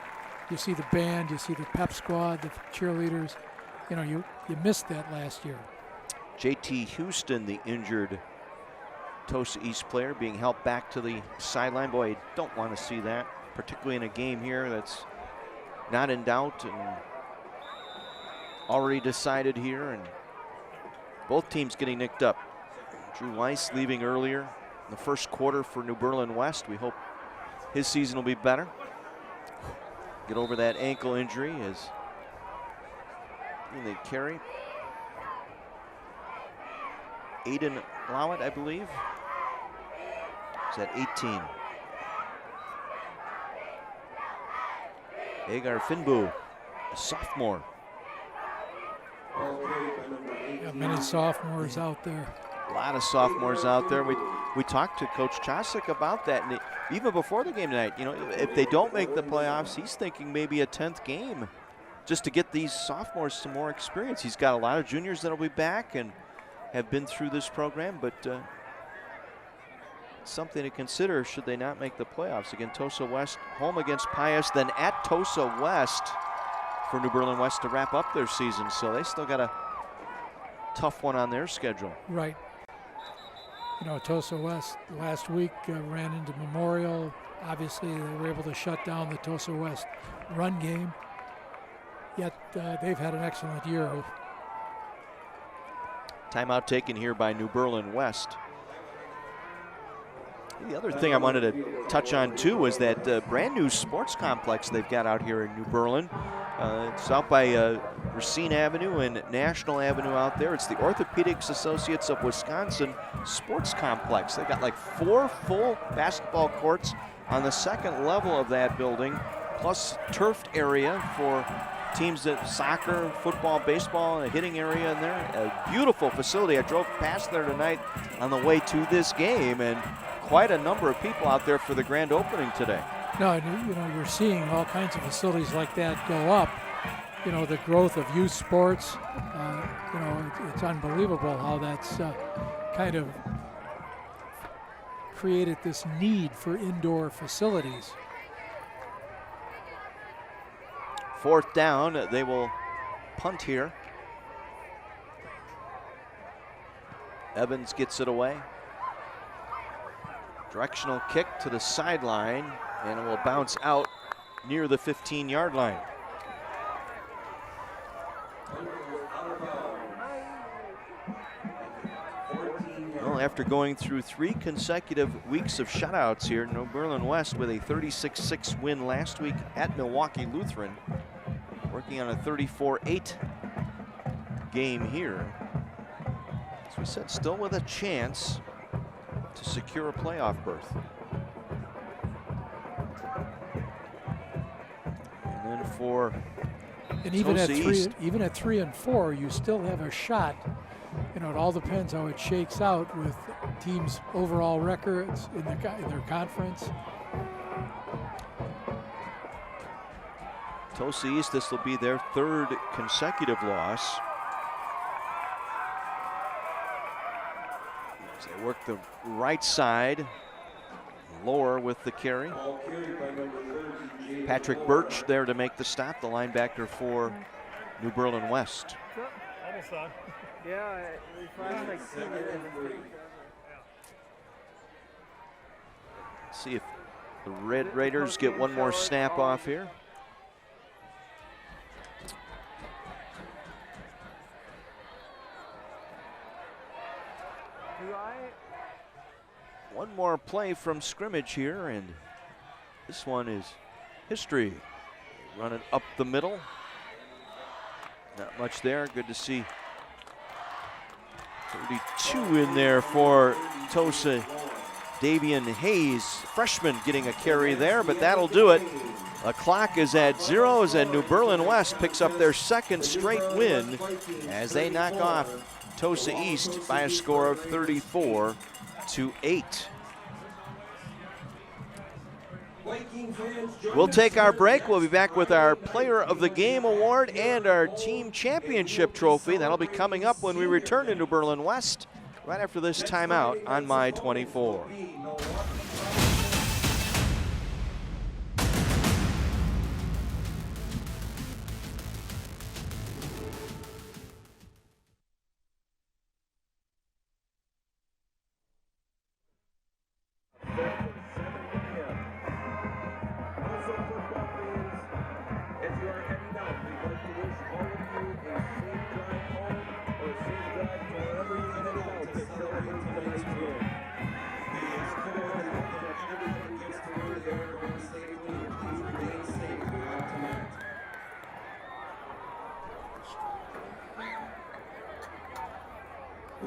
You see the band, you see the pep squad, the cheerleaders. You missed that last year. JT Houston, the injured Tosa East player, being helped back to the sideline. Boy, you don't want to see that, particularly in a game here that's not in doubt and already decided here. And Both teams getting nicked up. Drew Weiss leaving earlier in the first quarter for New Berlin West. We hope his season will be better. Get over that ankle injury as they carry. Aiden Lowett, I believe, is at 18. Agar Finbu, a sophomore. Got many sophomores out there. A lot of sophomores out there. We talked to Coach Chosick about that, and even before the game tonight, you know, if they don't make the playoffs, he's thinking maybe a 10th game just to get these sophomores some more experience. He's got a lot of juniors that'll be back and have been through this program, but something to consider should they not make the playoffs. Again, Tosa West home against Pius, then at Tosa West for New Berlin West to wrap up their season. So they still got a tough one on their schedule. Right. You know, Tosa West last week ran into Memorial. Obviously, they were able to shut down the Tosa West run game. Yet they've had an excellent year. Timeout taken here by New Berlin West. The other thing I wanted to touch on too was that brand new sports complex they've got out here in New Berlin. It's out by Racine Avenue and National Avenue out there. It's the Orthopedics Associates of Wisconsin Sports Complex. They've got like 4 full basketball courts on the second level of that building, plus turfed area for teams that soccer, football, baseball, and a hitting area in there. A beautiful facility. I drove past there tonight on the way to this game, and quite a number of people out there for the grand opening today. No, you know, you're seeing all kinds of facilities like that go up. You know, the growth of youth sports, you know, it's unbelievable how that's kind of created this need for indoor facilities. 4th down, they will punt here. Evans gets it away. Directional kick to the sideline, and it will bounce out near the 15-yard line. Well, after going through 3 consecutive weeks of shutouts here, New Berlin West with a 36-6 win last week at Milwaukee Lutheran, working on a 34-8 game here. As we said, still with a chance to secure a playoff berth. And then for even Tosa at 3 and 4, you still have a shot. You know, it all depends how it shakes out with teams' overall records in their conference. Tosa East, this will be their 3rd consecutive loss. As they work the right side, Lower with the carry. Patrick Birch there to make the stop, the linebacker for New Berlin West. Almost done. Yeah, we find like See if the Red Raiders get one more snap off here. One more play from scrimmage here, and this one is history. Running up the middle. Not much there. Good to see 32 in there for Tosa. Davian Hayes, freshman, getting a carry there, but that'll do it. The clock is at 0 as New Berlin West picks up their 2nd straight win as they knock off Tosa East by a score of 34-8. We'll take our break. We'll be back with our Player of the Game award and our team championship trophy. That'll be coming up when we return to New Berlin West right after this timeout on My 24.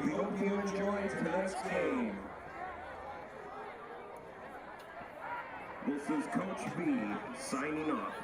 We hope you enjoy tonight's game. This is Coach B signing off.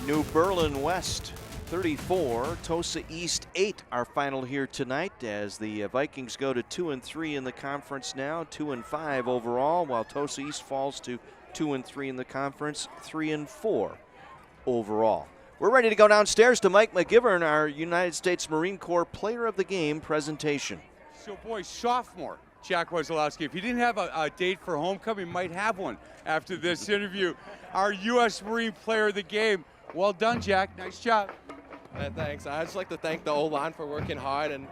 New Berlin West 34, Tosa East 8, our final here tonight as the Vikings go to 2-3 in the conference now, 2-5 overall, while Tosa East falls to 2-3 in the conference, 3-4 overall. We're ready to go downstairs to Mike McGivern, our United States Marine Corps Player of the Game presentation. So, boys, sophomore Jack Wesolowski, if he didn't have a date for homecoming, he might have one after this interview. Our U.S. Marine Player of the Game. Well done, Jack. Nice job. Thanks. I'd just like to thank the O-line for working hard and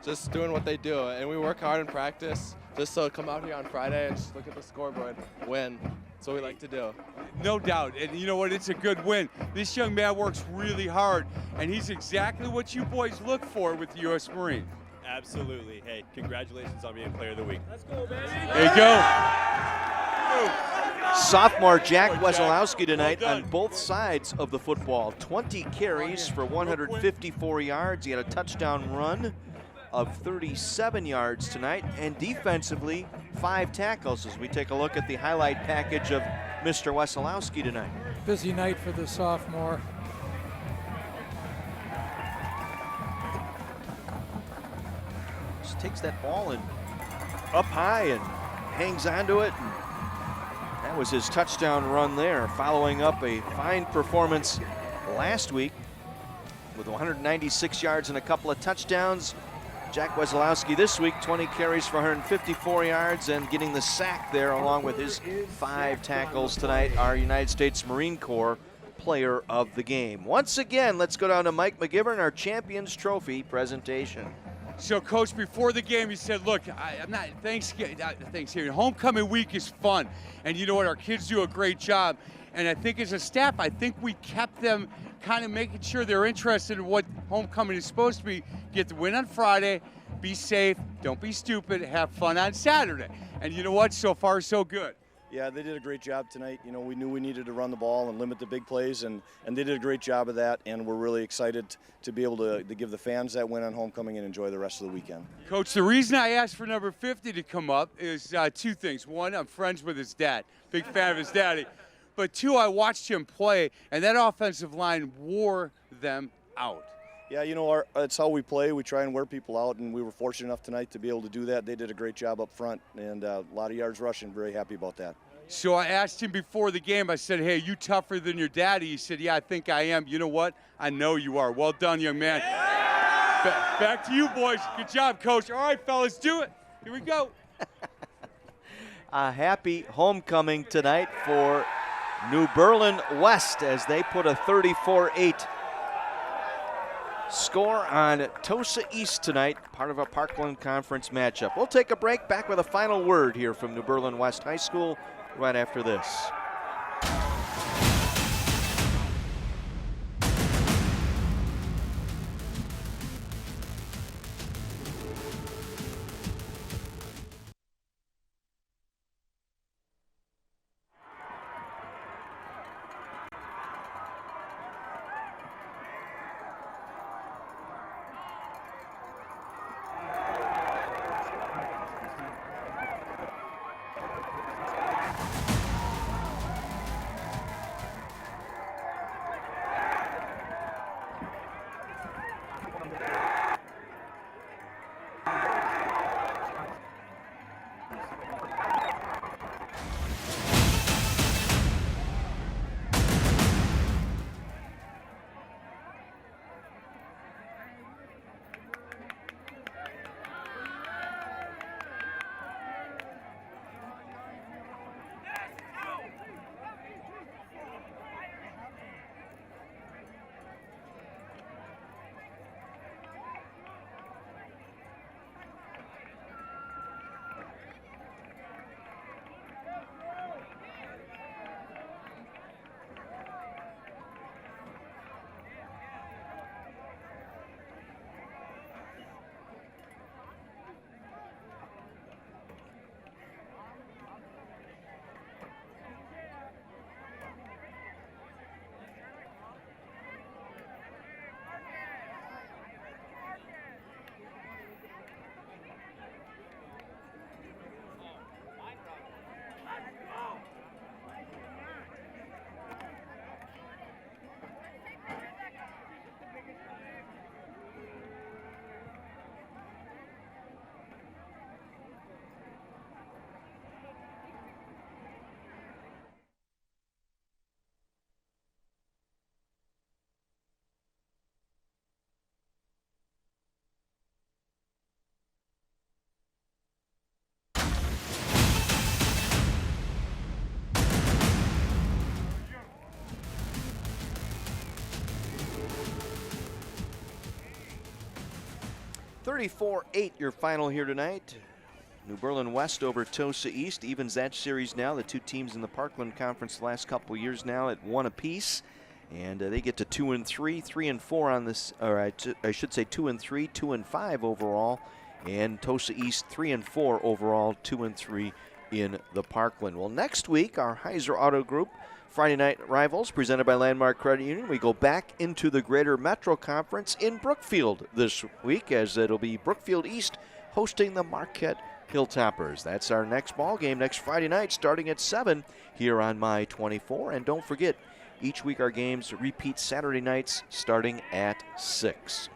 just doing what they do. And we work hard in practice just so come out here on Friday and just look at the scoreboard, win. That's what we like to do. No doubt. And you know what? It's a good win. This young man works really hard, and he's exactly what you boys look for with the U.S. Marine. Absolutely. Hey, congratulations on being Player of the Week. Let's go, baby. There you go. Sophomore Jack Wesolowski tonight on both sides of the football. 20 carries for 154 yards. He had a touchdown run of 37 yards tonight, and defensively 5 tackles as we take a look at the highlight package of Mr. Wesolowski tonight. Busy night for the sophomore. Just takes that ball and up high and hangs onto it. And that was his touchdown run there, following up a fine performance last week with 196 yards and a couple of touchdowns. Jack Wesolowski this week, 20 carries for 154 yards and getting the sack there along with his 5 tackles tonight, our United States Marine Corps Player of the Game. Once again, let's go down to Mike McGivern, our Champions Trophy presentation. So, Coach, before the game, he said, look, I'm not Thanksgiving. Homecoming week is fun. And you know what? Our kids do a great job. And I think as a staff, I think we kept them kind of making sure they're interested in what homecoming is supposed to be. Get the win on Friday, be safe, don't be stupid, have fun on Saturday. And you know what? So far, so good. Yeah, they did a great job tonight. You know, we knew we needed to run the ball and limit the big plays, and they did a great job of that, and we're really excited to be able to give the fans that win on homecoming and enjoy the rest of the weekend. Coach, the reason I asked for number 50 to come up is 2 things. 1, I'm friends with his dad, big fan of his daddy. But 2, I watched him play, and that offensive line wore them out. Yeah, you know, it's how we play. We try and wear people out, and we were fortunate enough tonight to be able to do that. They did a great job up front, and a lot of yards rushing. Very happy about that. So I asked him before the game, I said, hey, you tougher than your daddy? He said, yeah, I think I am. You know what? I know you are. Well done, young man. Yeah! Back to you, boys. Good job, Coach. All right, fellas, do it. Here we go. A happy homecoming tonight for New Berlin West as they put a 34-8 score on Tosa East tonight, part of a Parkland Conference matchup. We'll take a break, back with a final word here from New Berlin West High School right after this. 34-8 your final here tonight. New Berlin West over Tosa East evens that series now. The two teams in the Parkland Conference the last couple of years now at 1 apiece. And they get to 2-3, 3-4 on this, or I should say 2-3, 2-5 overall. And Tosa East 3-4 overall, 2-3 in the Parkland. Well, next week, our Heiser Auto Group Friday Night Rivals presented by Landmark Credit Union. We go back into the Greater Metro Conference in Brookfield this week, as it'll be Brookfield East hosting the Marquette Hilltoppers. That's our next ball game next Friday night starting at 7 here on My 24. And don't forget, each week our games repeat Saturday nights starting at 6.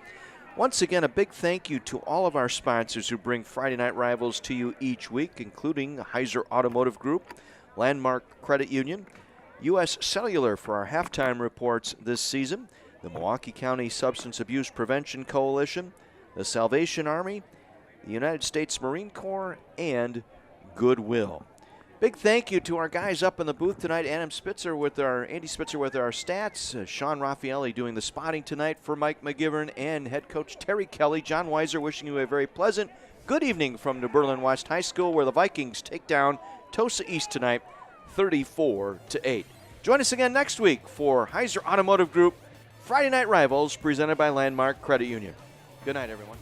Once again, a big thank you to all of our sponsors who bring Friday Night Rivals to you each week, including Heiser Automotive Group, Landmark Credit Union, U.S. Cellular for our halftime reports this season, the Milwaukee County Substance Abuse Prevention Coalition, the Salvation Army, the United States Marine Corps, and Goodwill. Big thank you to our guys up in the booth tonight. Andy Spitzer with our stats. Sean Raffaelli doing the spotting tonight for Mike McGivern and head coach Terry Kelly. John Weiser wishing you a very pleasant good evening from New Berlin West High School, where the Vikings take down Tosa East tonight, 34-8. Join us again next week for Heiser Automotive Group Friday Night Rivals presented by Landmark Credit Union. Good night, everyone.